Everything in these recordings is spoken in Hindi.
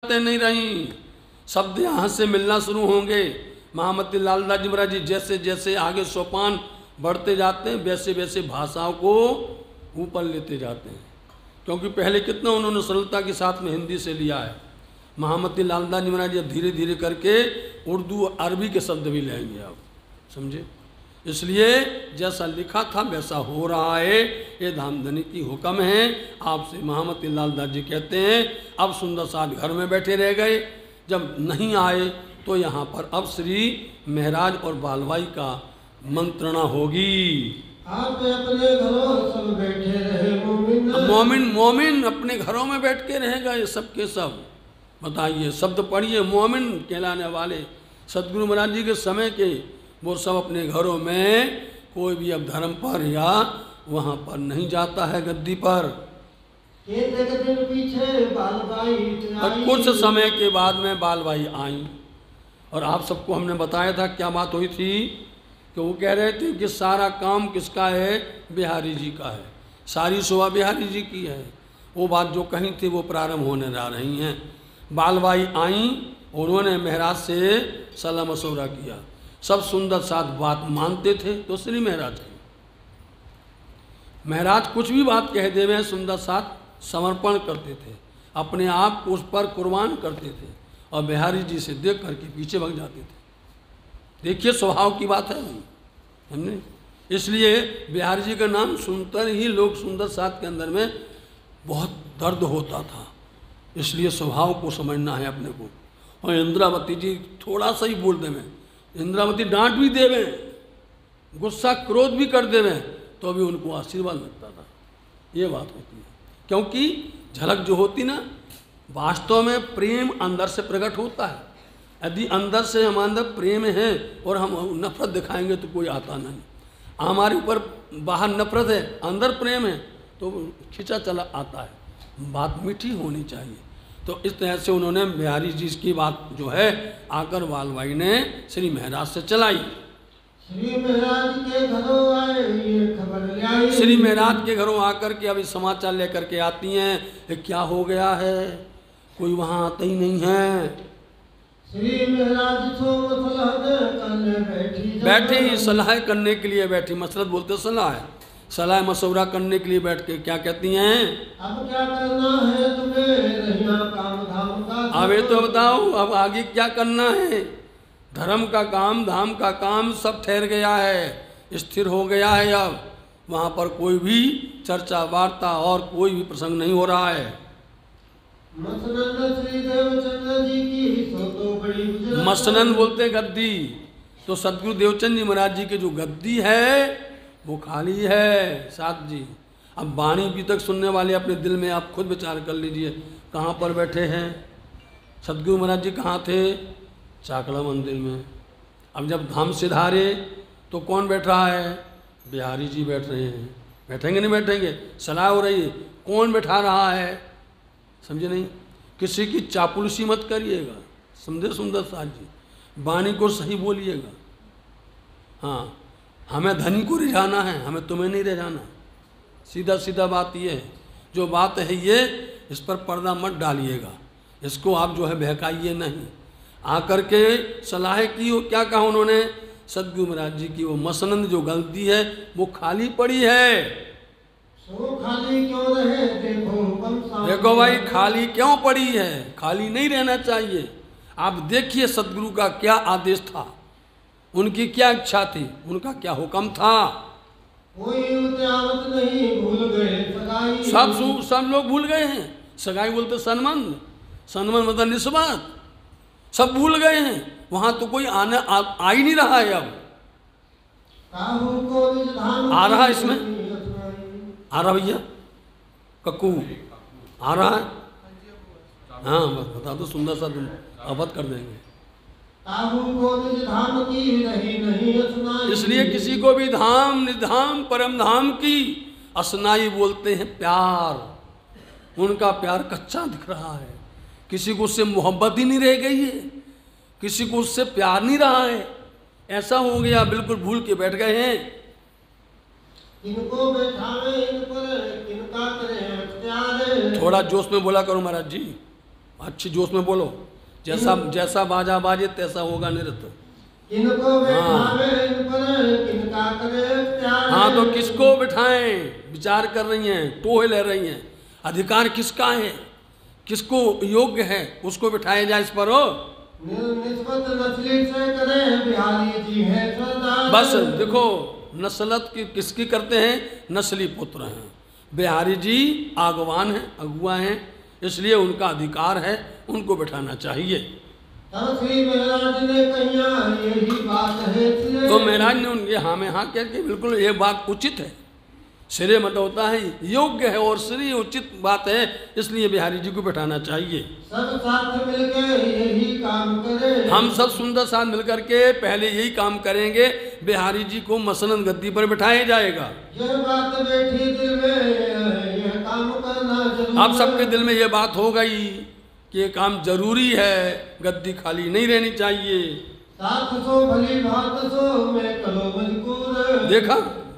बातें नहीं रहीं, शब्द यहाँ से मिलना शुरू होंगे। महामती लालदास जी महाराज जी जैसे जैसे आगे सोपान बढ़ते जाते हैं वैसे वैसे भाषाओं को ऊपर लेते जाते हैं, क्योंकि पहले कितना उन्होंने सरलता के साथ में हिंदी से लिया है। महामती लालदास जी महाराज जी अब धीरे धीरे करके उर्दू अरबी के शब्द भी लेंगे आप, समझे। इसलिए जैसा लिखा था वैसा हो रहा है, ये धामधनी की हुक्म है आपसे। महामती लालदास जी कहते हैं अब सुंदर साथ घर में बैठे रह गए, जब नहीं आए तो यहाँ पर अब श्री महराज और बालवाई का मंत्रणा होगी। आप अपने घरों सब बैठे रहे मोमिन, मोमिन अपने घरों में बैठ के रहेगा, ये सब के सब बताइए शब्द पढ़िए। मोमिन कहलाने वाले सदगुरु महाराज जी के समय के वो सब अपने घरों में, कोई भी अब धर्म पर या वहाँ पर नहीं जाता है गद्दी पर। पीछे बालबाई और कुछ समय के बाद में बालबाई आई, और आप सबको हमने बताया था क्या बात हुई थी कि वो कह रहे थे कि सारा काम किसका है, बिहारी जी का है, सारी शोभा बिहारी जी की है। वो बात जो कही थी वो प्रारंभ होने जा रही हैं। बालबाई आई, उन्होंने महराज से सलाह मशवरा किया, सब सुंदर साथ बात मानते थे तो श्री महराज थे। महराज कुछ भी बात कह दे में सुंदर साथ समर्पण करते थे, अपने आप को उस पर कुर्बान करते थे और बिहारी जी से देख करके पीछे भाग जाते थे। देखिए स्वभाव की बात है हमने, इसलिए बिहारी जी का नाम सुनकर ही लोग सुंदर साथ के अंदर में बहुत दर्द होता था, इसलिए स्वभाव को समझना है अपने को। और इंद्रावती जी थोड़ा सा ही बोल देवें, इंद्रावती डांट भी देवें, गुस्सा क्रोध भी कर देवें, तो भी उनको आशीर्वाद लगता था। ये बात होती है, क्योंकि झलक जो होती ना, वास्तव में प्रेम अंदर से प्रकट होता है। यदि अंदर से हमारे अंदर प्रेम है और हम नफरत दिखाएंगे तो कोई आता नहीं। हमारे ऊपर बाहर नफरत है, अंदर प्रेम है तो खिंचा चला आता है। बात मीठी होनी चाहिए। तो इस तरह से उन्होंने बिहारी जी की बात जो है आकर बालबाई ने श्री महराज से चलाई। श्री महराज के घरों आए ये खबर ले आई, श्री महराज के घरों आकर के अभी समाचार लेकर के आती हैं कि क्या हो गया है, कोई वहाँ आता ही नहीं है। श्री महराज बैठी सलाह करने के लिए बैठी, मसरत बोलते सलाह है, सलाह मशवरा करने के लिए बैठ के क्या कहती हैं, अब क्या करना है तुम्हें, काम धाम का अब ये तो बताओ अब आगे क्या करना है। धर्म का काम धाम का काम सब ठहर गया है, स्थिर हो गया है। अब वहाँ पर कोई भी चर्चा वार्ता और कोई भी प्रसंग नहीं हो रहा है। मसनन बोलते गद्दी, तो सदगुरु देवचंद जी महाराज जी के जो गद्दी है वो खाली है साथ जी। अब वाणी भी तक सुनने वाले अपने दिल में आप खुद विचार कर लीजिए कहाँ पर बैठे हैं। सदगुरु महाराज जी कहाँ थे, चाकला मंदिर में। अब जब धाम से धारे तो कौन बैठ रहा है, बिहारी जी बैठ रहे हैं। बैठेंगे नहीं बैठेंगे, सलाह हो रही है, कौन बैठा रहा है, समझे नहीं। किसी की चापलूसी मत करिएगा, समझे सुंदर साथ जी, वाणी को सही बोलिएगा। हाँ, हमें धनी को रिझाना है, हमें तुम्हें नहीं रिझाना। सीधा सीधा बात ये है, जो बात है ये, इस पर पर्दा मत डालिएगा, इसको आप जो है बहकाइए नहीं। आकर के सलाह की हो, क्या कहा उन्होंने, सदगुरु महाराज जी की वो मसनंद जो गलती है वो खाली पड़ी है। खाली क्यों रहे, देखो भाई खाली क्यों पड़ी है, खाली नहीं रहना चाहिए। आप देखिए सदगुरु का क्या आदेश था, उनकी क्या इच्छा थी, उनका क्या हुक्म था। कोई नहीं, भूल गए सगाई, सब लोग भूल गए हैं। सगाई बोलते सन्मान, सन्मान मतलब निस्बत, सब भूल गए हैं। वहां तो कोई आ ही नहीं रहा है। अब आ रहा है, इसमें आ रहा भैया, कक्कू आ रहा है। हाँ बस बता दो, सुंदर सा अवध कर देंगे। इसलिए किसी को भी धाम निधाम परम धाम की असनाई बोलते हैं प्यार। उनका प्यार कच्चा दिख रहा है, किसी को उससे मोहब्बत ही नहीं रह गई है, किसी को उससे प्यार नहीं रहा है। ऐसा हो गया, बिल्कुल भूल के बैठ गए हैं। इनको बैठावे इन पर किनका करे अख्तियार। थोड़ा जोश में बोला करो महाराज जी, अच्छी जोश में बोलो, जैसा जैसा बाजा बाजे तैसा होगा नृत्य। किनको बैठावे इन पर किनका करे प्यार। हाँ, तो किसको बिठाएं, विचार कर रही हैं, टोहे ले रही हैं। अधिकार किसका है, किसको योग्य है, उसको बिठाया जाए इस पर हो। निस्बत नस्ली से करे बिहारी जी है सरदार। बस देखो, नस्लत की किसकी करते हैं, नस्ली पुत्र हैं। बिहारी जी आगवान हैं, अगुआ हैं, इसलिए उनका अधिकार है, उनको बिठाना चाहिए। तब श्री महाराज ने कहिया यही बात है। तो महाराज ने उनके हाँ में हाँ कह के बिल्कुल ये बात उचित है, श्रेय मत होता है, योग्य है और श्री उचित बात है, इसलिए बिहारी जी को बिठाना चाहिए। सब साथ मिलकर यही काम करें। हम सब सुंदर साथ मिलकर के पहले यही काम करेंगे, बिहारी जी को मसलन गद्दी पर बिठाया जाएगा। यह बात बैठी दिल में, यह काम करना जरूरी। आप सबके दिल में ये बात हो गई कि ये काम जरूरी है, गद्दी खाली नहीं रहनी चाहिए। साथ सो भली भात सो मैं करो मजबूर। देखा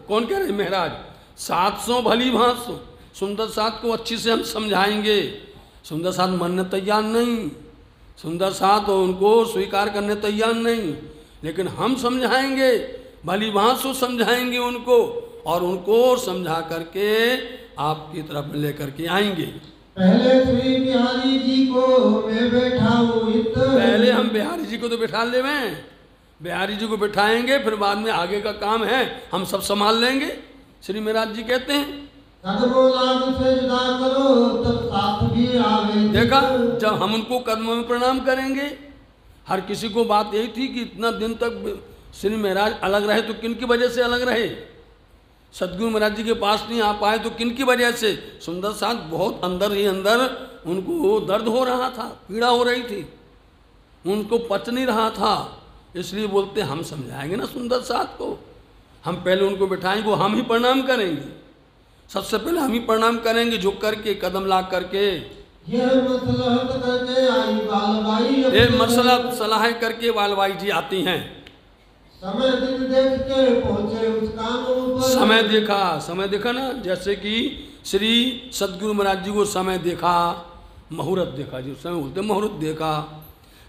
कौन कह रहे महाराज, 700 भली भांत सो। सुंदर साथ को अच्छी से हम समझाएंगे। सुंदर साथ मानने तैयार नहीं, सुंदर साथ उनको स्वीकार करने तैयार नहीं, लेकिन हम समझाएंगे, भली भांत सो समझाएंगे उनको, और उनको समझा करके आपकी तरफ लेकर के आएंगे। पहले श्री बिहारी जी को मैं बैठाऊं इत। पहले हम बिहारी जी को तो बिठा ले, बिहारी जी को बिठाएंगे, फिर बाद में आगे का काम है हम सब संभाल लेंगे। श्री महाराज जी कहते हैं कदमों लाग से जुदा करो तब साथ भी आवे। देखा, जब हम उनको कदमों में प्रणाम करेंगे, हर किसी को बात यही थी कि इतना दिन तक श्री महाराज अलग रहे तो किन की वजह से अलग रहे, सदगुरु महाराज जी के पास नहीं आ पाए तो किन की वजह से। सुंदर साथ बहुत अंदर ही अंदर उनको दर्द हो रहा था, पीड़ा हो रही थी, उनको पच नहीं रहा था, इसलिए बोलते हम समझाएंगे ना सुंदर साथ को। हम पहले उनको बिठाएंगे, वो हम ही प्रणाम करेंगे, सबसे पहले हम ही प्रणाम करेंगे, झुक करके कदम ला करके। यह मसलहत करके आई बालबाई। ये मसला सलाह करके बालबाई जी आती हैं। समय दिन देख के पहुंचे उस काम पर। समय देखा ना, जैसे कि श्री सदगुरु महाराज जी को समय देखा, मुहूर्त देखा, जी समय बोलते मुहूर्त देखा।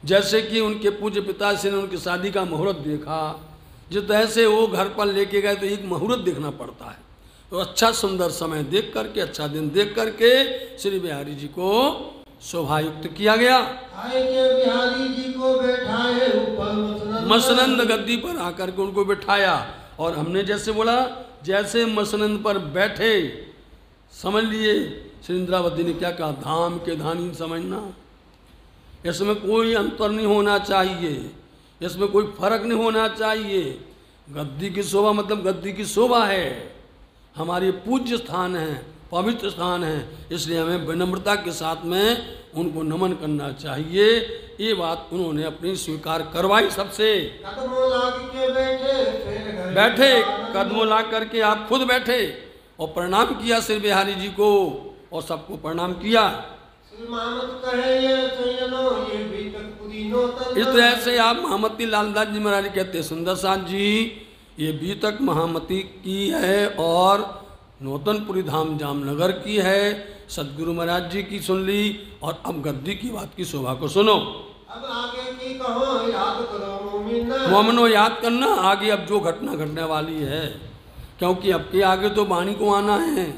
जैसे कि उनके पूज्य पिता से ने उनकी शादी का मुहूर्त देखा, जिस तरह से वो घर पर लेके गए तो एक मुहूर्त देखना पड़ता है। तो अच्छा सुंदर समय देख करके, अच्छा दिन देख करके श्री बिहारी जी को शोभायुक्त किया गया। आए के बिहारी जी को बैठाए ऊपर मसनंद गद्दी पर आकर के उनको बिठाया, और हमने जैसे बोला, जैसे मसनंद पर बैठे, समझ लिए श्री इंद्रावती ने क्या कहा, धाम के धानी समझना, इसमें कोई अंतर नहीं होना चाहिए, इसमें कोई फर्क नहीं होना चाहिए। गद्दी की शोभा मतलब गद्दी की शोभा है, हमारी पूज्य स्थान है, पवित्र स्थान है, इसलिए हमें विनम्रता के साथ में उनको नमन करना चाहिए। ये बात उन्होंने अपनी स्वीकार करवाई सबसे। कदमों लाग के बैठे, कदमों ला करके आप खुद बैठे और प्रणाम किया श्री बिहारी जी को, और सबको प्रणाम किया। इस तरह से आप महामती लालदास जी महाराज कहते हैं, सुंदर साथ जी ये बीतक महामती की है और नूतनपुरी धाम जामनगर की है, सदगुरु महाराज जी की सुन ली, और अब गद्दी की बात की शोभा को सुनो। अब आगे की कहो याद करो मोमनो, याद करना आगे अब जो घटना घटने वाली है, क्योंकि अब के आगे तो वाणी को आना है।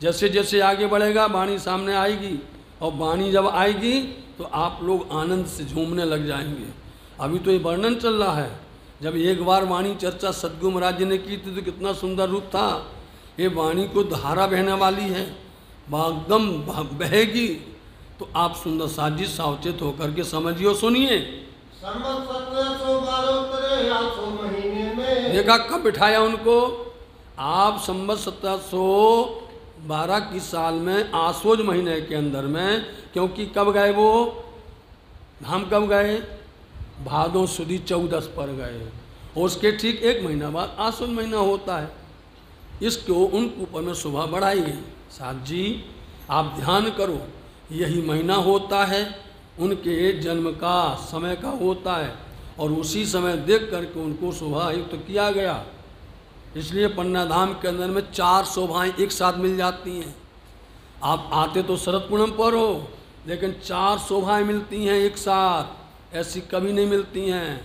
जैसे जैसे आगे बढ़ेगा वाणी सामने आएगी, और वाणी जब आएगी तो आप लोग आनंद से झूमने लग जाएंगे। अभी तो ये वर्णन चल रहा है, जब एक बार वाणी चर्चा सदगुरु महाराज जी ने की थी तो कितना सुंदर रूप था। ये वाणी को धारा बहने वाली है, एकदम बहेगी, तो आप सुंदर साथ जी सावचेत होकर के समझिए, सुनिए। देखा कब बिठाया उनको, आप संवत 1712 की साल में आसोज महीने के अंदर में, क्योंकि कब गए वो, हम कब गए, भादों सुदी 14 पर गए, और उसके ठीक एक महीना बाद आसोज महीना होता है, इसको उन ऊपर में शोभा बढ़ाई गई। साथ जी आप ध्यान करो, यही महीना होता है उनके जन्म का, समय का होता है, और उसी समय देख करके उनको शोभा युक्त किया गया। इसलिए पन्ना धाम के अंदर में 4 शोभाएं एक साथ मिल जाती हैं। आप आते तो शरद पूनम पर हो, लेकिन 4 शोभाएं मिलती हैं एक साथ, ऐसी कभी नहीं मिलती हैं।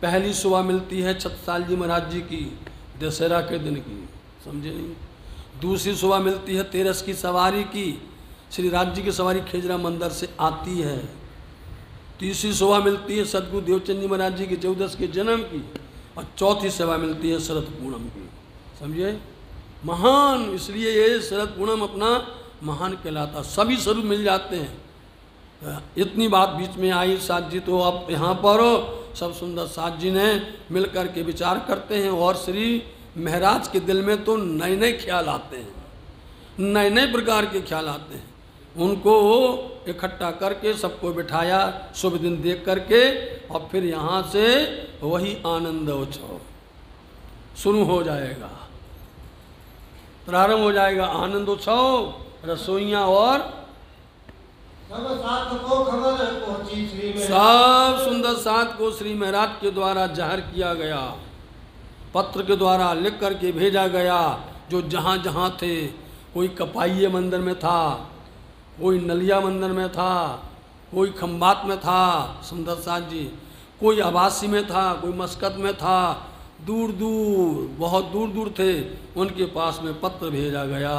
पहली शोभा मिलती है छत्रसाल जी महाराज जी की दशहरा के दिन की, समझे नहीं। दूसरी शोभा मिलती है तेरस की सवारी की, श्री राज जी की सवारी खेजरा मंदिर से आती है। तीसरी शोभा मिलती है सदगुरु देवचंद जी महाराज जी के 14 के जन्म की, और चौथी शोभा मिलती है शरद पूनम की, समझे। महान, इसलिए ये शरद पूनम अपना महान कहलाता, सभी स्वरूप मिल जाते हैं। इतनी बात बीच में आई साथ जी, तो अब यहाँ पर सब सुंदर साथ जी ने मिल कर के विचार करते हैं, और श्री महाराज के दिल में तो नए नए ख्याल आते हैं, नए नए प्रकार के ख्याल आते हैं। उनको इकट्ठा करके सबको बिठाया शुभ दिन देख करके, और फिर यहाँ से वही आनंद उत्सव शुरू हो जाएगा, प्रारंभ हो जाएगा आनंद उत्सव। रसोइयाँ और सब साथ को खबर पहुंची श्री महाराज, सब सुंदर साथ को श्री महाराज के द्वारा जाहिर किया गया, पत्र के द्वारा लिख करके भेजा गया। जो जहाँ जहाँ थे, कोई कपाइये मंदिर में था, कोई नलिया मंदिर में था, कोई खम्बात में था सुंदर साथ जी, कोई आवासी में था, कोई मस्कत में था, दूर दूर बहुत दूर दूर थे, उनके पास में पत्र भेजा गया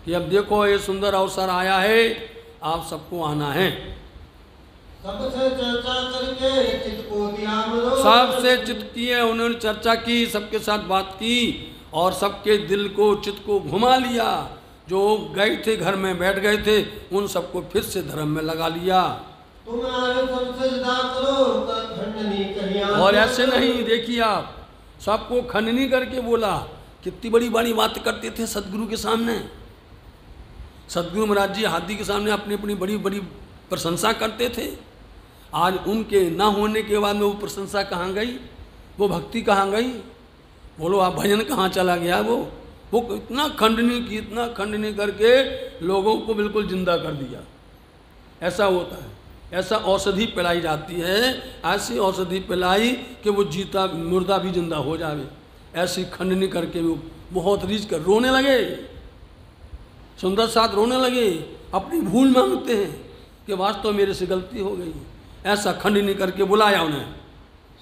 कि अब देखो ये सुंदर अवसर आया है, आप सबको आना है। सबसे चर्चा करके चित्त को दिया मरो, सबसे चित्त किए, उन्होंने चर्चा की, सबके साथ बात की, और सबके दिल को चित्त को घुमा लिया। जो गए थे घर में बैठ गए थे, उन सबको फिर से धर्म में लगा लिया। तुम आए सबसे जुदा करो तब खंडनी कहिया, और ऐसे नहीं, देखिए आप, सबको खंडनी करके बोला। कितनी बड़ी बड़ी बात करते थे सदगुरु के सामने। सदगुरु महाराज जी हाथी के सामने अपनी अपनी बड़ी बड़ी प्रशंसा करते थे। आज उनके ना होने के बाद में वो प्रशंसा कहाँ गई, वो भक्ति कहाँ गई, बोलो आप भजन कहाँ चला गया। वो इतना खंडनी की, इतना खंडनी करके लोगों को बिल्कुल जिंदा कर दिया। ऐसा होता है, ऐसा औषधि पिलाई जाती है, ऐसी औषधि पिलाई कि वो जीता मुर्दा भी जिंदा हो जावे। ऐसी खंडनी करके वो बहुत रीझ कर रोने लगे, सुंदर साथ रोने लगे, अपनी भूल मांगते हैं कि वास्तव मेरे से गलती हो गई। ऐसा खंडनी करके बुलाया उन्हें।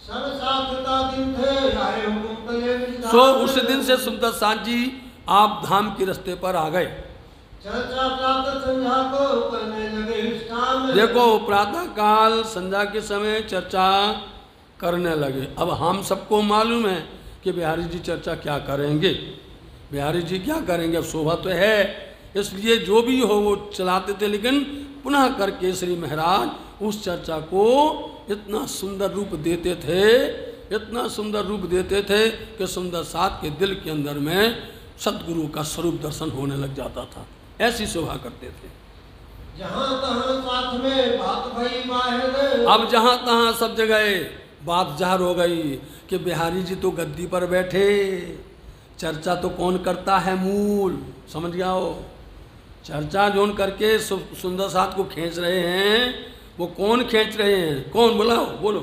सब साथता दिन थे आए हुकुम तले विधान, सो उस दिन से सुंदर साथ जी आप धाम के रास्ते पर आ गए। चर्चा प्रातः संध्या को करने लगे इस काम में, देखो प्रातः काल संध्या के समय चर्चा करने लगे। अब हम सबको मालूम है कि बिहारी जी चर्चा क्या करेंगे, बिहारी जी क्या करेंगे। अब शोभा तो है, इसलिए जो भी हो वो चलाते थे, लेकिन पुनः करके श्री महाराज उस चर्चा को इतना सुंदर रूप देते थे, इतना सुंदर रूप देते थे कि सुंदर साथ के दिल के अंदर में सतगुरु का स्वरूप दर्शन होने लग जाता था। ऐसी शोभा करते थे। जहाँ तहाँ साथ में बात भई बाहर, अब जहाँ तहाँ सब जगह बात जाहिर हो गई कि बिहारी जी तो गद्दी पर बैठे, चर्चा तो कौन करता है मूल, समझ गया हो। चर्चा जोन करके सुंदर साथ को खींच रहे हैं, वो कौन खींच रहे हैं, कौन, बुलाओ बोलो।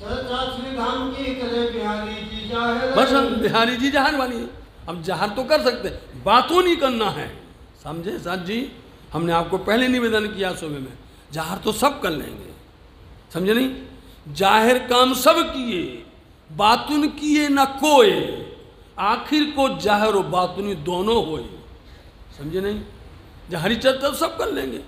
चर्चा श्री धाम की करे बिहारी जी जाहिर, बस हम बिहारी जी जाहिर वाली। अब जाहिर तो कर सकते, बातों नहीं करना है, समझे साथ जी। हमने आपको पहले निवेदन किया सुबह में, जाहिर तो सब कर लेंगे, समझे नहीं। जाहिर काम सब किए, बातुन किए न कोई, आखिर को जाहिर और बातुनी दोनों होए, समझे नहीं। जाहिर चर्चा सब कर लेंगे,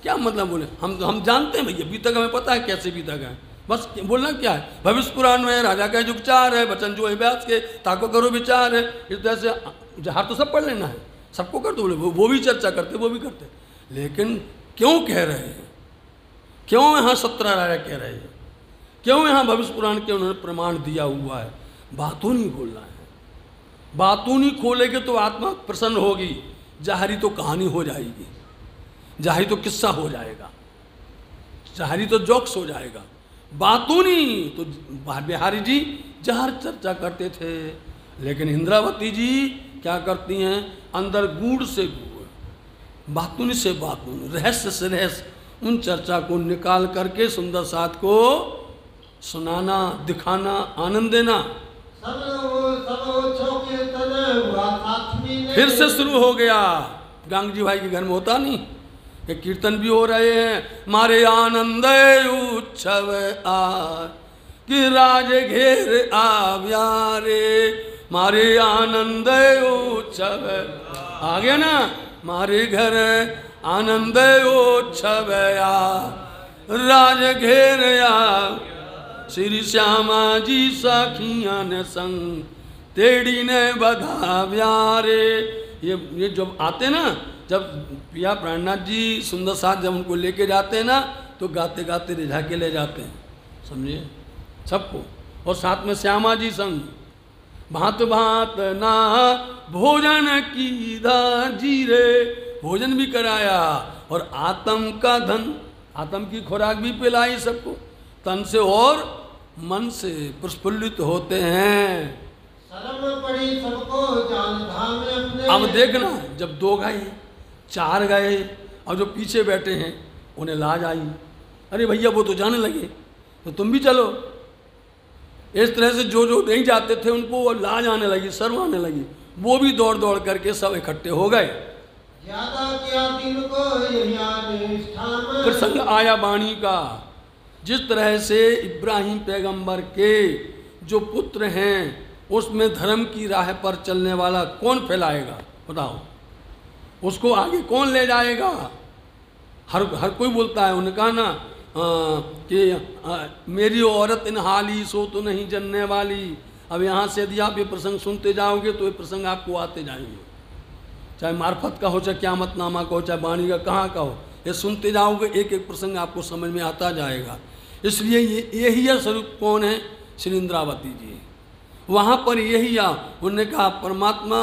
क्या मतलब बोले। हम जानते हैं भैया, बीता हमें पता है कैसे बीता गया, बस बोलना क्या है। भविष्य पुराण में राजा का जो उपचार है, वचन जो है व्यास के, ताको करो विचार है। इस तरह से जहार तो सब पढ़ लेना है, सबको कर दो। बोले वो भी चर्चा करते, वो भी करते, लेकिन क्यों कह रहे हैं, क्यों यहाँ 17 राजा कह रहे हैं, क्यों यहाँ भविष्य पुराण के उन्होंने प्रमाण दिया हुआ है। बातों नहीं बोलना है, बातों नहीं खोलेंगे तो आत्मा प्रसन्न होगी, जाहिरी तो कहानी हो जाएगी, जाहिरी तो किस्सा हो जाएगा, जाहिरी तो जोक्स हो जाएगा। बातों नहीं तो बिहारी जी जहर चर्चा करते थे, लेकिन इंद्रावती जी क्या करती हैं, अंदर गूढ़ से गूढ़, बातूनी से बातूनी, रहस्य से रहस्य, उन चर्चा को निकाल करके सुंदर साथ को सुनाना, दिखाना, आनंद देना। सब फिर से शुरू हो गया। गांग जी भाई के घर में होता नहीं, ये कीर्तन भी हो रहे हैं, मारे आनंद उत्सव आ कि राज घेर आव्यारे, मारे आनंद उत्सव आ गया ना, मारे घर आनंद उत्सव आ राज घेर आ, श्री श्यामा जी सखियां ने संग तेड़ी ने बधा व्यारे। ये जब आते ना, जब पिया प्राणनाथ जी सुंदर साथ जब उनको लेके जाते हैं ना, तो गाते गाते रिझा के ले जाते हैं, समझिए सबको। और साथ में श्यामा जी संग भांत भांत ना भोजन की जी रे, भोजन भी कराया और आत्म का धन, आत्म की खुराक भी पिलाई सबको, तन से और मन से प्रफुल्लित होते हैं। शर्म पड़ी सबको जान धाम अपने। अब देखना, जब 2 गए 4 गए और जो पीछे बैठे हैं उन्हें लाज आई, अरे भैया वो तो जाने लगे तो तुम भी चलो। इस तरह से जो जो नहीं जाते थे उनको लाज आने लगी, शर्म आने लगी, वो भी दौड़ दौड़ करके सब इकट्ठे हो गए। ज्यादा किया दिल को यही प्रसंग आया वाणी का, जिस तरह से इब्राहिम पैगंबर के जो पुत्र हैं उसमें धर्म की राह पर चलने वाला कौन फैलाएगा, बताओ उसको आगे कौन ले जाएगा। हर कोई बोलता है, उन्होंने कहा ना कि मेरी औरत इन हाली सो तो नहीं जनने वाली। अब यहाँ से यदि आप ये प्रसंग सुनते जाओगे तो ये प्रसंग आपको आते जाएंगे, चाहे मार्फत का हो, चाहे क़यामतनामा का हो, चाहे वाणी का कहाँ का हो, ये सुनते जाओगे एक एक प्रसंग आपको समझ में आता जाएगा। इसलिए यही स्वरूप कौन है, श्री इंद्रावती जी। वहाँ पर यही उन्होंने कहा परमात्मा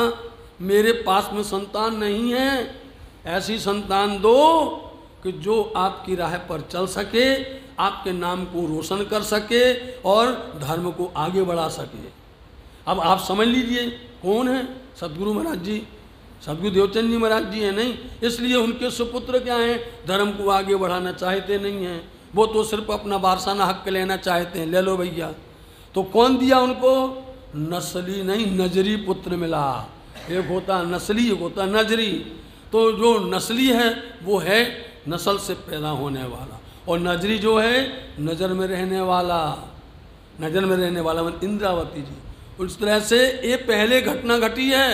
मेरे पास में संतान नहीं है, ऐसी संतान दो कि जो आपकी राह पर चल सके, आपके नाम को रोशन कर सके और धर्म को आगे बढ़ा सके। अब आप समझ लीजिए कौन है, सदगुरु महाराज जी, सदगुरु देवचंद जी महाराज जी हैं नहीं। इसलिए उनके सुपुत्र क्या हैं, धर्म को आगे बढ़ाना चाहते नहीं हैं, वो तो सिर्फ अपना वारसाना हक लेना चाहते हैं, ले लो भैया। तो कौन दिया उनको, नस्ली नहीं नजरी पुत्र मिला। एक होता नस्ली, एक होता नजरी। तो जो नस्ली है वो है नस्ल से पैदा होने वाला, और नजरी जो है नज़र में रहने वाला, नज़र में रहने वाला मतलब इंद्रावती जी। उस तरह से ये पहले घटना घटी है,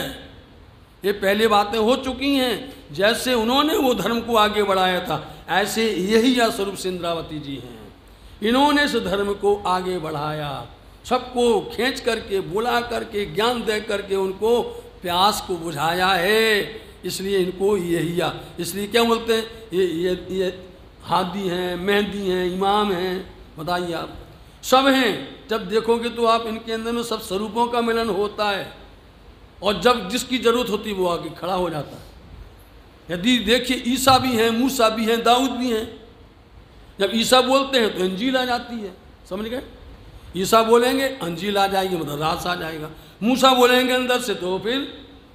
ये पहले बातें हो चुकी हैं। जैसे उन्होंने वो धर्म को आगे बढ़ाया था, ऐसे यही या स्वरूप से इंद्रावती जी हैं। इन्होंने इस धर्म को आगे बढ़ाया, सबको खींच करके, बुला करके, ज्ञान दे करके उनको प्यास को बुझाया है। इसलिए इनको यही इसलिए क्या बोलते हैं, ये हादी हैं, मेहंदी हैं, इमाम हैं, बताइए आप सब हैं। जब देखोगे तो आप इनके अंदर में सब स्वरूपों का मिलन होता है, और जब जिसकी जरूरत होती है वो आगे खड़ा हो जाता है। यदि देखिए ईसा भी हैं, मूसा भी हैं, दाऊद भी हैं। जब ईसा बोलते हैं तो अंजील आ जाती है, समझ गए। ईसा बोलेंगे अंजील आ जाएगी, मतलब रास आ जाएगा। मूसा बोलेंगे अंदर से तो फिर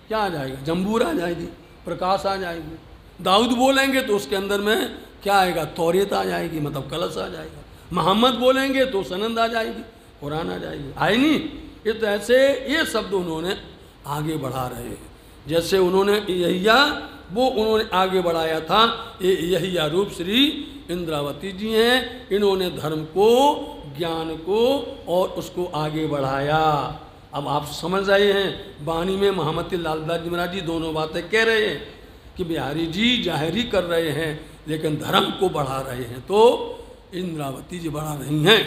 क्या आ जाएगा, जंबूर आ जाएगी, प्रकाश आ जाएगी। दाऊद बोलेंगे तो उसके अंदर में क्या आएगा, तौरेत आ जाएगी, मतलब कलश आ जाएगा। मोहम्मद बोलेंगे तो सनंद आ जाएगी, कुरान आ जाएगी, आए नहीं। ये तो ऐसे ये शब्द उन्होंने आगे बढ़ा रहे हैं। जैसे उन्होंने यहिया वो उन्होंने आगे बढ़ाया था, ये यहिया रूप श्री इंद्रावती जी हैं। इन्होंने धर्म को, ज्ञान को और उसको आगे बढ़ाया। अब आप समझ रहे हैं, वाणी में महामती लालदास जी महाराज जी दोनों बातें कह रहे हैं कि बिहारी जी जाहिरी कर रहे हैं लेकिन धर्म को बढ़ा रहे हैं, तो इंद्रावती जी बढ़ा रही हैं।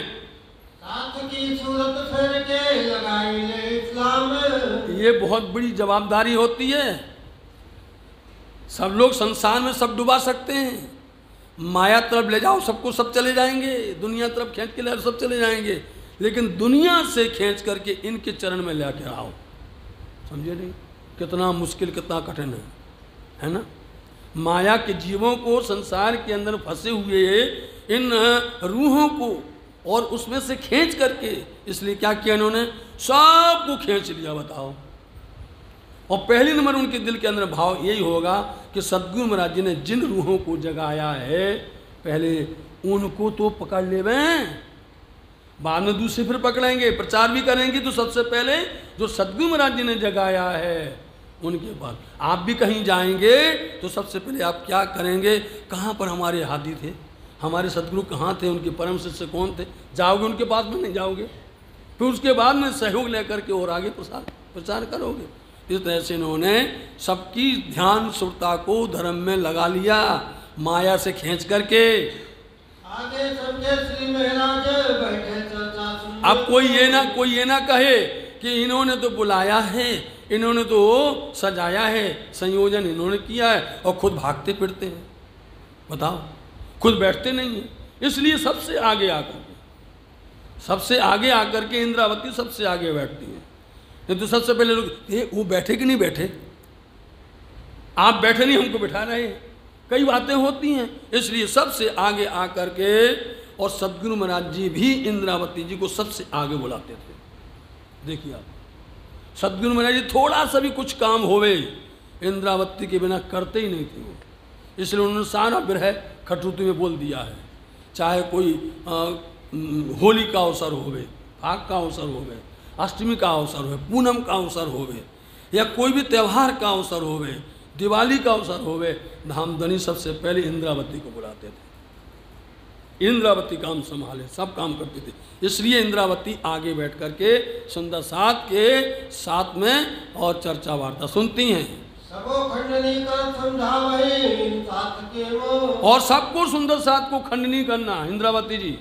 साथ की सूरत फेर के लगाई ले इस्लाम। ये बहुत बड़ी जवाबदारी होती है। सब लोग संसार में सब डुबा सकते हैं, माया तरफ ले जाओ सबको, सब चले जाएंगे, दुनिया तरफ खींच के ले सब चले जाएंगे, लेकिन दुनिया से खींच करके इनके चरण में ले के आओ, समझे नहीं। कितना मुश्किल, कितना कठिन है ना। माया के जीवों को, संसार के अंदर फंसे हुए इन रूहों को और उसमें से खींच करके, इसलिए क्या किया इन्होंने, सबको खींच लिया, बताओ। और पहली नंबर उनके दिल के अंदर भाव यही होगा कि सदगुरु महाराज जी ने जिन रूहों को जगाया है, पहले उनको तो पकड़ ले, बाद में दूसरे फिर पकड़ेंगे, प्रचार भी करेंगे। तो सबसे पहले जो सदगुरु महाराज जी ने जगाया है उनके पास। आप भी कहीं जाएंगे तो सबसे पहले आप क्या करेंगे, कहाँ पर हमारे हादी थे, हमारे सदगुरु कहाँ थे, उनके परम शिष्य कौन थे, जाओगे उनके पास में, नहीं जाओगे, फिर उसके बाद में सहयोग लेकर के और आगे प्रचार करोगे। इस तरह से इन्होंने सबकी ध्यान सुरता को धर्म में लगा लिया, माया से खींच करके। आगे समझे श्री महाराज बैठे चर्चा सुन। अब कोई ये ना कहे कि इन्होंने तो बुलाया है, इन्होंने तो सजाया है, संयोजन इन्होंने किया है और खुद भागते फिरते हैं। बताओ, खुद बैठते नहीं हैं। इसलिए सबसे आगे आकर के इंद्रावती सबसे आगे बैठती है। नहीं तो सबसे पहले लोग वो बैठे कि नहीं बैठे, आप बैठे नहीं, हमको बैठा रहे हैं, कई बातें होती हैं। इसलिए सबसे आगे आकर के, और सदगुरु महाराज जी भी इंद्रावती जी को सबसे आगे बुलाते थे। देखिए आप, सदगुरु महाराज जी थोड़ा सा भी कुछ काम होवे इंद्रावती के बिना करते ही नहीं थे वो। इसलिए उन्होंने सारा विरह खटरुति में बोल दिया है। चाहे कोई होली का अवसर होवे, फाग का अवसर होवे, अष्टमी का अवसर होवे, पूनम का अवसर होवे, या कोई भी त्यौहार का अवसर होवे, दिवाली का अवसर होवे, धामधनी सबसे पहले इंद्रावती को बुलाते थे। इंद्रावती काम संभाले, सब काम करती थी। इसलिए इंद्रावती आगे बैठ करके सुंदर साथ के साथ में और चर्चा वार्ता सुनती हैं। सबो खंडनी कर समझावहि साथ के वो। और सबको सुंदर साथ को खंडनी करना, इंद्रावती जी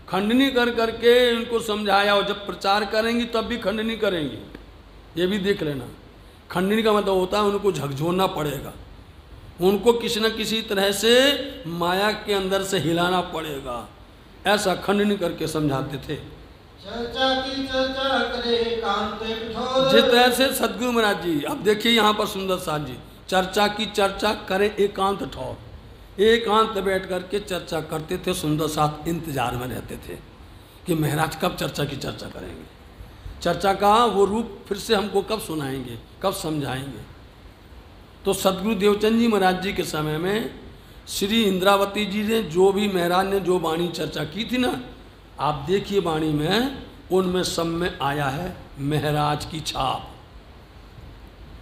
खंडनी कर करके उनको समझाया। और जब प्रचार करेंगी तब भी खंडनी करेंगी, ये भी देख लेना। खंडनी का मतलब होता है उनको झकझोरना पड़ेगा, उनको किसी न किसी तरह से माया के अंदर से हिलाना पड़ेगा, ऐसा खंडनी करके समझाते थे। चर्चा की चर्चा करे कांत कठोर। जिस तरह से सदगुरु महाराज जी, अब देखिए यहाँ पर सुंदर साथ जी, चर्चा की चर्चा करे एकांत ठौर, एकांत बैठ करके चर्चा करते थे। सुंदर साथ इंतजार में रहते थे कि महाराज कब चर्चा की चर्चा करेंगे, चर्चा का वो रूप फिर से हमको कब सुनाएंगे, कब समझाएंगे। तो सदगुरु देवचंद जी महाराज जी के समय में श्री इंद्रावती जी ने जो भी महाराज ने जो वाणी चर्चा की थी ना, आप देखिए वाणी में उनमें सब में आया है महाराज की छाप।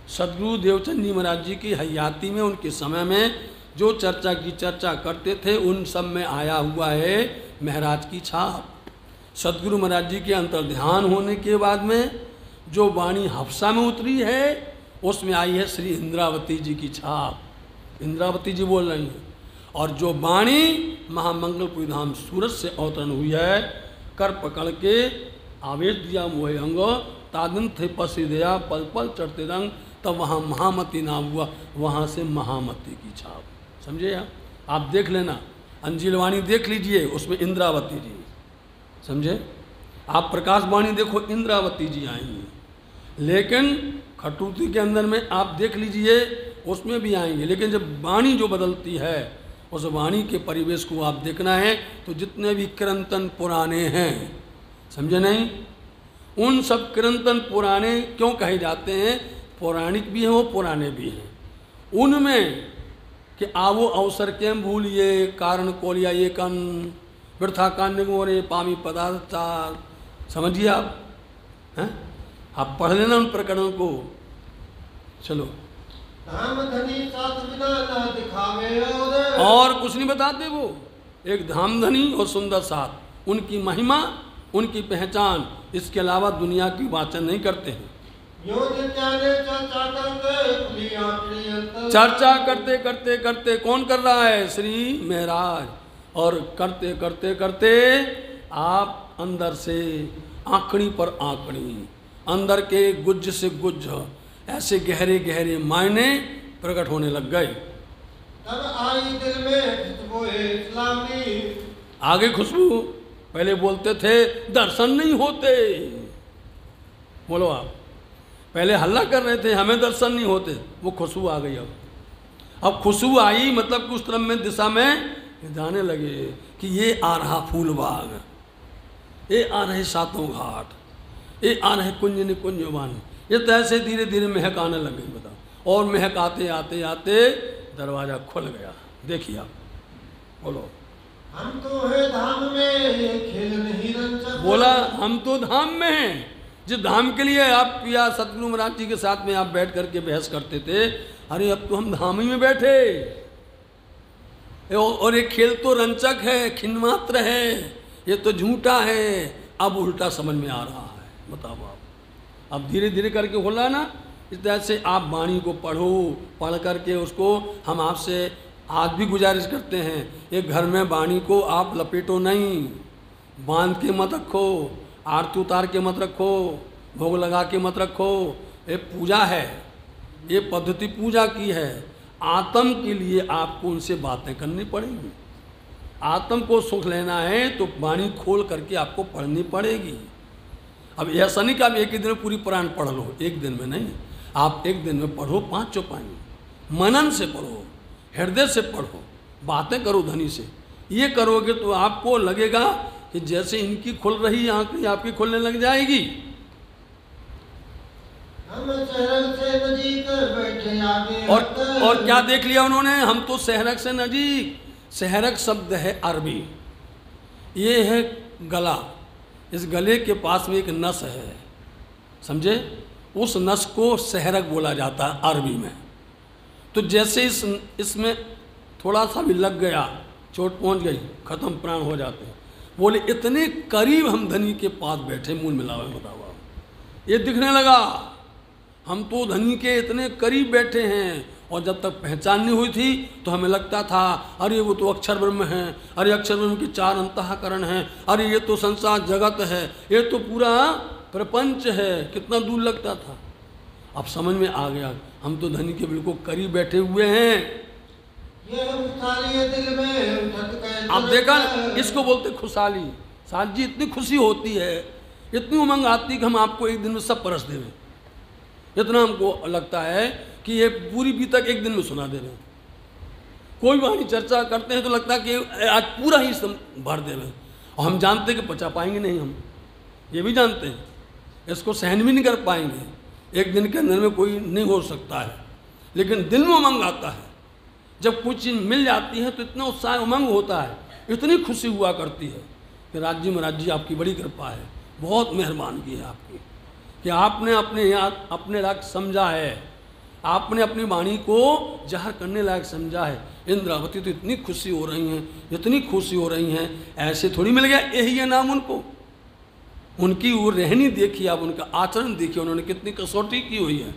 सदगुरु देवचंद जी महाराज जी की हयाती में, उनके समय में जो चर्चा की चर्चा करते थे, उन सब में आया हुआ है महाराज की छाप। सदगुरु महाराज जी के अंतर्ध्यान होने के बाद में जो वाणी हफ्सा में उतरी है, उसमें आई है श्री इंद्रावती जी की छाप। इंद्रावती जी बोल रही हैं। और जो वाणी महामंगलपुरी धाम सूरत से अवतरण हुई है, कर पकड़ के आवेश दिया मोहे अंग, तादिन थे पसी दया पल पल चढ़ते रंग, तब वहाँ महामती नाम हुआ, वहाँ से महामती की छाप। समझे आप देख लेना, अंजील वाणी देख लीजिए, उसमें इंद्रावती जी, समझे आप प्रकाश वाणी देखो, इंद्रावती जी आएंगी। लेकिन खटुती के अंदर में आप देख लीजिए, उसमें भी आएंगे। लेकिन जब वाणी जो बदलती है, उस वाणी के परिवेश को आप देखना है। तो जितने भी कीर्तन पुराने हैं, समझे नहीं, उन सब कीर्तन पुराने क्यों कहे जाते हैं, पौराणिक भी हैं वो पुराने भी हैं। उनमें कि आवो अवसर के भूलिए, कारण कोलिया ये कन वृथा कान्य मोरे पामी पदार्थार। समझिए आप हैं, आप पढ़ लेना उन प्रकरणों को। चलो, धामधनी साथ बिना ना दिखावे और कुछ नहीं बताते वो, एक धामधनी और सुंदर साथ, उनकी महिमा, उनकी पहचान, इसके अलावा दुनिया की वाचन नहीं करते हैं। चर्चा करते करते करते कौन कर रहा है, श्री महाराज। और करते करते करते आप अंदर से आंकड़ी पर आंकड़ी, अंदर के गुज्ज से गुज्ज, ऐसे गहरे गहरे मायने प्रकट होने लग गए। तब आई दिल में खुशबू इस्लामी। आगे खुशबू, पहले बोलते थे दर्शन नहीं होते, बोलो आप, पहले हल्ला कर रहे थे हमें दर्शन नहीं होते, वो खुशबू आ गई। अब खुशबू आई मतलब कि उस तरफ में दिशा में जाने लगे कि ये आ रहा फूल बाग, ये आ रहे सातों घाट, ये आ रहे कुंज निकुंज वन। ये तो ऐसे धीरे धीरे महक आने लग गई। बताओ, और महक आते आते आते दरवाजा खुल गया। देखिए आप, बोलो, हम तो है धाम में खेल नहीं रंजक। बोला हम तो धाम में हैं, जिस धाम के लिए आप या सतगुरु महाराज जी के साथ में आप बैठ करके बहस करते थे, अरे अब तो हम धाम ही में बैठे, और ये खेल तो रंचक है, खिन्मात्र है, ये तो झूठा है। अब उल्टा समझ में आ रहा है। बताओ आप, अब धीरे धीरे करके होला ना। इस तरह से आप वाणी को पढ़ो, पढ़ करके उसको हम आपसे आज भी गुजारिश करते हैं, एक घर में वाणी को आप लपेटो नहीं, बांध के मत रखो, आरती उतार के मत रखो, भोग लगा के मत रखो। ये पूजा है, ये पद्धति पूजा की है। आत्म के लिए आपको उनसे बातें करनी पड़ेंगी। आत्म को सुख लेना है तो वाणी खोल करके आपको पढ़नी पड़ेगी। अब ऐसा नहीं कि आप एक ही दिन में पूरी पुराण पढ़ लो, एक दिन में नहीं। आप एक दिन में पढ़ो 5 चौपाई, मनन से पढ़ो, हृदय से पढ़ो, बातें करो धनी से। ये करोगे तो आपको लगेगा कि जैसे इनकी खुल रही आंखें आपकी खुलने लग जाएगी। हम शहरक से नजीक बैठे आगे, और क्या देख लिया उन्होंने, हम तो शहरक से नजीक। शहरक शब्द है अरबी, ये है गला, इस गले के पास में एक नस है, समझे, उस नस को शहरक बोला जाता है अरबी में। तो जैसे इसमें थोड़ा सा भी लग गया, चोट पहुंच गई, खत्म, प्राण हो जाते हैं। बोले इतने करीब हम धनी के पास बैठे, मूल मिलावे, बताओ आप, ये दिखने लगा हम तो धनी के इतने करीब बैठे हैं। और जब तक पहचान नहीं हुई थी तो हमें लगता था अरे वो तो अक्षर ब्रह्म है, अरे अक्षर ब्रह्म के 4 अंतःकरण हैं, अरे ये तो संसार जगत है, ये तो पूरा प्रपंच है, कितना दूर लगता था। अब समझ में आ गया हम तो धनी के बिल्कुल करीब बैठे हुए हैं। ये दिल में आप देखा, इसको बोलते खुशहाली। साथ जी इतनी खुशी होती है, इतनी उमंग आती कि हम आपको एक दिन में सब परस देवें। इतना हमको लगता है कि ये पूरी बीतक एक दिन में सुना दे रहे हैं। कोई वाणी चर्चा करते हैं तो लगता है कि आज पूरा ही भर दे रहे हैं, और हम जानते हैं कि पचा पाएंगे नहीं, हम ये भी जानते हैं, इसको सहन भी नहीं कर पाएंगे, एक दिन के अंदर में कोई नहीं हो सकता है। लेकिन दिल में उमंग आता है, जब कुछ चीज़ मिल जाती है तो इतना उत्साह उमंग होता है, इतनी खुशी हुआ करती है कि महाराज जी आपकी बड़ी कृपा है, बहुत मेहरबानी है आपकी कि आपने अपने यहाँ अपने लायक समझा है, आपने अपनी वाणी को जाहिर करने लायक समझा है। इंद्रावती तो इतनी खुशी हो रही हैं, इतनी खुशी हो रही हैं, ऐसे थोड़ी मिल गया, यही है नाम उनको। उनकी वो रहनी देखिए, आप उनका आचरण देखिए, उन्होंने कितनी कसौटी की हुई है।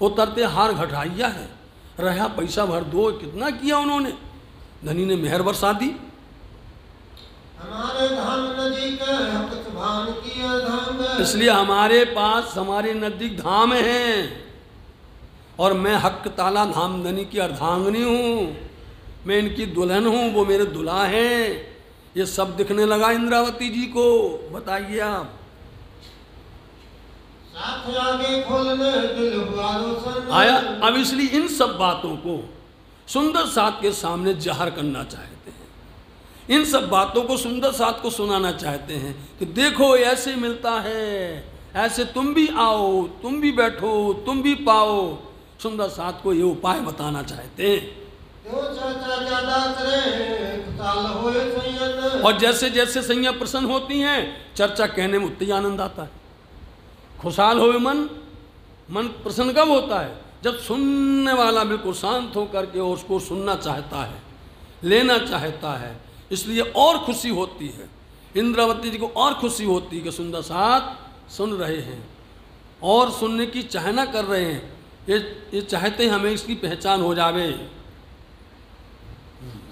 उतरते हार घटाइया है, रहा पैसा भर दो, कितना किया उन्होंने। धनी ने मेहर बरसा दी। हमारे धाम नजीक भान किया धाम, इसलिए हमारे पास हमारे नजदीक धाम हैं, और मैं हक ताला धाम धनी की अर्धांगनी हूँ, मैं इनकी दुल्हन हूँ, वो मेरे दुल्हा हैं। ये सब दिखने लगा इंद्रावती जी को। बताइए आप, साथ आगे खोलने दिल हुआ रोशन आया। अब इसलिए इन सब बातों को सुंदर साथ के सामने जाहिर करना चाहते हैं, इन सब बातों को सुंदर साथ को सुनाना चाहते हैं कि देखो ऐसे मिलता है, ऐसे तुम भी आओ, तुम भी बैठो, तुम भी पाओ। सुंदर साथ को ये उपाय बताना चाहते हैं। और जैसे जैसे सैया प्रसन्न होती हैं, चर्चा कहने में उतनी आनंद आता है। खुशहाल हो मन, मन प्रसन्न कब होता है, जब सुनने वाला बिल्कुल शांत होकर के उसको सुनना चाहता है, लेना चाहता है। इसलिए और खुशी होती है, इंद्रावती जी को और खुशी होती है कि सुंदर साथ सुन रहे हैं और सुनने की चाहना कर रहे हैं। ये चाहते हैं हमें इसकी पहचान हो जावे।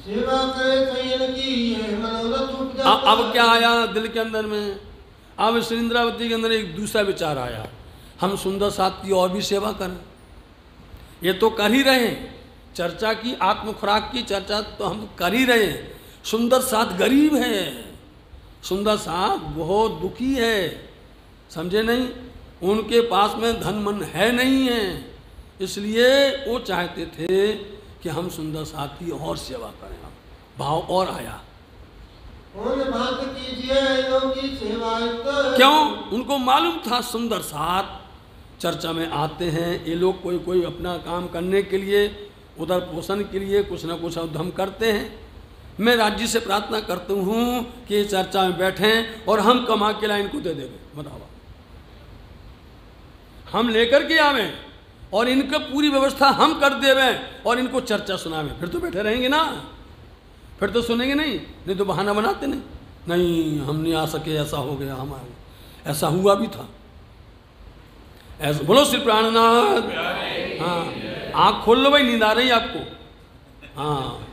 सेवा करे की मनोरथ। अब क्या आया दिल के अंदर में, अब इस इंद्रावती के अंदर एक दूसरा विचार आया, हम सुंदर साथ की और भी सेवा करें। ये तो कर ही रहे हैं, चर्चा की, आत्म खुराक की चर्चा तो हम कर ही रहे हैं। सुंदर साथ गरीब है, सुंदर साथ बहुत दुखी है, समझे नहीं, उनके पास में धन मन है नहीं है। इसलिए वो चाहते थे कि हम सुंदर साथ की और सेवा करें। भाव और आया, क्यों, उनको मालूम था सुंदर साथ चर्चा में आते हैं, ये लोग कोई अपना काम करने के लिए, उधर पोषण के लिए कुछ ना कुछ उद्यम करते हैं। मैं राज्य से प्रार्थना करता हूँ कि ये चर्चा में बैठें और हम कमा के ला इनको दे देंगे। बताओ, हम लेकर के आवें और इनका पूरी व्यवस्था हम कर देवें और इनको चर्चा सुनावें, फिर तो बैठे रहेंगे ना, फिर तो सुनेंगे नहीं तो बहाना बनाते नहीं हम नहीं आ सके, ऐसा हो गया हमारे, ऐसा हुआ भी था। ऐसा बोलो श्री प्राणनाथ। हाँ, आँख खोल लो भाई, नींद आ रही है आपको? हाँ,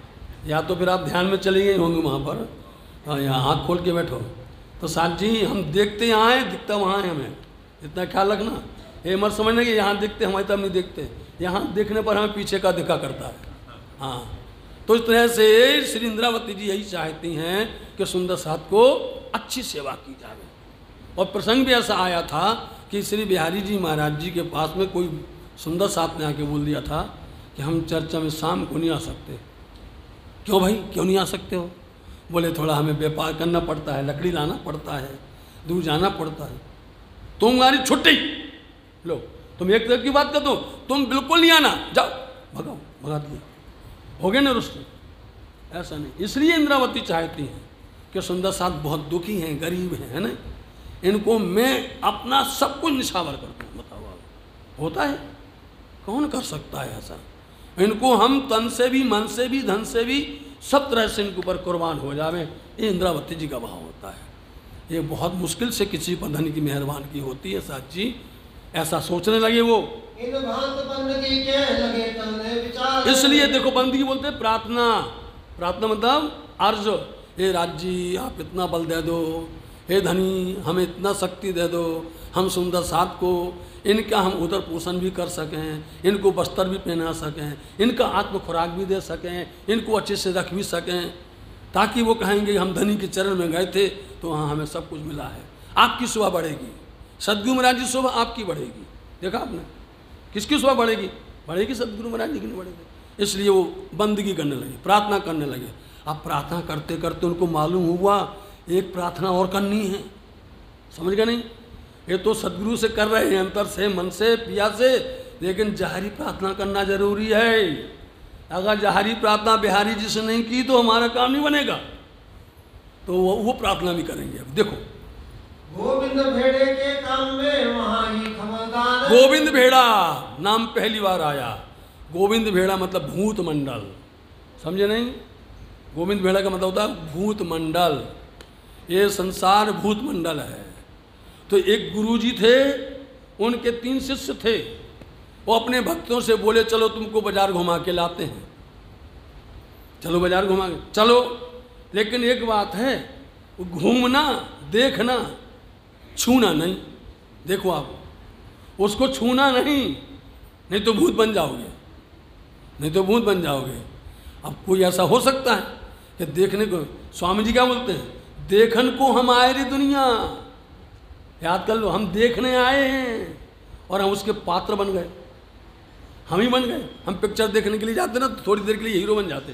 या तो फिर आप ध्यान में चले गए होंगे वहाँ पर। हाँ, यहाँ आँख खोल के बैठो। तो साथ जी हम देखते यहाँ हैं, दिखता वहाँ है, हमें इतना ख्याल रखना। ये मत समझना कि यहाँ देखते हमारी तरफ नहीं देखते, यहाँ देखने पर हमें पीछे का दिखा करता है। हाँ, तो इस तरह से श्री इंद्रावती जी यही चाहती हैं कि सुंदर साथ को अच्छी सेवा की जाए। और प्रसंग भी ऐसा आया था कि श्री बिहारी जी महाराज जी के पास में कोई सुंदर साथ ने आके बोल दिया था कि हम चर्चा में शाम को नहीं आ सकते। क्यों भाई, क्यों नहीं आ सकते हो? बोले थोड़ा हमें व्यापार करना पड़ता है, लकड़ी लाना पड़ता है, दूर जाना पड़ता है। तुम्हारी छुट्टी लो, तुम एक तरफ की बात कर दो, तुम बिल्कुल नहीं आना, जाओ भगाओ, भगा दिया, हो गए ना रुष्ट। ऐसा नहीं, इसलिए इंद्रावती चाहती हैं कि सुंदर साथ बहुत दुखी हैं, गरीब हैं, है ना, इनको मैं अपना सब कुछ निछावर कर दूँ। बताओ, होता है? कौन कर सकता है ऐसा? इनको हम तन से भी, मन से भी, धन से भी, सब तरह से इनके ऊपर कुर्बान हो जावे। ये इंद्रावती जी का भाव होता है। ये बहुत मुश्किल से किसी पर धन की मेहरबान की होती है। साथ जी ऐसा सोचने लगे वो, इन भांत बंदगी के लगे करने विचार। इसलिए देखो बंदगी बोलते हैं प्रार्थना। प्रार्थना मतलब अर्ज, हे राज जी आप इतना बल दे दो, हे धनी हमें इतना शक्ति दे दो, हम सुंदर साथ को इनका हम उदर पोषण भी कर सकें, इनको बस्तर भी पहना सकें, इनका आत्म खुराक भी दे सकें, इनको अच्छे से रख भी सकें, ताकि वो कहेंगे हम धनी के चरण में गए थे तो वहाँ हमें सब कुछ मिला है। आपकी शोभा बढ़ेगी, सदगुरु महाराज जी शोभा आपकी बढ़ेगी। देखा आपने, किसकी शोभा बढ़ेगी? बढ़ेगी सदगुरु महाराज जी की नहीं बढ़ेगी। इसलिए वो बंदगी करने लगे, प्रार्थना करने लगे। अब प्रार्थना करते करते उनको मालूम हुआ एक प्रार्थना और करनी है। समझ गए नहीं? ये तो सदगुरु से कर रहे हैं, अंतर से, मन से, पिया से, लेकिन जाहरी प्रार्थना करना जरूरी है। अगर जाहरी प्रार्थना बिहारी जी से नहीं की तो हमारा काम नहीं बनेगा। तो वो प्रार्थना भी करेंगे। अब देखो, गोविंद भेड़े के काम में वहाँ ही खबरदार। गोविंद भेड़ा नाम पहली बार आया। गोविंद भेड़ा मतलब भूत मंडल, समझे नहीं? गोविंद भेड़ा का मतलब होता है भूत मंडल। ये संसार भूत मंडल है। तो एक गुरुजी थे, उनके 3 शिष्य थे। वो अपने भक्तों से बोले चलो तुमको बाजार घुमा के लाते हैं, चलो बाजार घुमा के चलो। लेकिन एक बात है, घूमना, देखना, छूना नहीं। देखो आप, उसको छूना नहीं तो भूत बन जाओगे, नहीं तो भूत बन जाओगे। अब कोई ऐसा हो सकता है कि देखने को, स्वामी जी क्या बोलते हैं, देखन को हम आए रे दुनिया। याद कर लो, हम देखने आए हैं और हम उसके पात्र बन गए, हम ही बन गए। हम पिक्चर देखने के लिए जाते ना तो थोड़ी देर के लिए हीरो बन जाते,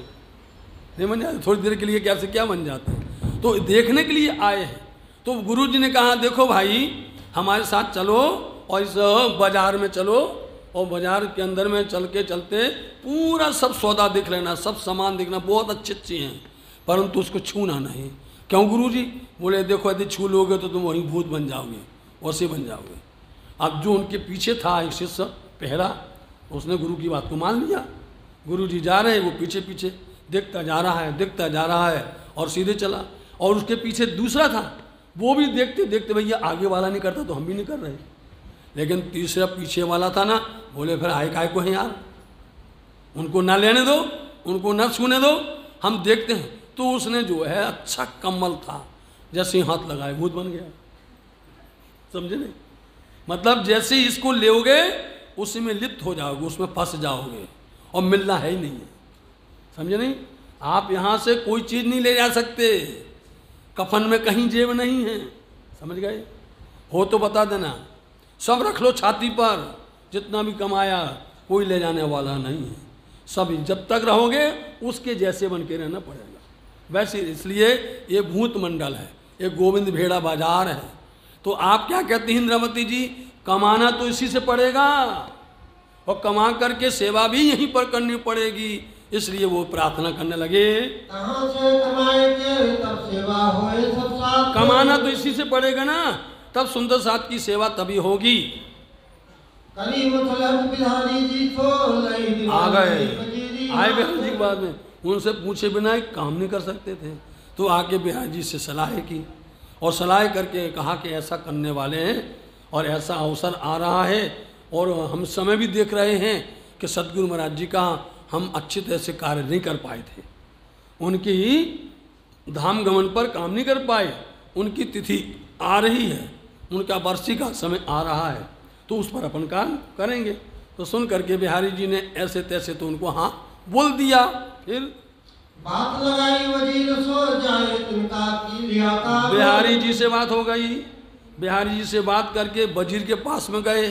नहीं बन जाते, थोड़ी देर के लिए क्या से क्या बन जाते हैं। तो देखने के लिए आए हैं। तो गुरु जी ने कहा देखो भाई हमारे साथ चलो और इस बाजार में चलो, और बाजार के अंदर में चल के चलते पूरा सब सौदा देख लेना, सब सामान देखना, बहुत अच्छी अच्छी हैं, परंतु उसको छूना नहीं। क्यों गुरु जी? बोले देखो यदि छू लोगे तो तुम वही भूत बन जाओगे, वैसे बन जाओगे। अब जो उनके पीछे था एक शिष्य पहला, उसने गुरु की बात को मान लिया। गुरु जी जा रहे हैं, वो पीछे पीछे देखता जा रहा है, देखता जा रहा है और सीधे चला। और उसके पीछे दूसरा था, वो भी देखते देखते भैया आगे वाला नहीं करता तो हम भी नहीं कर रहे। लेकिन तीसरा पीछे वाला था ना, बोले फिर आए काय को हैं यार, उनको ना लेने दो, उनको ना छूने दो, हम देखते हैं। तो उसने जो है अच्छा कम्बल था, जैसे हाथ लगाए भूत बन गया। समझे नहीं? मतलब जैसे ही इसको लोगे उसी में लिप्त हो जाओगे, उसमें फंस जाओगे और मिलना है ही नहीं है। समझे नहीं? आप यहाँ से कोई चीज़ नहीं ले जा सकते, कफन में कहीं जेब नहीं है। समझ गए? हो तो बता देना, सब रख लो छाती पर, जितना भी कमाया कोई ले जाने वाला नहीं है। सब जब तक रहोगे उसके जैसे बन के रहना पड़ेगा। वैसे इसलिए ये भूत मंडल है, ये गोविंद भेड़ा बाजार है। तो आप क्या कहती हैं इंद्रावती जी? कमाना तो इसी से पड़ेगा और कमा करके सेवा भी यहीं पर करनी पड़ेगी। इसलिए वो प्रार्थना करने लगे, कहाँ से कमाएंगे तब सेवा होए सब साथ। कमाना तो इसी से पड़ेगा ना, तब सुंदर साथ की सेवा तभी होगी। करी मुसलत बिहारी जी सो लई आ गए, वजीरी आए बिहारी जी के बाद में, उनसे पूछे बिना एक काम नहीं कर सकते थे। तो आके बिहारी जी से सलाह की और सलाह करके कहा कि ऐसा करने वाले हैं और ऐसा अवसर आ रहा है और हम समय भी देख रहे हैं कि सदगुरु महाराज जी का हम अच्छी तरह से कार्य नहीं कर पाए थे, उनकी धाम गमन पर काम नहीं कर पाए, उनकी तिथि आ रही है, उनका वार्षिक का समय आ रहा है, तो उस पर अपन काम करेंगे। तो सुन करके बिहारी जी ने ऐसे तैसे तो उनको हाँ बोल दिया। फिर बात लगाई वजीर सो जाए तिनका की लिया का बिहारी जी से बात हो गई, बिहारी जी से बात करके वजीर के पास में गए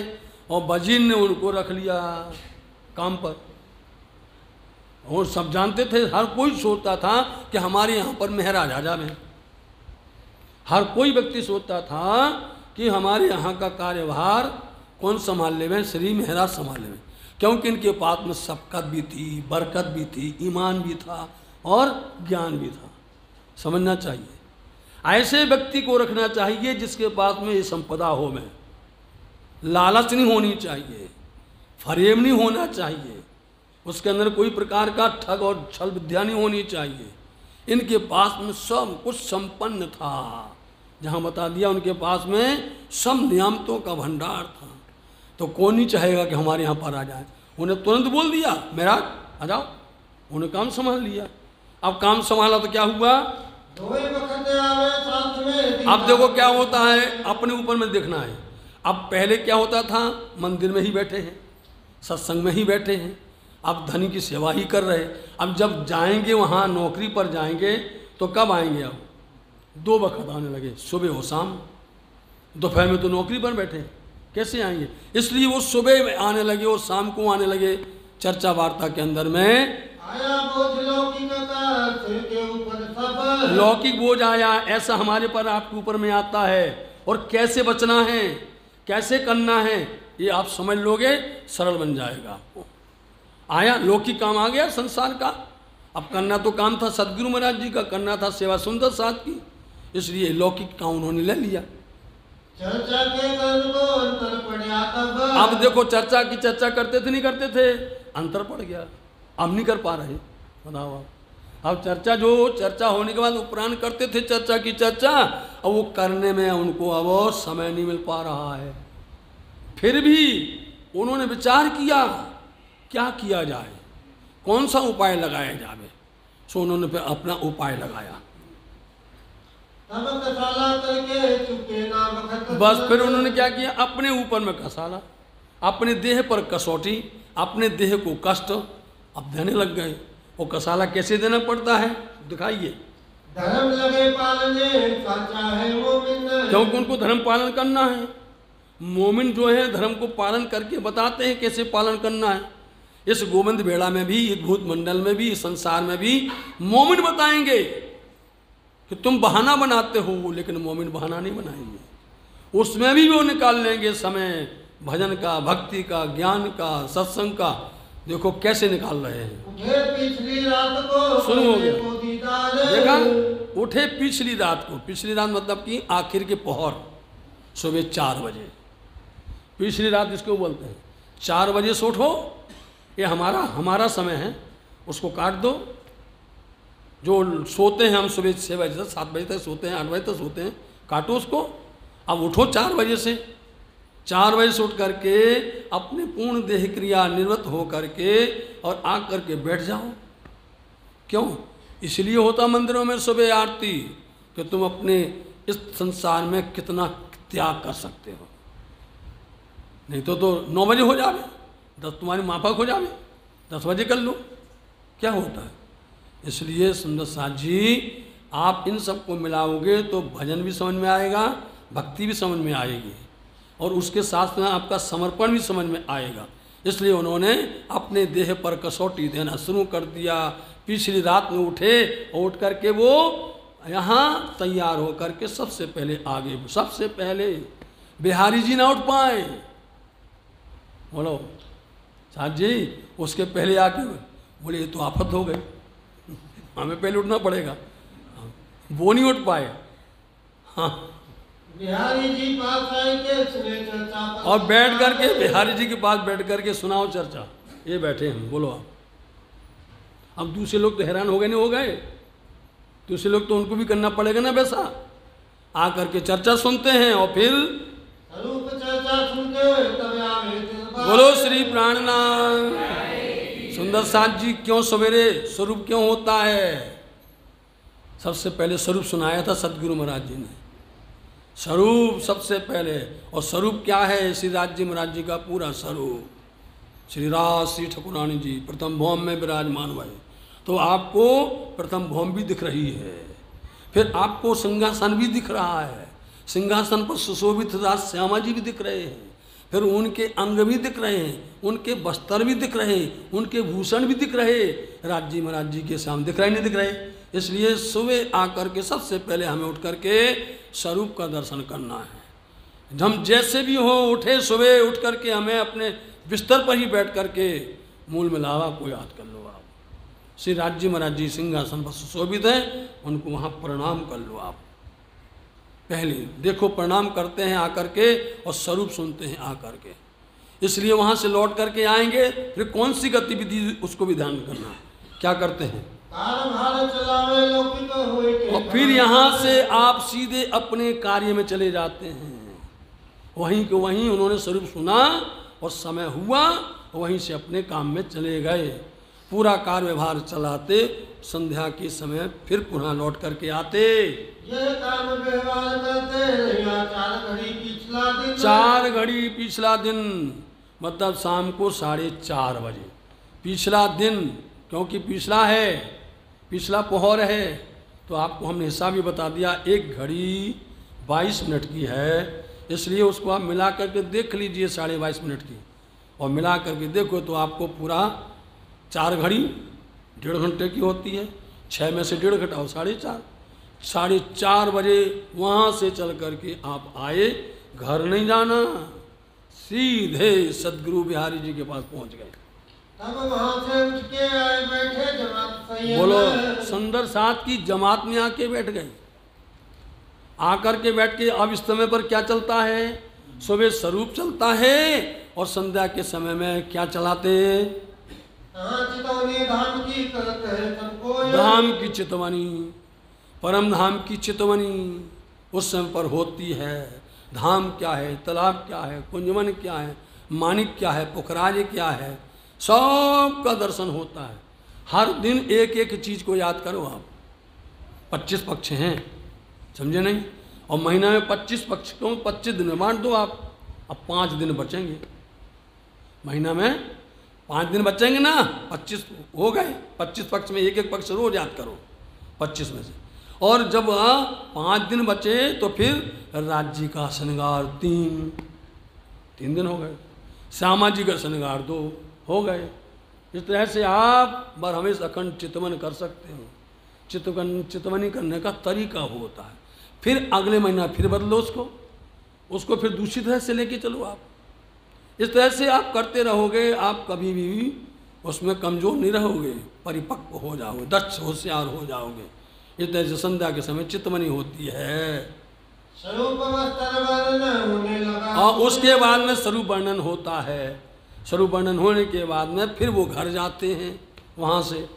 और वजीर ने उनको रख लिया काम पर। और सब जानते थे, हर कोई सोचता था कि हमारे यहाँ पर महाराज आ जावे, हर कोई व्यक्ति सोचता था कि हमारे यहाँ का कार्यभार कौन संभाल लेवे, श्री महाराज संभाल लेवे, क्योंकि इनके पास में सबकत भी थी, बरकत भी थी, ईमान भी था और ज्ञान भी था। समझना चाहिए, ऐसे व्यक्ति को रखना चाहिए जिसके पास में ये संपदा हो, में लालच नहीं होनी चाहिए, फरेब नहीं होना चाहिए, उसके अंदर कोई प्रकार का ठग और छल विद्या नहीं होनी चाहिए। इनके पास में सब कुछ संपन्न था, जहाँ बता दिया उनके पास में सब नियामतों का भंडार था। तो कौन नहीं चाहेगा कि हमारे यहाँ पर आ जाए। उन्हें तुरंत बोल दिया महाराज आ जाओ, उन्हें काम संभाल लिया। अब काम संभाला तो क्या हुआ, अब देखो क्या होता है, अपने ऊपर में देखना है। अब पहले क्या होता था, मंदिर में ही बैठे हैं, सत्संग में ही बैठे हैं, अब धनी की सेवा ही कर रहे। अब जब जाएंगे वहाँ नौकरी पर जाएंगे तो कब आएंगे, अब दो वक्त आने लगे, सुबह और शाम। दोपहर में तो नौकरी पर बैठे, कैसे आएंगे। इसलिए वो सुबह में आने लगे और शाम को आने लगे। चर्चा वार्ता के अंदर में आया बोझ लौकिक का सिर के ऊपर सब, लौकिक बोझ आया, ऐसा हमारे पर आपके ऊपर में आता है, और कैसे बचना है, कैसे करना है, ये आप समझ लोगे, सरल बन जाएगा आपको। आया लौकिक काम आ गया संसार का। अब करना तो काम था सदगुरु महाराज जी का, करना था सेवा सुंदर साथ की, इसलिए लौकिक काम उन्होंने ले लिया। चर्चा के कर्ण को अंतर पड़ा तब, अब देखो चर्चा की चर्चा करते थे नहीं करते थे, अंतर पड़ गया, अब नहीं कर पा रहे, बताओ आप। अब चर्चा जो चर्चा होने के बाद उपरांत करते थे चर्चा की चर्चा, अब वो करने में उनको अब और समय नहीं मिल पा रहा है। फिर भी उन्होंने विचार किया क्या किया जाए, कौन सा उपाय लगाया जाए। सो उन्होंने फिर अपना उपाय लगाया। तब कसाला करके चुके ना वक्त, बस फिर उन्होंने क्या किया, अपने ऊपर में कसाला, अपने देह पर कसौटी, अपने देह को कष्ट अब देने लग गए। वो कसाला कैसे देना पड़ता है दिखाइए। धर्म लगे पालने साचा है मोमिन, क्योंकि उनको धर्म पालन करना है। मोमिन जो है धर्म को पालन करके बताते हैं कैसे पालन करना है। इस गोविंद बेड़ा में भी, इस भूत मंडल में भी, इस संसार में भी मोमिन बताएंगे कि तुम बहाना बनाते हो, लेकिन मोमिन बहाना नहीं बनाएंगे। उसमें भी वो निकाल लेंगे समय भजन का, भक्ति का, ज्ञान का, सत्संग का। देखो कैसे निकाल रहे हैं। उठे पिछली रात को शुरू हो गया, को दीदार, देखा, उठे पिछली रात को, पिछली रात मतलब कि आखिर के पहर, सुबह 4 बजे, पिछली रात इसको बोलते हैं। 4 बजे से उठो, ये हमारा समय है, उसको काट दो। जो सोते हैं हम सुबह 6 बजे तक, 7 बजे तक सोते हैं, 8 बजे तक सोते हैं, काटो उसको। अब उठो 4 बजे से, 4 बजे से उठ करके अपने पूर्ण देह क्रिया निवृत्त हो करके और आ करके बैठ जाओ। क्यों, इसलिए होता मंदिरों में सुबह आरती कि तुम अपने इस संसार में कितना त्याग कर सकते हो। नहीं तो 9 बजे हो जावे, 10 तुम्हारी माफक हो जावे, 10 बजे कर लो, क्या होता है। इसलिए सुंदर साथ जी आप इन सबको मिलाओगे तो भजन भी समझ में आएगा, भक्ति भी समझ में आएगी, और उसके साथ में आपका समर्पण भी समझ में आएगा। इसलिए उन्होंने अपने देह पर कसौटी देना शुरू कर दिया। पिछली रात में उठे और उठ करके वो यहाँ तैयार हो करके सबसे पहले आगे, सबसे पहले बिहारी जी ना उठ पाए, बोलो साथ जी, उसके पहले आके बोले ये तो आफत हो गई, हमें पहले उठना पड़ेगा। वो नहीं उठ पाए। हाँ बिहारी जी पास आए के सुने चर्चा पर और बैठ करके बिहारी जी के पास बैठ करके सुनाओ चर्चा। ये बैठे हम, बोलो आप। अब दूसरे लोग तो हैरान हो गए, नहीं हो गए? दूसरे लोग तो उनको भी करना पड़ेगा ना वैसा। आ करके चर्चा सुनते हैं और फिर स्वरूप चर्चा सुन के तब आवे तिरबार। बोलो श्री प्राणनाथ। सुंदर साथ जी क्यों सवेरे स्वरूप क्यों होता है? सबसे पहले स्वरूप सुनाया था सदगुरु महाराज जी ने, स्वरूप सबसे पहले। और स्वरूप क्या है? श्री राज जी महाराज जी का पूरा स्वरूप। श्री राज श्री ठाकुरानी जी प्रथम भौम में विराजमान हुए, तो आपको प्रथम भौम भी दिख रही है, फिर आपको सिंहासन भी दिख रहा है, सिंहासन पर सुशोभित राज श्यामा जी भी दिख रहे हैं, फिर उनके अंग भी दिख रहे हैं, उनके वस्त्र भी दिख रहे हैं, उनके भूषण भी दिख रहे, राज जी महाराज जी के सामने दिख रहे नहीं दिख रहे? इसलिए सुबह आकर के सबसे पहले हमें उठ करके स्वरूप का दर्शन करना है। हम जैसे भी हो उठे, सुबह उठ करके हमें अपने बिस्तर पर ही बैठ करके मूल मिलावा को याद कर लो आप। श्री राज जी महाराज जी सिंहासन पर सुशोभित हैं, उनको वहाँ प्रणाम कर लो आप। पहले देखो प्रणाम करते हैं आकर के और स्वरूप सुनते हैं आकर के। इसलिए वहाँ से लौट करके आएंगे, फिर कौन सी गतिविधि उसको भी ध्यान करना। क्या करते हैं? और फिर यहाँ से आप सीधे अपने कार्य में चले जाते हैं। वहीं के वहीं उन्होंने स्वरूप सुना और समय हुआ, वहीं से अपने काम में चले गए। पूरा कार्य व्यवहार चलाते, संध्या के समय फिर पुनः लौट करके आते। ये काम व्यवहार करते रहिया 4 घड़ी पिछला दिन। 4 घड़ी पिछला दिन मतलब शाम को 4:30 बजे पिछला दिन, क्योंकि पिछला है, पिछला पोहर है, तो आपको हमने हिसाब भी बता दिया। 1 घड़ी 22 मिनट की है, इसलिए उसको आप मिला करके देख लीजिए 22.5 मिनट की, और मिला करके देखो तो आपको पूरा 4 घड़ी 1.5 घंटे की होती है। 6 में से 1.5 घटाओ 4:30। 4:30 बजे वहाँ से चल करके आप आए, घर नहीं जाना, सीधे सदगुरु बिहारी जी के पास पहुँच गए। तब वहाँ से उठ के आए बैठे जमात सही है। बोलो सुंदर साथ की जमात में आके बैठ गए। आकर के बैठ के अब इस समय पर क्या चलता है? सुबह स्वरूप चलता है और संध्या के समय में क्या चलाते? चितवनी धाम की करते हैं सबको। धाम की चितवनी, परम धाम की चितवनी उस समय पर होती है। धाम क्या है, तालाब क्या है, कुंजवन क्या है, मानिक क्या है, पुखराज क्या है, सब का दर्शन होता है। हर दिन एक एक चीज़ को याद करो आप। 25 पक्ष हैं, समझे नहीं? और महीना में 25 पक्ष को 25 दिन में बांट दो आप। अब 5 दिन बचेंगे महीना में, 5 दिन बचेंगे ना, 25 हो गए। 25 पक्ष में एक एक पक्ष रोज याद करो 25 में से। और जब 5 दिन बचे तो फिर राज्य का श्रृंगार 3 दिन हो गए, श्यामा जी का श्रृंगार 2 हो गए। इस तरह से आप बरहमेश अखंड चितवन कर सकते हो। चितवनी करने का तरीका होता है। फिर अगले महीना फिर बदलो उसको फिर दूसरी तरह से लेके चलो आप। इस तरह से आप करते रहोगे, आप कभी भी उसमें कमज़ोर नहीं रहोगे, परिपक्व हो जाओगे, दक्ष होशियार हो जाओगे। इस तरह से संध्या के समय चितवनी होती है स्वरूप वर्णन होने लगा। और उसके बाद में स्वरूप वर्णन होता है। स्वरूप वर्णन होने के बाद में फिर वो घर जाते हैं। वहाँ से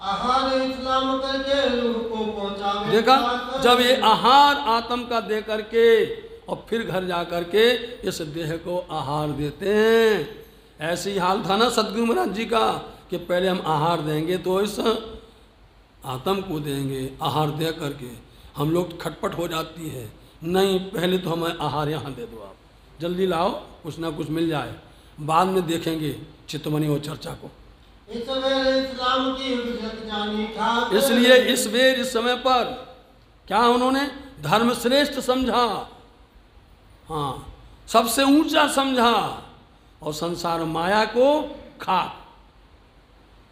आहार इस्लाम करके रूह को पहुँचावे। देखा, जब ये आहार आत्म का दे करके और फिर घर जा करके इस देह को आहार देते हैं। ऐसे ही हाल था ना सदगुरु महाराज जी का कि पहले हम आहार देंगे तो इस आत्म को देंगे, आहार दे करके हम लोग खटपट हो जाती है, नहीं पहले तो हमें आहार यहाँ दे दो, आप जल्दी लाओ, कुछ ना कुछ मिल जाए, बाद में देखेंगे चितवनी और चर्चा को। इस्लाम की इज्जत जानी था। इसलिए इस समय पर क्या उन्होंने धर्म श्रेष्ठ समझा, हाँ सबसे ऊंचा समझा, और संसार माया को खाक,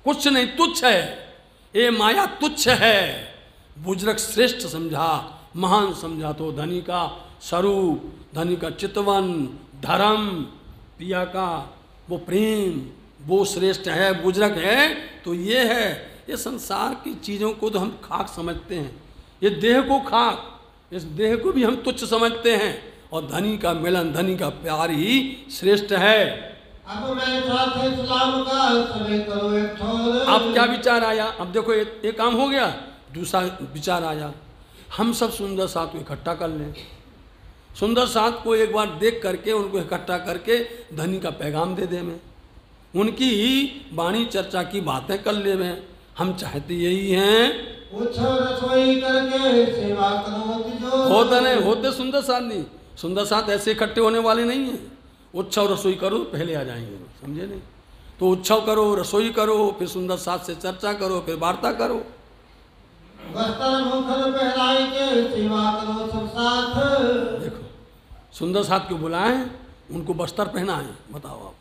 कुछ नहीं, तुच्छ है, ये माया तुच्छ है। बुजुर्ग श्रेष्ठ समझा, महान समझा तो धनी का स्वरूप, धनी का चितवन, धर्म, पिया का वो प्रेम, वो श्रेष्ठ है, बुजुर्ग है। तो ये है, ये संसार की चीज़ों को तो हम खाक समझते हैं, ये देह को खाक, इस देह को भी हम तुच्छ समझते हैं, और धनी का मिलन, धनी का प्यार ही श्रेष्ठ है। अब मैं साथ इस्लाम का सभी करो एक छोर। अब क्या विचार आया? अब देखो एक काम हो गया, दूसरा विचार आया, हम सब सुंदर साथ को इकट्ठा कर लें। सुंदर साथ को एक बार देख करके उनको इकट्ठा करके धनी का पैगाम दे दें, उनकी ही वाणी चर्चा की बातें कर ले में। हम चाहते यही हैं। पूछो रसोई करके सेवा करो तिजोर। होता नहीं, होते सुंदर साथ नहीं, सुंदर साथ ऐसे इकट्ठे होने वाले नहीं हैं। उत्सव रसोई करो पहले आ जाएंगे, समझे नहीं? तो उत्सव करो, रसोई करो, फिर सुंदर साथ से चर्चा करो, फिर वार्ता करो। वस्त्र मुखर पहनाई के सेवा करो सब साथ। देखो सुंदर साथ को बुलाएं, उनको वस्त्र पहनाएं। बताओ आप,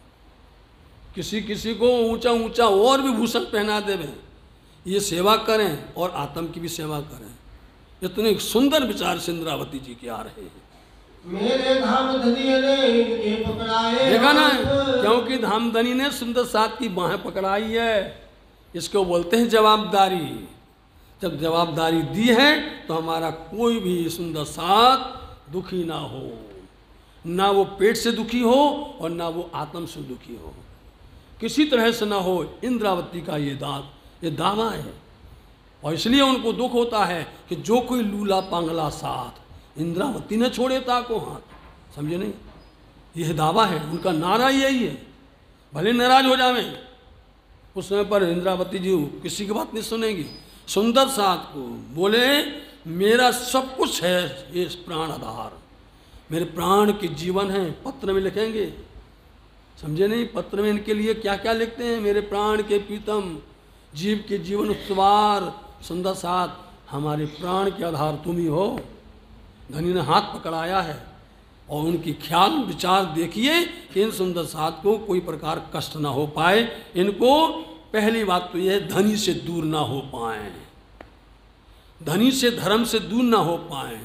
किसी किसी को ऊंचा ऊंचा और भी भूषण पहना देवे, ये सेवा करें और आत्म की भी सेवा करें। इतने सुंदर विचार से इंद्रावती जी के आ रहे हैं। मेरे धामधनी ने इनके पकड़ाए। देखा ना, क्योंकि धामधनी ने सुंदर साथ की बाहें पकड़ाई है। इसको बोलते हैं जवाबदारी। जब जवाबदारी दी है तो हमारा कोई भी सुंदर साथ दुखी ना हो, ना वो पेट से दुखी हो और ना वो आत्म से दुखी हो, किसी तरह से ना हो। इंद्रावती का ये दावा है, और इसलिए उनको दुख होता है कि जो कोई लूला पांगला साथ इंद्रावती ने छोड़े ताको हाथ, समझे नहीं? यह दावा है उनका, नारा यही है। भले नाराज हो जावे, उस समय पर इंद्रावती जी किसी की बात नहीं सुनेगी। सुंदर साथ को बोले, मेरा सब कुछ है ये प्राण आधार, मेरे प्राण के जीवन है। पत्र में लिखेंगे, समझे नहीं? पत्र में इनके लिए क्या क्या लिखते हैं? मेरे प्राण के प्रीतम, जीव के जीवन उत्सवार सुंदर साथ, हमारे प्राण के आधार तुम ही हो। धनी ने हाथ पकड़ाया है, और उनकी ख्याल विचार देखिए कि इन सुंदर साथ को कोई प्रकार कष्ट ना हो पाए। इनको पहली बात तो यह है, धनी से दूर ना हो पाए, धनी से धर्म से दूर ना हो पाए।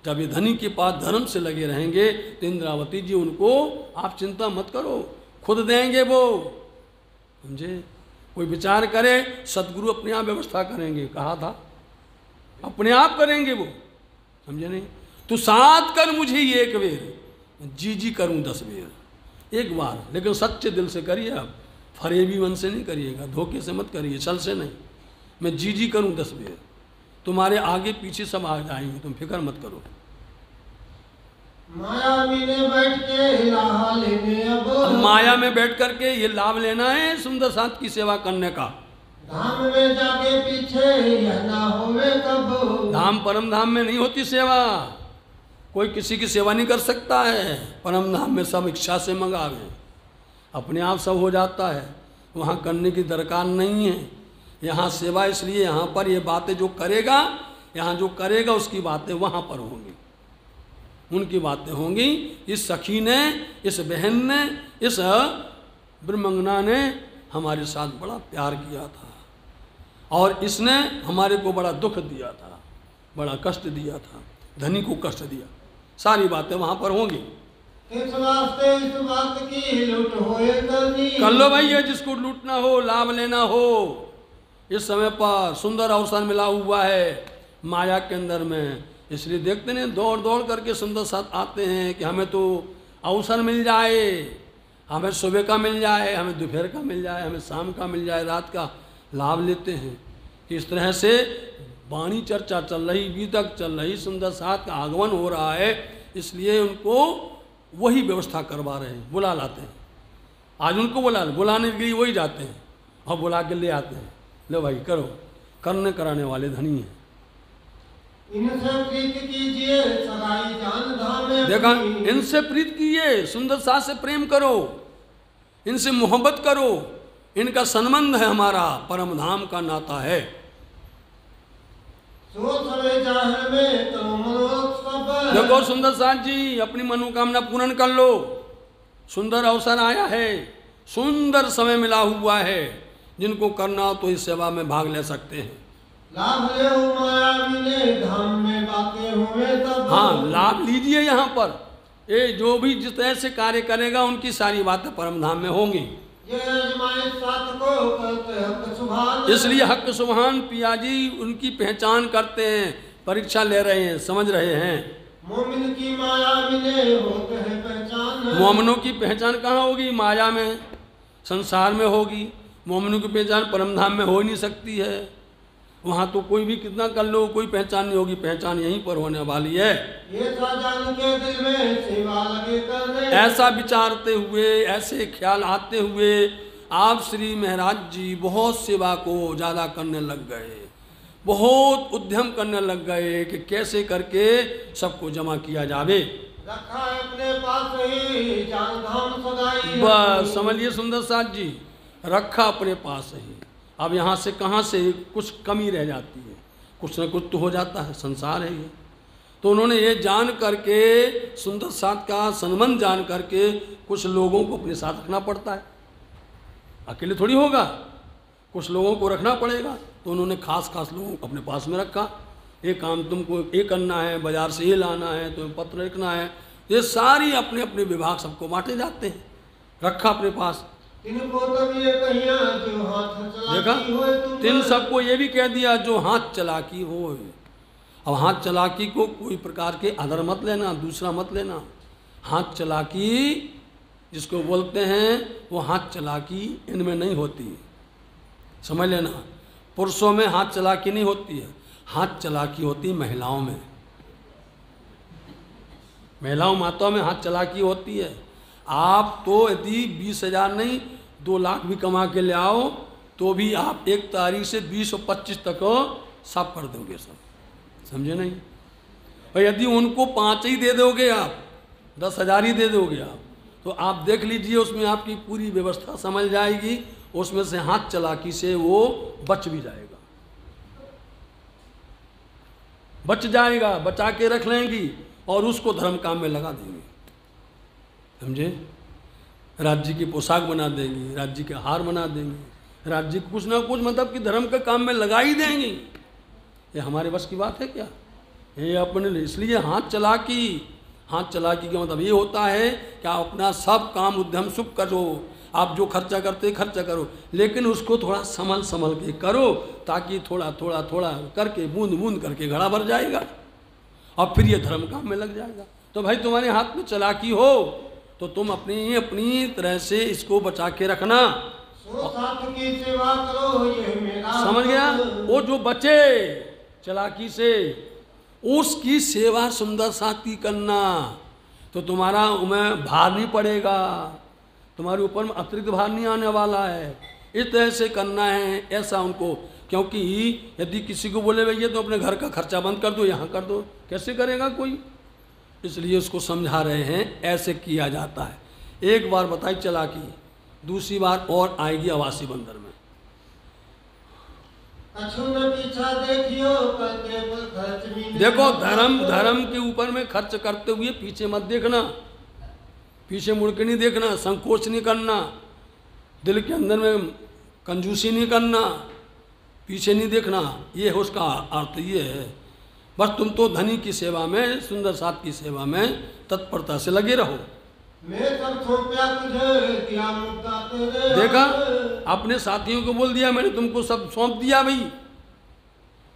जब ये धनी के पास धर्म से लगे रहेंगे तो इंद्रावती जी उनको, आप चिंता मत करो, खुद देंगे वो, समझे? कोई विचार करे, सदगुरु अपने आप व्यवस्था करेंगे, कहा था, अपने आप करेंगे वो, समझे नहीं? तू साथ कर मुझे ये एक बेर, जी करूं 10 बेर, एक बार, लेकिन सच्चे दिल से करिए। आप फरेबी मन से नहीं करिएगा, धोखे से मत करिए, छल से नहीं। मैं जी करूं 10 बेर, तुम्हारे आगे पीछे सब आ जाएंगे, तुम फिक्र मत करो। माया में बैठ के लाभ लेने, अब माया में बैठ करके ये लाभ लेना है सुंदर साथ की सेवा करने का। धाम में जाके पीछे यह ना होवे कब। धाम परम धाम में नहीं होती सेवा, कोई किसी की सेवा नहीं कर सकता है। परम धाम में सब इच्छा से मंगावे, अपने आप सब हो जाता है, वहाँ करने की दरकार नहीं है। यहाँ सेवा इसलिए, यहाँ पर ये बातें जो करेगा, यहाँ जो करेगा उसकी बातें वहाँ पर होंगी, उनकी बातें होंगी। इस सखी ने, इस बहन ने, इस ब्रह्मंगना ने हमारे साथ बड़ा प्यार किया था, और इसने हमारे को बड़ा दुख दिया था, बड़ा कष्ट दिया था, धनी को कष्ट दिया। सारी बातें वहाँ पर होंगी। इस वास्ते इस बात की लूट होए करनी। कर लो भाई, ये जिसको लूटना हो, लाभ लेना हो। इस समय पर सुंदर अवसर मिला हुआ है माया के अंदर में, इसलिए देखते नहीं, दौड़ दौड़ करके सुंदर साथ आते हैं कि हमें तो अवसर मिल जाए, हमें सुबह का मिल जाए, हमें दोपहर का मिल जाए, हमें शाम का मिल जाए, रात का लाभ लेते हैं। इस तरह से वाणी चर्चा चल रही, अभी तक चल रही, सुंदर साथ का आगमन हो रहा है, इसलिए उनको वही व्यवस्था करवा रहे हैं, बुला लाते हैं। आज उनको बुलाने के लिए वही जाते हैं और बुला के ले आते हैं, लो भाई करो, करने कराने वाले धनी हैं। इनसे प्रीत कीजिए सगाई जान धाम में। देखा, इनसे प्रीत कीजिए, सुंदर साथ से प्रेम करो, इनसे मोहब्बत करो, इनका संबंध है, हमारा परम धाम का नाता है। देखो सुंदर साथ जी, अपनी मनोकामना पूर्ण कर लो, सुंदर अवसर आया है, सुंदर समय मिला हुआ है, जिनको करना हो तो इस सेवा में भाग ले सकते हैं। लाभ ले माया मिले धाम में बातें हुए तब। हाँ, लाभ लीजिए। यहाँ पर ये जो भी जिस तरह से कार्य करेगा उनकी सारी बातें परम धाम में होंगी। इसलिए हक सुभान पिया जी उनकी पहचान करते हैं परीक्षा ले रहे हैं, समझ रहे हैं। मोमिन की माया मिले होते हैं पहचान। मोमिनों की पहचान कहाँ होगी? माया में, संसार में होगी। मोमिनों की पहचान परमधाम में हो ही नहीं सकती है। वहाँ तो कोई भी कितना कर लो कोई पहचान नहीं होगी, पहचान यहीं पर होने वाली है। ये जान के दिल में सेवा लगे करने। ऐसा विचारते हुए, ऐसे ख्याल आते हुए आप श्री महाराज जी बहुत सेवा को ज़्यादा करने लग गए, बहुत उद्यम करने लग गए कि कैसे करके सबको जमा किया जावे। रखा है अपने पास ही जान धाम सगाई। बस समझिए सुंदर साथ जी, रखा अपने पास ही। अब यहाँ से कहाँ से कुछ कमी रह जाती है, कुछ न कुछ तो हो जाता है, संसार है ये। तो उन्होंने ये जान करके, सुंदर साथ का संबंध जान करके कुछ लोगों को अपने साथ रखना पड़ता है, अकेले थोड़ी होगा, कुछ लोगों को रखना पड़ेगा। तो उन्होंने खास खास लोगों को अपने पास में रखा। ये काम तुमको ये करना है, बाजार से ये लाना है, तुम्हें पत्र लिखना है, ये सारी अपने अपने विभाग सबको बांटे जाते हैं, रखा अपने पास। इनको तब ये कहिया जो हाथ देखा, चलाकी होए तुम। तीन सबको ये भी कह दिया जो हाथ चलाकी हो। अब हाथ चलाकी को कोई प्रकार के आदर मत लेना, दूसरा मत लेना। हाथ चलाकी जिसको बोलते हैं वो हाथ चलाकी इनमें नहीं होती, समझ लेना। पुरुषों में हाथ चलाकी नहीं होती है, हाथ चलाकी होती महिलाओं में, महिलाओं माताओं में हाथ चलाकी होती है। आप तो यदि 20,000 नहीं 2 लाख भी कमा के ले आओ तो भी आप 1 तारीख से 20 और 25 तक सब कर दोगे, सब, समझे नहीं। और यदि उनको 5 ही दे दोगे आप, 10,000 ही दे दोगे आप, तो आप देख लीजिए उसमें आपकी पूरी व्यवस्था समझ जाएगी। उसमें से हाथ चलाकी से वो बच भी जाएगा, बच जाएगा, बचा के रख लेंगी और उसको धर्म काम में लगा देंगे, समझे। राज्य की पोशाक बना देंगी, राज्य के हार बना देंगे, राज्य को कुछ ना कुछ मतलब कि धर्म के काम में लगा ही देंगी। ये हमारे बस की बात है क्या? ये अपने लिए। इसलिए हाथ चलाकी, हाथ चलाकी का मतलब ये होता है कि आप अपना सब काम उद्यम शुभ करो, आप जो खर्चा करते खर्चा करो, लेकिन उसको थोड़ा संभल संभल के करो, ताकि थोड़ा थोड़ा थोड़ा करके बूंद बूंद करके घड़ा भर जाएगा और फिर ये धर्म काम में लग जाएगा। तो भाई तुम्हारे हाथ में चलाकी हो तो तुम अपनी अपनी तरह से इसको बचा के रखना। साथ की सेवा करो, ये मेरा समझ गया? वो जो बचे चलाकी से उसकी सेवा सुंदर साथी करना, तो तुम्हारा उमें भार नहीं पड़ेगा, तुम्हारे ऊपर में अतिरिक्त भार नहीं आने वाला है। इस तरह से करना है ऐसा उनको। क्योंकि यदि किसी को बोले भैया तो अपने घर का खर्चा बंद कर दो, यहाँ कर दो, कैसे करेगा कोई? इसलिए उसको समझा रहे हैं ऐसे किया जाता है। एक बार बताई चलाकी, दूसरी बार और आएगी आवासी बंदर में। पीछा देखियो करके खर्च भी देखो, धर्म के ऊपर में खर्च करते हुए पीछे मत देखना, पीछे मुड़ के नहीं देखना, संकोच नहीं करना, दिल के अंदर में कंजूसी नहीं करना, पीछे नहीं देखना। ये है उसका अर्थ, ये है। बस तुम तो धनी की सेवा में, सुंदर साथ की सेवा में तत्परता से लगे रहो। मैं सब सौंपया तुझे, क्या मुद्दा तेरे। देखा, अपने साथियों को बोल दिया मैंने तुमको सब सौंप दिया भाई,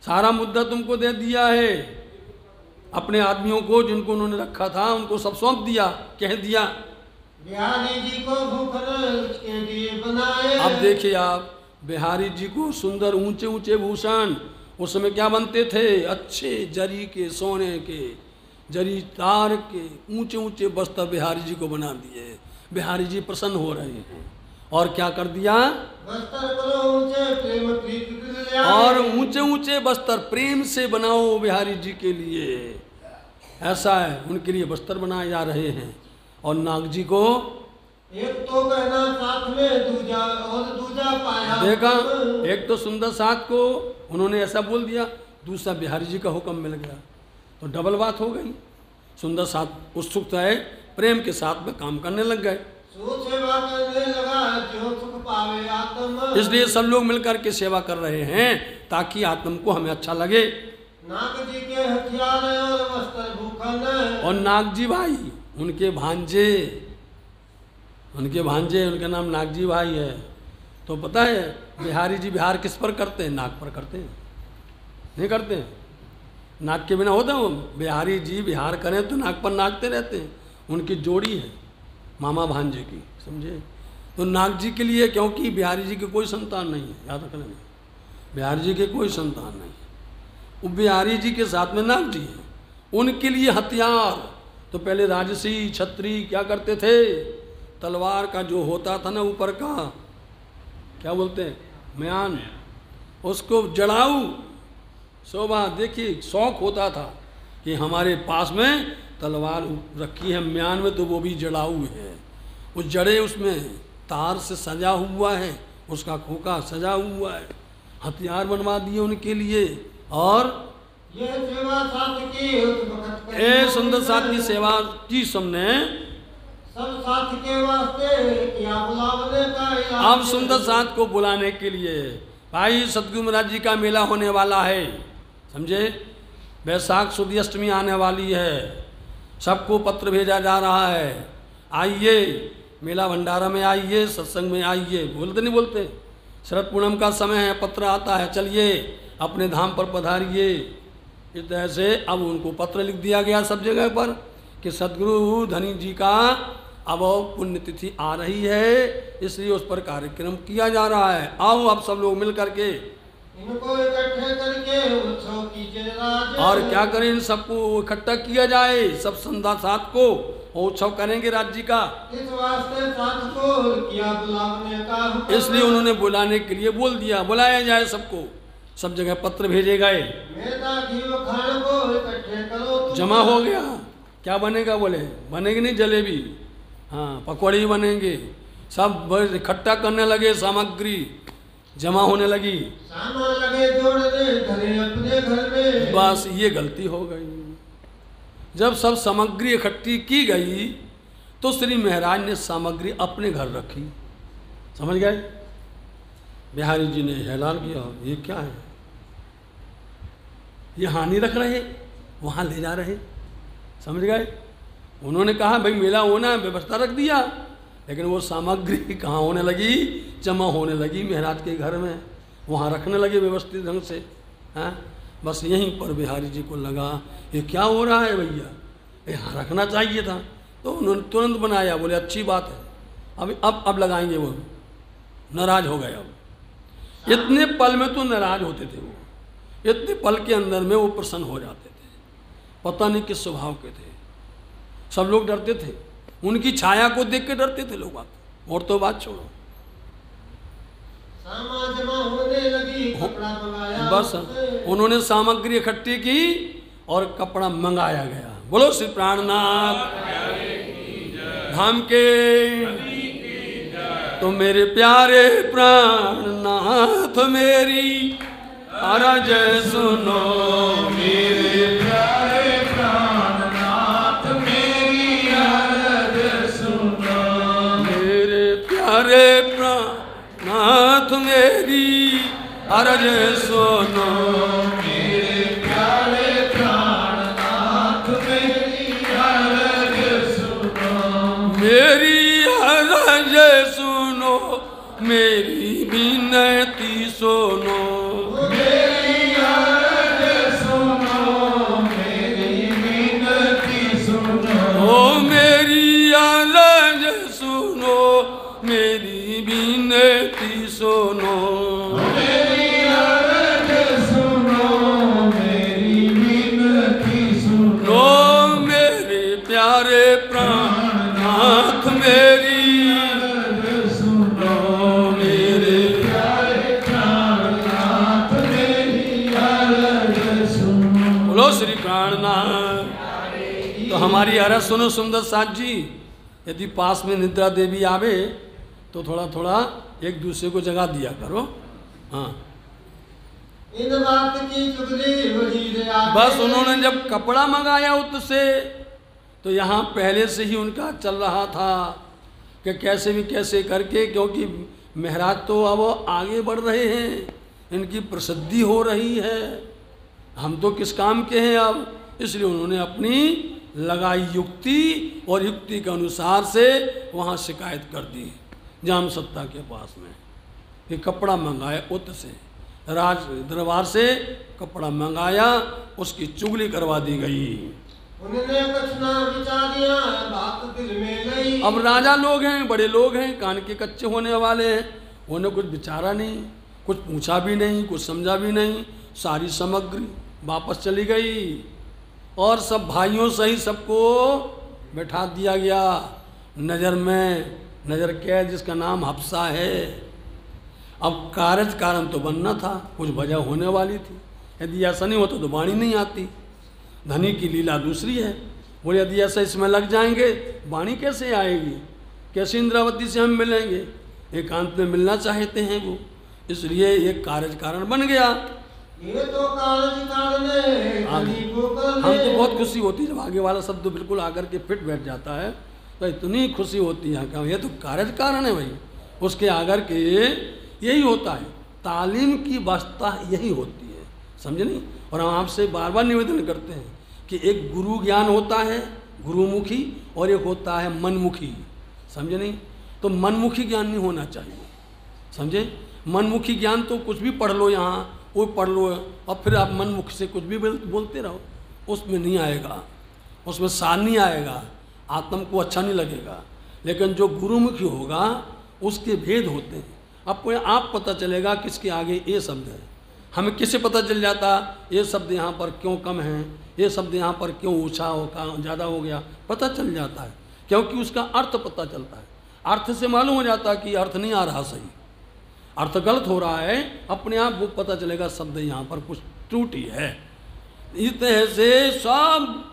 सारा मुद्दा तुमको दे दिया है। अपने आदमियों को जिनको उन्होंने रखा था उनको सब सौंप दिया, कह दिया। बिहारी जी को भूखल के लिए बनाए। अब देखिए आप, बिहारी जी को सुंदर ऊंचे ऊंचे भूषण, उस समय क्या बनते थे? अच्छे जरी के, सोने के, जरी तार के ऊंचे ऊंचे वस्त्र बिहारी जी को बना दिए। बिहारी जी प्रसन्न हो रहे हैं और क्या कर दिया? वस्त्र करो ऊंचे, प्रेम प्रीति दिल आए। और ऊंचे ऊंचे वस्त्र प्रेम से बनाओ बिहारी जी के लिए, ऐसा है, उनके लिए वस्त्र बनाए जा रहे हैं। और नाग जी को एक तो कहना साथ में दूजा और दूजा पाया। देखा, एक तो सुंदर साथ को उन्होंने ऐसा बोल दिया, दूसरा बिहारी जी का हुक्म मिल गया, तो डबल बात हो गई। सुंदर साथ उत्सुकता है, प्रेम के साथ में काम करने लग गए। सेवा करने लगा जो सुख पावे आत्म। इसलिए सब लोग मिलकर के सेवा कर रहे हैं ताकि आत्म को हमें अच्छा लगे। नाग जी के हथियार और वस्त्र भूखल। और नाग जी भाई उनके भांजे, उनका नाम नागजी भाई है। तो पता है बिहारी जी बिहार किस पर करते हैं? नाग पर करते हैं, नहीं करते हैं? नाक के बिना होता वो बिहारी जी बिहार करें तो नाक पर नाचते रहते हैं, उनकी जोड़ी है मामा भांजे की, समझे। तो नाग जी के लिए, क्योंकि बिहारी जी के कोई संतान नहीं है, याद रखना, बिहारी जी के कोई संतान नहीं है, वो बिहारी जी के साथ में नाग जी हैं, उनके लिए हथियार। तो पहले राजसी छत्री क्या करते थे, तलवार का जो होता था ना ऊपर का, क्या बोलते हैं, म्यान, उसको जड़ाऊ शोभा, देखिए शौक होता था कि हमारे पास में तलवार रखी है म्यान में, तो वो भी जड़ाऊ है, वो जड़े उसमें तार से सजा हुआ है, उसका खोखा सजा हुआ है, हथियार बनवा दिए उनके लिए। और ये सेवा साथ की उस वक्त ए सुंदर साथ की सेवा की सबने, सब साथ के वास्ते किया बुलावने का इरादा। अब सुंदर साथ को बुलाने के लिए भाई सतगुरु महाराज जी का मेला होने वाला है, समझे। वैशाख सुदी अष्टमी आने वाली है, सबको पत्र भेजा जा रहा है, आइए मेला भंडारा में आइए, सत्संग में आइए, बोलते नहीं बोलते, शरद पूनम का समय है, पत्र आता है, चलिए अपने धाम पर पधारिए। इस तरह से अब उनको पत्र लिख दिया गया सब जगह पर कि सदगुरु धनी जी का अब पुण्यतिथि आ रही है, इसलिए उस पर कार्यक्रम किया जा रहा है, आओ अब सब लोग मिल करके इनको इकट्ठे करके उत्सव कीजिए राज। और क्या करें, इन सबको इकट्ठा किया जाए, सब संध्या साथ को उत्सव करेंगे राज्य का। इस वास्ते साथ को किया बुलावने का हुक्म। इसलिए उन्होंने बुलाने के लिए बोल दिया, बुलाया जाए सबको, सब जगह पत्र भेजे गए, मेदा घी व खान को इकट्ठे करो तुम। जमा हो गया। क्या बनेगा, बोले बनेगी नहीं जलेबी, हाँ पकौड़ी बनेंगे, सब इकट्ठा करने लगे, सामग्री जमा होने लगी, सामान लगे जोड़ने धरे अपने घर में। बस ये गलती हो गई। जब सब सामग्री इकट्ठी की गई तो श्री महाराज ने सामग्री अपने घर रखी, समझ गए। बिहारी जी ने ऐलान किया, ये क्या है, ये हानि रख रहे, वहाँ ले जा रहे, समझ गए। उन्होंने कहा भाई मेला होना है, व्यवस्था रख दिया, लेकिन वो सामग्री कहाँ होने लगी, जमा होने लगी महाराज के घर में, वहाँ रखने लगे व्यवस्थित ढंग से, हैं। बस यहीं पर बिहारी जी को लगा ये क्या हो रहा है भैया, यहाँ रखना चाहिए था, तो उन्होंने तुरंत बनाया, बोले अच्छी बात है, अब लगाएंगे। वो नाराज हो गए, अब इतने पल में तो नाराज होते थे वो, इतने पल के अंदर में वो प्रसन्न हो जाते थे, पता नहीं किस स्वभाव के थे। सब लोग डरते थे, उनकी छाया को देख के डरते थे लोग, और तो बात छोड़ो। सामान जमा होने लगी, कपड़ा मंगाया बस उन्होंने सामग्री इकट्ठी की और कपड़ा मंगाया गया। बोलो श्री प्राणनाथ धाम के, तो मेरे प्यारे प्राणनाथ मेरी अरज सुनो, मेरे प्यारे प्राणनाथ मेरी अरज सुनो, मेरे प्यारे प्राणनाथ मेरी अरज सुनो, मेरे प्यारे प्राणनाथ मेरी अरज सुनो, मेरी अरज सुनो, मेरी विनती सुनो, मेरी अरज सुनो, मेरी विनती सुनो, ओ मेरी अरज सुनो, मेरी विनती सुनो, मेरी अरज सुनो, मेरी विनती सुनो, लो मेरे प्यारे प्राणनाथ मेरी अरज सुनो, मेरे प्यारे प्राणनाथ मेरी अरज सुनो। बोलो श्री प्राणनाथ। तो हमारी अरज सुनो सुंदर साथ जी, यदि पास में निद्रा देवी आवे तो थोड़ा थोड़ा एक दूसरे को जगा दिया करो, हाँ। इन बात की चुगली बड़ी रे आगे। बस उन्होंने जब कपड़ा मंगाया उससे, तो यहाँ पहले से ही उनका चल रहा था कि कैसे भी कैसे करके, क्योंकि महाराज तो अब आगे बढ़ रहे हैं, इनकी प्रसिद्धि हो रही है, हम तो किस काम के हैं अब, इसलिए उन्होंने अपनी लगाई युक्ति और युक्ति के अनुसार से वहाँ शिकायत कर दी जाम सत्ता के पास में कि कपड़ा मंगाए उत से, राज दरबार से कपड़ा मंगाया, उसकी चुगली करवा दी गई। उन्होंने कुछ ना विचारिया, बात दिल में लई। अब राजा लोग हैं, बड़े लोग हैं, कान के कच्चे होने वाले हैं, उन्हें कुछ विचारा नहीं, कुछ पूछा भी नहीं, कुछ समझा भी नहीं। सारी सामग्री वापस चली गई और सब भाइयों सहित सबको बैठा दिया गया नज़र में, नज़र कैद, जिसका नाम हफ्सा है। अब कारज कारण तो बनना था, कुछ वजह होने वाली थी। यदि ऐसा नहीं होता तो वाणी नहीं आती। धनी की लीला दूसरी है, बोले यदि ऐसा इसमें लग जाएंगे वाणी कैसे आएगी, कैसे इंद्रावती से हम मिलेंगे। एकांत में मिलना चाहते हैं वो, इसलिए एक कारज कारण बन गया। ये तो कारज कारण है, हमको बहुत खुशी होती है जब आगे वाला शब्द बिल्कुल आकर के फिट बैठ जाता है, तो इतनी खुशी होती है कि ये तो कारज कारण है भाई। उसके आकर के यही होता है, तालीम की वास्ता यही होती है, समझे नहीं। और हम आपसे बार बार निवेदन करते हैं कि एक गुरु ज्ञान होता है गुरुमुखी, और एक होता है मनमुखी, समझे नहीं। तो मनमुखी ज्ञान नहीं होना चाहिए, समझे। मनमुखी ज्ञान तो कुछ भी पढ़ लो, यहाँ वो पढ़ लो और फिर आप मनमुख से कुछ भी बोलते रहो, उसमें नहीं आएगा, उसमें सार नहीं आएगा, आत्म को अच्छा नहीं लगेगा। लेकिन जो गुरुमुखी होगा उसके भेद होते हैं, आपको आप पता चलेगा किसके आगे ये शब्द है। हमें किसे पता चल जाता ये शब्द यहाँ पर क्यों कम है, ये शब्द यहाँ पर क्यों ऊँचा हो ज़्यादा हो गया, पता चल जाता है, क्योंकि उसका अर्थ पता चलता है। अर्थ से मालूम हो जाता है कि अर्थ नहीं आ रहा सही, अर्थ गलत हो रहा है, अपने आप वो पता चलेगा शब्द यहाँ पर कुछ त्रुटि है। इस तरह से सब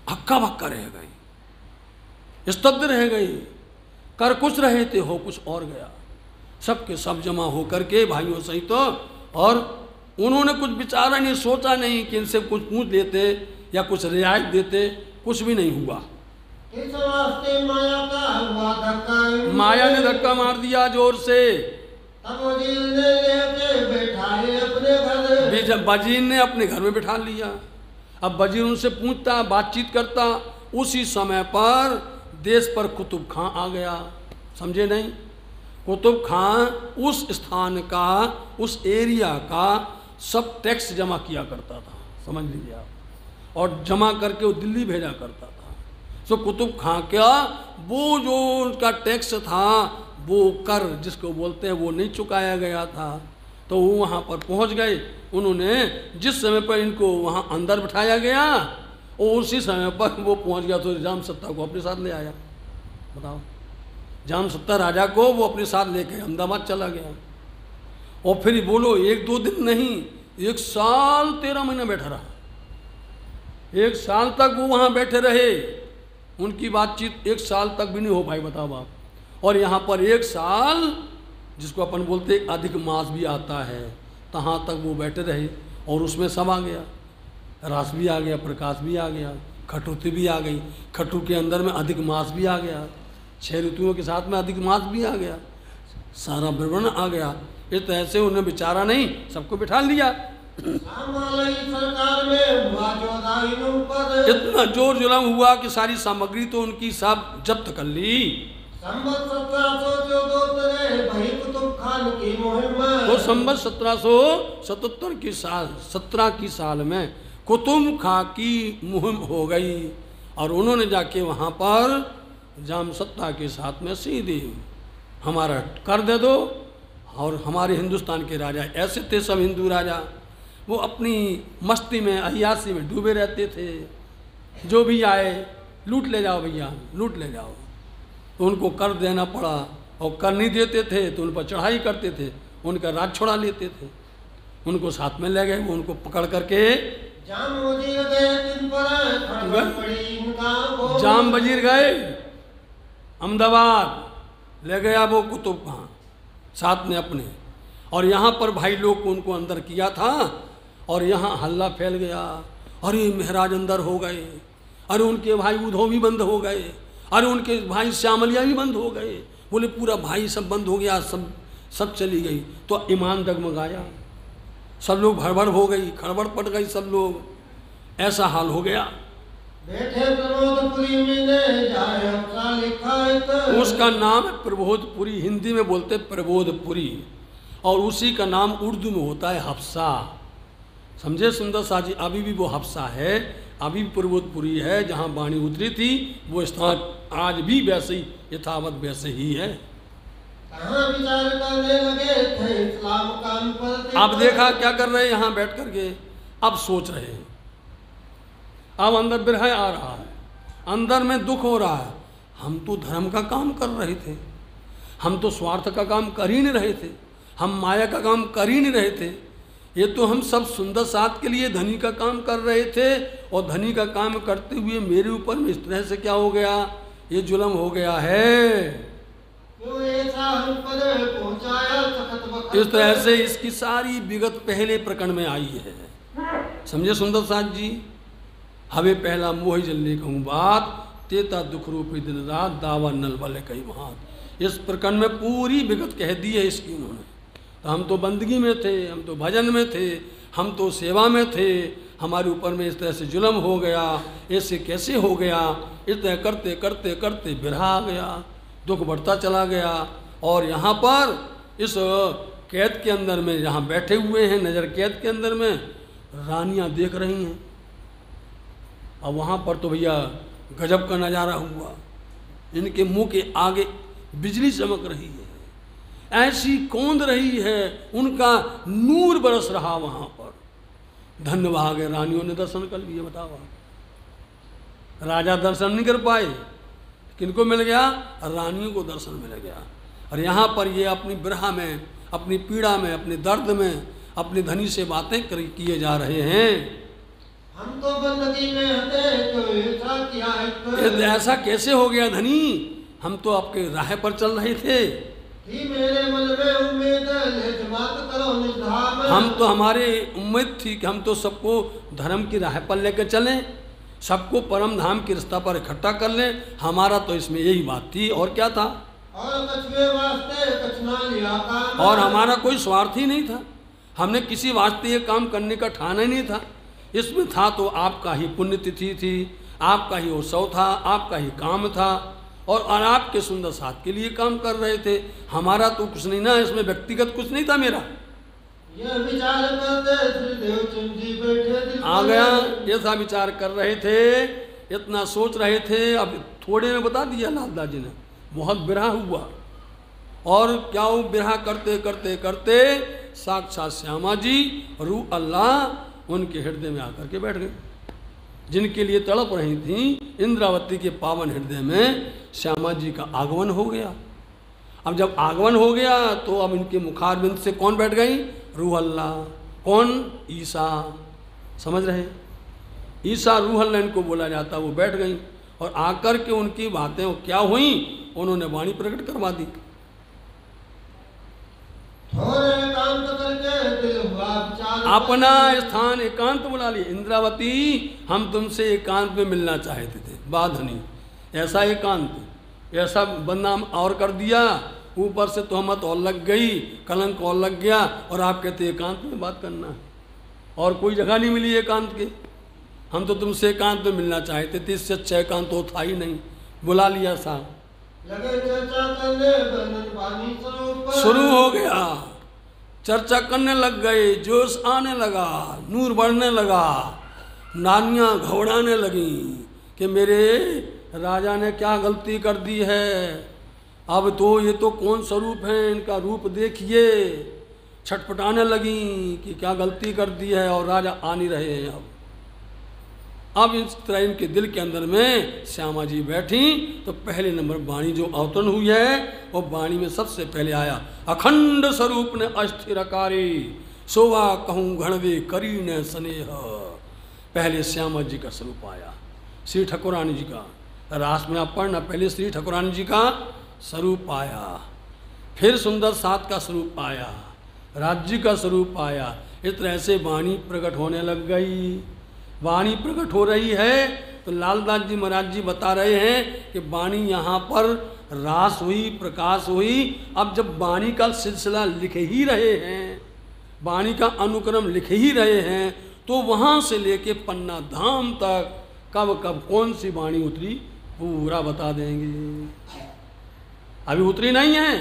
हक्का बक्का रह गई, स्तब्ध रह गई, कर कुछ रहे थे हो कुछ और गया। सबके सब जमा हो करके भाइयों सहित तो, और उन्होंने कुछ विचारा नहीं, सोचा नहीं कि इनसे कुछ पूछ लेते या कुछ रियायत देते, कुछ भी नहीं हुआ। इस वास्ते माया का हुआ धक्का, माया ने धक्का मार दिया जोर से। तब वजीर ने लेके बैठाए अपने घर, वजीर ने अपने घर में बिठा लिया। अब वजीर उनसे पूछता, बातचीत करता, उसी समय पर देश पर कुतुब खां आ गया, समझे नहीं। कुतुब खां उस स्थान का, उस एरिया का सब टैक्स जमा किया करता था, समझ लीजिए आप, और जमा करके वो दिल्ली भेजा करता था। सो कुतुब खां क्या, वो जो उनका टैक्स था, वो कर जिसको बोलते हैं, वो नहीं चुकाया गया था। तो वो वहाँ पर पहुँच गए। उन्होंने जिस समय पर इनको वहाँ अंदर बिठाया गया, और उसी समय पर वो पहुँच गया तो जामसत्ता को अपने साथ ले आया। बताओ, जामसत्ता राजा को वो अपने साथ लेके अहमदाबाद चला गया। और फिर बोलो 1-2 दिन नहीं, 1 साल 13 महीने बैठा रहा। 1 साल तक वो वहाँ बैठे रहे, उनकी बातचीत 1 साल तक भी नहीं हो पाई, बताओ आप। और यहाँ पर 1 साल, जिसको अपन बोलते हैं अधिक मास भी आता है, तहाँ तक वो बैठे रहे। और उसमें सब आ गया, रास भी आ गया, प्रकाश भी आ गया, खटुती भी आ गई, खटू के अंदर में अधिक मास भी आ गया, 6 ऋतुओं के साथ में अधिक मास भी आ गया, सारा विवरण आ गया। इस तरह से उन्हें विचारा नहीं, सबको बिठा लिया। सरकार में हुआ जोधाइनों पर, इतना जोर जुलम हुआ कि सारी सामग्री तो उनकी सब जब्त कर ली। संबत 1774 भाई कुतुब खान की मुहिम, तो संबत 1777 की साल 17 की साल में कुतुब खां की मुहिम हो गई। और उन्होंने जाके वहाँ पर जामसत्ता के साथ में सीधी हमारा कर दे दो। और हमारे हिंदुस्तान के राजा ऐसे थे, सब हिंदू राजा, वो अपनी मस्ती में अय्यासी में डूबे रहते थे। जो भी आए लूट ले जाओ भैया, लूट ले जाओ। तो उनको कर देना पड़ा, और कर नहीं देते थे तो उन पर चढ़ाई करते थे, उनका राज छोड़ा लेते थे। उनको साथ में ले गए, वो उनको पकड़ करके जाम वजीर गए अहमदाबाद, ले गया वो कुतुब खां साथ में अपने। और यहाँ पर भाई लोग को उनको अंदर किया था, और यहाँ हल्ला फैल गया, अरे महाराज अंदर हो गए, अरे उनके भाई उधो भी बंद हो गए, अरे उनके भाई श्यामलिया भी बंद हो गए। बोले पूरा भाई सब बंद हो गया, सब चली गई। तो ईमान डगमगाया, सब लोग भड़बड़ हो गई, खड़बड़ पड़ गई सब लोग, ऐसा हाल हो गया। बैठे प्रबोधपुरी में जाए लिखा, उसका नाम है प्रबोधपुरी, हिंदी में बोलते प्रबोधपुरी। और उसी का नाम उर्दू में होता है हफ्सा। समझे सुंदर सा जी, अभी भी वो हफ्सा है, अभी भी पर्वतपुरी है जहाँ वाणी उतरी थी, वो स्थान आज भी वैसे ही यथावत वैसे ही है। कहाँ विचार करने लगे थे इस्लाम कान पर। अब देखा क्या कर रहे हैं यहाँ बैठ करके, अब सोच रहे हैं, अब अंदर बिरहा आ रहा है, अंदर में दुख हो रहा है। हम तो धर्म का काम कर रहे थे, हम तो स्वार्थ का काम कर ही नहीं रहे थे, हम माया का काम कर ही नहीं रहे थे। ये तो हम सब सुंदर साथ के लिए धनी का काम कर रहे थे, और धनी का काम करते हुए मेरे ऊपर में इस तरह से क्या हो गया, ये जुल्म हो गया है। क्यों ऐसा हम पर पहुंचाया सखत वक्त। इस तरह से इसकी सारी विगत पहले प्रकरण में आई है। समझे सुंदर साथ जी, हमें पहला मोह जलने कहूँ बात, तेता दुख रूपी दिन रात दावा नल वाले कई महात। इस प्रकरण में पूरी विगत कह दी है इसकी उन्होंने। तो हम तो बंदगी में थे, हम तो भजन में थे, हम तो सेवा में थे, हमारे ऊपर में इस तरह से जुल्म हो गया, ऐसे कैसे हो गया। इस तरह करते करते करते बिरहा आ गया, दुख बढ़ता चला गया। और यहाँ पर इस कैद के अंदर में जहाँ बैठे हुए हैं, नज़र कैद के अंदर में रानियाँ देख रही हैं। अब वहाँ पर तो भैया गजब का नज़ारा हुआ, इनके मुंह के आगे बिजली चमक रही है, ऐसी कौंध रही है, उनका नूर बरस रहा वहाँ पर। धन्य भाग है, रानियों ने दर्शन कर लिए। बताओ, राजा दर्शन नहीं कर पाए, किनको मिल गया, रानियों को दर्शन मिल गया। और यहाँ पर ये अपनी बिरहा में, अपनी पीड़ा में, अपने दर्द में अपने धनी से बातें किए जा रहे हैं। हम तो बंदगी में हटे तो ऐसा किया है। ऐसा कैसे हो गया धनी, हम तो आपके राह पर चल रहे थे। मेरे मन में उम्मीद करो निधाम। हम तो, हमारे उम्मीद थी कि हम तो सबको धर्म की राह पर लेकर चलें, सबको परम धाम की रास्ता पर इकट्ठा कर लें। हमारा तो इसमें यही बात थी, और क्या था। और कछुए वास्ते कछना लिया काम। और हमारा कोई स्वार्थ ही नहीं था, हमने किसी वास्ते ये काम करने का ठाना ही नहीं था। इसमें था तो आपका ही पुण्यतिथि थी, आपका ही उत्सव था, आपका ही काम था, और आपके सुंदर साथ के लिए काम कर रहे थे। हमारा तो कुछ नहीं ना, इसमें व्यक्तिगत कुछ नहीं था मेरा। यह विचार करते श्री देवचंद जी बैठे दिल आ गया, ऐसा विचार कर रहे थे, इतना सोच रहे थे। अब थोड़े में बता दिया लालदास जी ने, बहुत बिरहा हुआ। और क्या वो बिरहा करते करते करते साक्षात श्यामा जी रूह अल्लाह उनके हृदय में आकर के बैठ गए, जिनके लिए तड़प रही थी। इंद्रावती के पावन हृदय में श्यामा जी का आगमन हो गया। अब जब आगमन हो गया तो अब इनके मुखारबिंद से कौन बैठ गई, रूह अल्लाह। कौन, ईसा। समझ रहे, ईसा रूह अल्लाह इनको बोला जाता, वो बैठ गई। और आकर के उनकी बातें वो क्या हुई, उन्होंने वाणी प्रकट करवा दी। अपना स्थान एकांत बुला लिए। इंद्रावती, हम तुमसे एकांत में मिलना चाहते थे, बाधनी। ऐसा एकांत, ऐसा बदनाम और कर दिया, ऊपर से तोहमत और लग गई, कलंक और लग गया, और आप कहते एकांत में बात करना है। और कोई जगह नहीं मिली एकांत के। हम तो तुमसे एकांत में मिलना चाहते थे, इससे अच्छा एकांत तो था ही नहीं। बुला लिया साहब, लगे चर्चा करने बंधन पानी शुरू हो गया, चर्चा करने लग गए, जोश आने लगा, नूर बढ़ने लगा, नानियाँ घबराने लगी कि मेरे राजा ने क्या गलती कर दी है। अब तो ये तो कौन स्वरूप है, इनका रूप देखिए। छटपटाने लगी कि क्या गलती कर दी है, और राजा आ नहीं रहे हैं। अब इस तरह इनके दिल के अंदर में श्यामा जी बैठी, तो पहले नंबर वाणी जो अवतरण हुई है, वो वाणी में सबसे पहले आया, अखंड स्वरूप ने अस्थिरकारी शोभा कहूँ घणवे करी न स्नेह। पहले श्यामा जी का स्वरूप आया, श्री ठाकुरानी जी का। रास में आप पढ़ना, पहले श्री ठाकुरानी जी का स्वरूप आया, फिर सुंदर साथ का स्वरूप आया, राज्य का स्वरूप आया। इस तरह से वाणी प्रकट होने लग गई। वाणी प्रकट हो रही है तो लालदास जी महाराज जी बता रहे हैं कि वाणी यहाँ पर रास हुई, प्रकाश हुई। अब जब वाणी का सिलसिला लिखे ही रहे हैं, वाणी का अनुक्रम लिखे ही रहे हैं, तो वहाँ से लेके पन्ना धाम तक कब कब कौन सी वाणी उतरी पूरा बता देंगे। अभी उतरी नहीं है,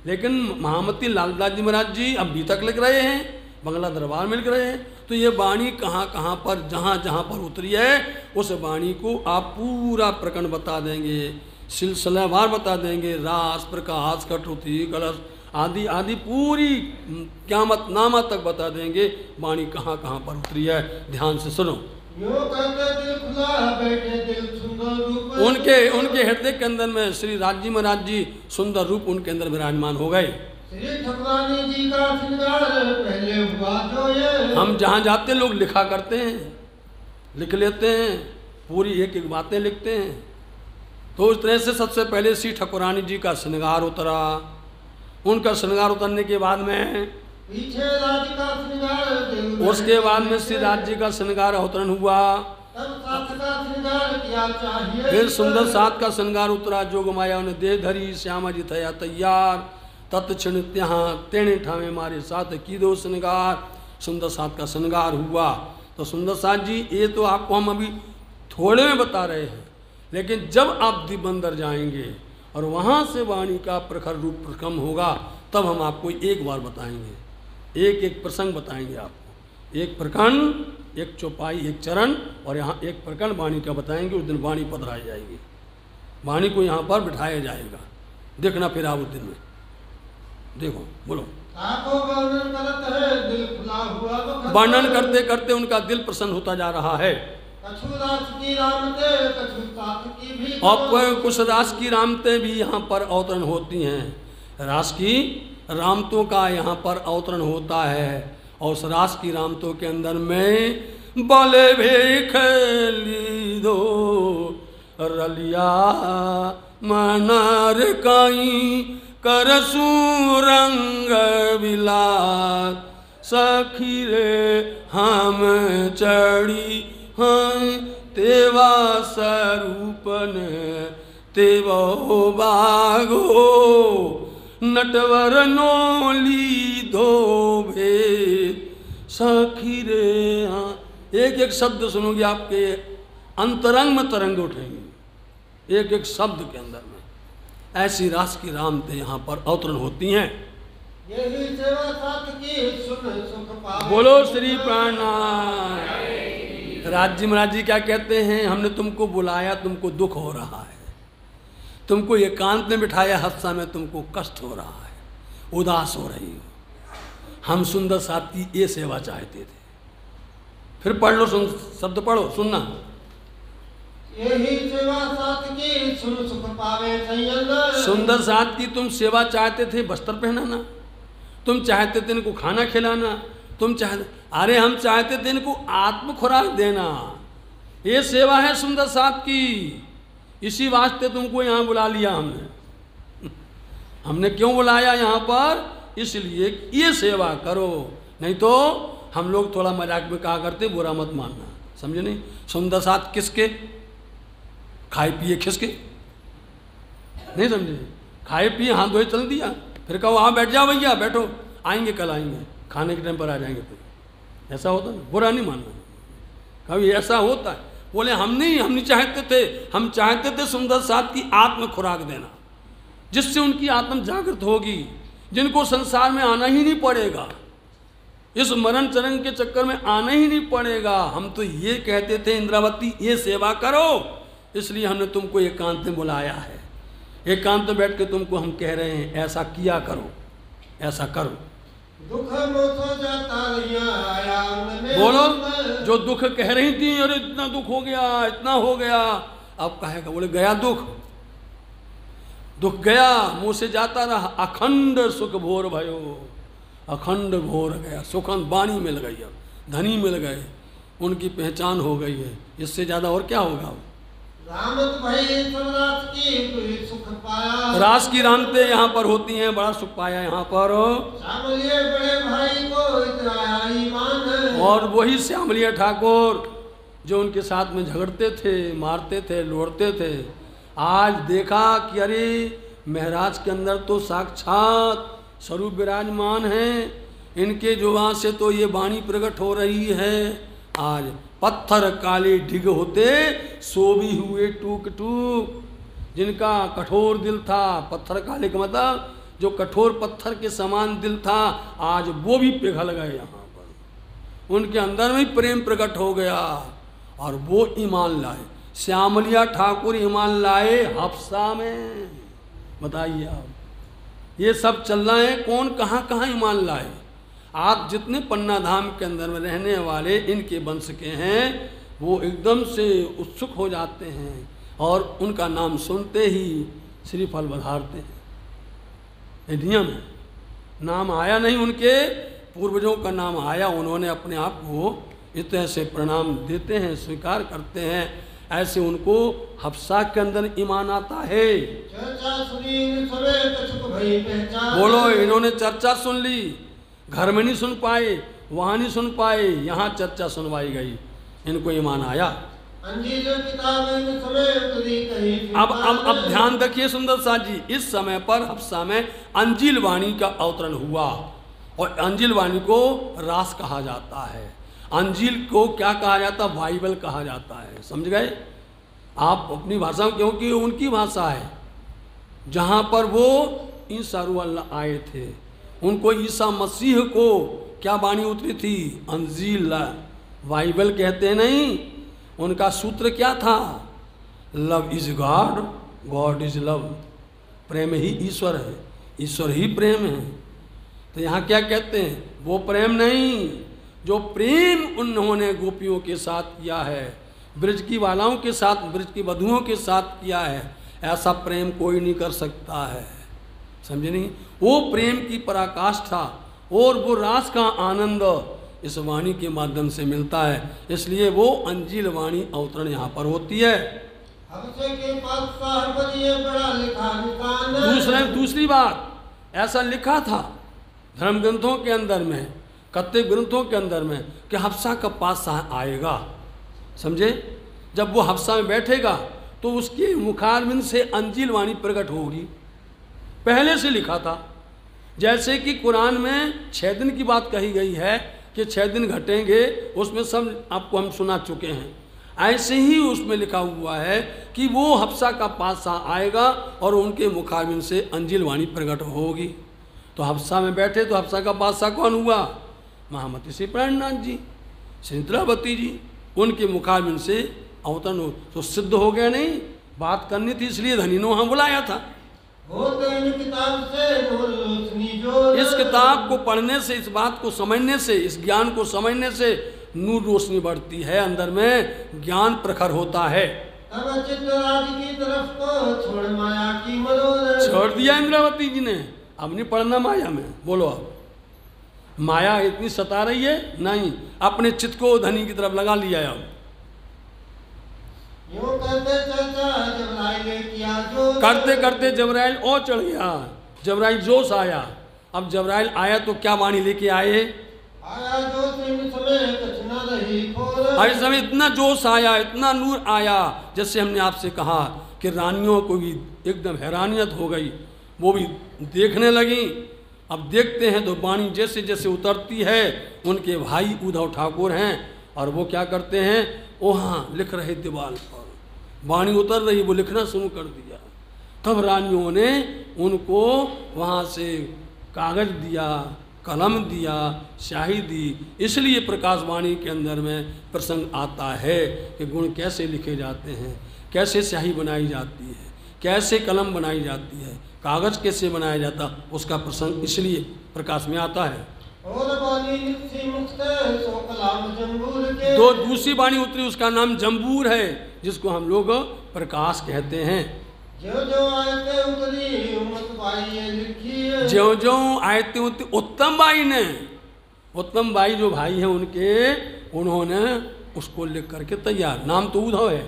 लेकिन महामती लालदास जी महाराज जी अब भी तक लिख रहे हैं, बंगला दरबार में लिख रहे हैं। तो ये वाणी कहाँ कहाँ पर, जहाँ जहाँ पर उतरी है उस वाणी को आप पूरा प्रकरण बता देंगे, सिलसिलावार बता देंगे, रास, प्रकाश, कटौती, कलश आदि आदि पूरी क़यामत नामा तक बता देंगे वाणी कहाँ कहाँ पर उतरी है। ध्यान से सुनो। यो कहते दिल खुला बैठे दिल सुंदर रूप, उनके हृदय के अंदर में श्री राजी महाराज जी सुंदर रूप उनके अंदर विराजमान हो गए। श्री ठकुरानी जी का श्रृंगार पहले हुआ जो ये, हम जहाँ जाते लोग लिखा करते हैं, लिख लेते हैं, पूरी एक एक बातें लिखते हैं। तो उस तरह से सबसे पहले श्री ठकुरानी जी का श्रृंगार उतरा। उनका श्रृंगार उतरने के बाद में पीछे राज का श्रृंगार, उसके बाद में श्री राज जी का श्रृंगार अवतरण हुआ। तब साथ का श्रृंगार किया चाहिए, फिर सुंदर साथ का श्रृंगार उतरा। जोग माया ने देह धरी, श्यामा जी थया तैयार, तत्क्षण त्यहाँ तेणे ठामे मारे साथ की दो श्रृंगार। सुंदर साथ का श्रृंगार हुआ। तो सुंदर साथ जी ये तो आपको हम अभी थोड़े में बता रहे हैं, लेकिन जब आप दिबंदर जाएंगे और वहाँ से वाणी का प्रखर रूप प्रकम होगा तब हम आपको एक बार बताएंगे, एक एक प्रसंग बताएंगे आपको। एक प्रकरण, एक चौपाई, एक चरण, और यहाँ एक प्रकरण वाणी का बताएंगे। उस दिन वाणी पधराई जाएगी, वाणी को यहाँ पर बिठाया जाएगा। देखना फिर आप उस दिन में देखो, बोलो। आपको वर्णन करत है दिल खुला हुआ वक्त, वर्णन करते करते उनका दिल प्रसन्न होता जा रहा है। कछु रास की रामते कछु साथ की भी, और कुछ रास की रामतें भी यहाँ पर अवतरण होती हैं। रास की रामतों का यहाँ पर अवतरण होता है। और उस रास की रामतों के अंदर में बले भेख ली दो रलिया मनार काई करसू रंग बिलास, सखी रे हम चढ़ी हैं तेवा स्वरूपन तेवो बागो, नटवर नोली धोभे सखी रे। हाँ, एक एक शब्द सुनोगे आपके अंतरंग में तरंग उठेंगे, एक एक शब्द के अंदर में। ऐसी रास की रामतें यहाँ पर अवतरण होती हैं। यही सेवा साथ की सुन सुख पावे, बोलो श्री प्राणनाथ। राज महाराज जी क्या कहते हैं, हमने तुमको बुलाया, तुमको दुख हो रहा है, तुमको एकांत में बिठाया, हत्सा में तुमको कष्ट हो रहा है, उदास हो रही हो। हम सुंदर साथ की ये सेवा चाहते थे। फिर पढ़ लो, शब्द पढ़ो, सुनना। यही सेवा साथ की सुन सुख पावे संयम, सुंदर साथ की तुम सेवा चाहते थे, वस्त्र पहनाना, तुम चाहते थे इनको खाना खिलाना, तुम चाहते, अरे हम चाहते थे इनको आत्म खुराक देना। ये सेवा है सुंदर साथ की। इसी वास्ते तुमको यहाँ बुला लिया हमने। हमने क्यों बुलाया यहाँ पर? इसलिए ये सेवा करो। नहीं तो हम लोग थोड़ा मजाक में कहा करते, बुरा मत मानना, समझे नहीं। सुंदर साथ किसके? खाए पिए खिसके, नहीं समझे। खाए पिए हाथ धोए चल दिया, फिर कहो हाँ बैठ जाओ भैया, बैठो, आएंगे कल आएंगे, खाने के टाइम पर आ जाएंगे। फिर ऐसा होता है, बुरा नहीं मानना, कभी ऐसा होता है। बोले हम नहीं चाहते थे, हम चाहते थे सुंदर साथ की आत्म खुराक देना, जिससे उनकी आत्म जागृत होगी, जिनको संसार में आना ही नहीं पड़ेगा, इस मरण चरण के चक्कर में आना ही नहीं पड़ेगा। हम तो ये कहते थे इंद्रावती ये सेवा करो, इसलिए हमने तुमको एकांत में बुलाया है। एकांत में बैठ के तुमको हम कह रहे हैं ऐसा किया करो, ऐसा करो। दुख मोसो जाता आया में, बोलो, जो दुख कह रही थी, अरे इतना दुख हो गया, इतना हो गया, अब कहेगा, बोले गया दुख, दुख गया, मुंह से जाता रहा। अखंड सुख भोर भयो, अखंड भोर गया, सुखन वाणी मिल गई, अब धनी मिल गए, उनकी पहचान हो गई है। इससे ज्यादा और क्या होगा? रामत भाई रास की सुख पाया, रास की रामते यहाँ पर होती हैं, बड़ा सुख पाया यहाँ पर। श्यामलिए बड़े भाई को इतराया ईमान, और वही श्यामलिया ठाकुर जो उनके साथ में झगड़ते थे, मारते थे, लोड़ते थे, आज देखा कि अरे महराज के अंदर तो साक्षात स्वरूप विराजमान हैं, इनके जुबान से तो ये वाणी प्रकट हो रही है। आज पत्थर काले ढिग होते, सो भी हुए टूक टूक। जिनका कठोर दिल था, पत्थर काले का मतलब जो कठोर पत्थर के समान दिल था, आज वो भी पिघल गए यहाँ पर। उनके अंदर में प्रेम प्रकट हो गया और वो ईमान लाए। श्यामलिया ठाकुर ईमान लाए हफ्सा में। बताइए आप, ये सब चल रहा है, कौन कहाँ कहाँ ईमान लाए। आप जितने पन्ना धाम के अंदर में रहने वाले इनके वंश के हैं, वो एकदम से उत्सुक हो जाते हैं और उनका नाम सुनते ही श्रीफल बधारते हैं। ये नियम है। नाम आया नहीं, उनके पूर्वजों का नाम आया, उन्होंने अपने आप को इस तरह से प्रणाम देते हैं, स्वीकार करते हैं। ऐसे उनको हफ्सा के अंदर ईमान आता है। चर्चा सुनी सबे कछुक भई पहचान। बोलो, इन्होंने चर्चा सुन ली, घर में नहीं सुन पाए, वहाँ नहीं सुन पाए, यहाँ चर्चा सुनवाई गई, इनको ईमान आया। अंजील किताबें समय उतरी कहीं। अब ध्यान रखिए सुंदर साथ जी, इस समय पर हफ्सा में अंजील वाणी का अवतरण हुआ और अंजील वाणी को रास कहा जाता है। अंजील को क्या कहा जाता? बाइबल कहा जाता है। समझ गए आप अपनी भाषा में, क्योंकि उनकी भाषा है जहाँ पर वो ईसा अल्लाह आए थे। उनको ईसा मसीह को क्या वाणी उतरी थी? अंजील, बाइबल कहते नहीं। उनका सूत्र क्या था? Love is God, God is love. प्रेम ही ईश्वर है, ईश्वर ही प्रेम है। तो यहाँ क्या कहते हैं? वो प्रेम नहीं जो प्रेम उन्होंने गोपियों के साथ किया है, ब्रज की बालाओं के साथ, ब्रज की वधुओं के साथ किया है, ऐसा प्रेम कोई नहीं कर सकता है। समझे नहीं? वो प्रेम की पराकाष्ठा और वो रास का आनंद इस वाणी के माध्यम से मिलता है। इसलिए वो अंजील वाणी अवतरण यहाँ पर होती है। हफ्से के पातशाह बनिए बड़ा लिखा निशान। दूसरी बात, ऐसा लिखा था धर्म ग्रंथों के अंदर में, कत्ते ग्रंथों के अंदर में, कि हफ्सा का पातशाह आएगा। समझे? जब वो हफ्सा में बैठेगा तो उसके मुखारबिंद से अंजील वाणी प्रकट होगी। पहले से लिखा था। जैसे कि कुरान में 6 दिन की बात कही गई है कि 6 दिन घटेंगे, उसमें सब आपको हम सुना चुके हैं। ऐसे ही उसमें लिखा हुआ है कि वो हफ्सा का पातशाह आएगा और उनके मुखारबिंद से अंजील वाणी प्रकट होगी। तो हफ्सा में बैठे तो हफ्सा का पातशाह कौन हुआ? महामती श्री प्राणनाथ जी, श्री इंद्रावती जी, उनके मुखारबिंद से अवतरण हो तो सिद्ध हो गया। नहीं, बात करनी थी, इसलिए धनी ने वहाँ बुलाया था। इस किताब को पढ़ने से, इस बात को समझने से, इस ज्ञान को समझने से नूर रोशनी बढ़ती है, अंदर में ज्ञान प्रखर होता है। तब चित्तराज की तरफ को छोड़ माया की मनोरथ। छोड़ दिया इंद्रावती जी ने, अब नहीं पढ़ना माया में। बोलो, अब माया इतनी सता रही है? नहीं, अपने चित्त को धनी की तरफ लगा लिया है। अब यूं करते चर्चा जबराइल किया जो करते करते जबराइल और चढ़ गया, जबराइल जोश आया। अब जबराइल आया तो क्या वाणी लेके आए? आया जो सिंह समय कछ न रही खोर। और इस समय इतना जोश आया, इतना नूर आया, जैसे हमने आपसे कहा कि रानियों को भी एकदम हैरानियत हो गई, वो भी देखने लगी। अब देखते हैं तो वाणी जैसे जैसे उतरती है, उनके भाई उद्धव ठाकुर हैं और वो क्या करते हैं, वहाँ लिख रहे दीवार पर, वाणी उतर रही, वो लिखना शुरू कर दिया। तब रानियों ने उनको वहाँ से कागज दिया, कलम दिया, स्याही दी। इसलिए प्रकाश वाणी के अंदर में प्रसंग आता है कि गुण कैसे लिखे जाते हैं, कैसे स्याही बनाई जाती है, कैसे कलम बनाई जाती है, कागज कैसे बनाया जाता, उसका प्रसंग इसलिए प्रकाश में आता है। दो दूसरी वाणी उतरी, उसका नाम जम्बूर है, जिसको हम लोग प्रकाश कहते हैं। जो जो आयते उतरी उम्मत बाई लिखी है। जो जो आयते उतरी उत्तम बाई ने, उत्तम बाई जो भाई हैं उनके, उन्होंने उसको लिख करके तैयार, नाम तो उद्धव है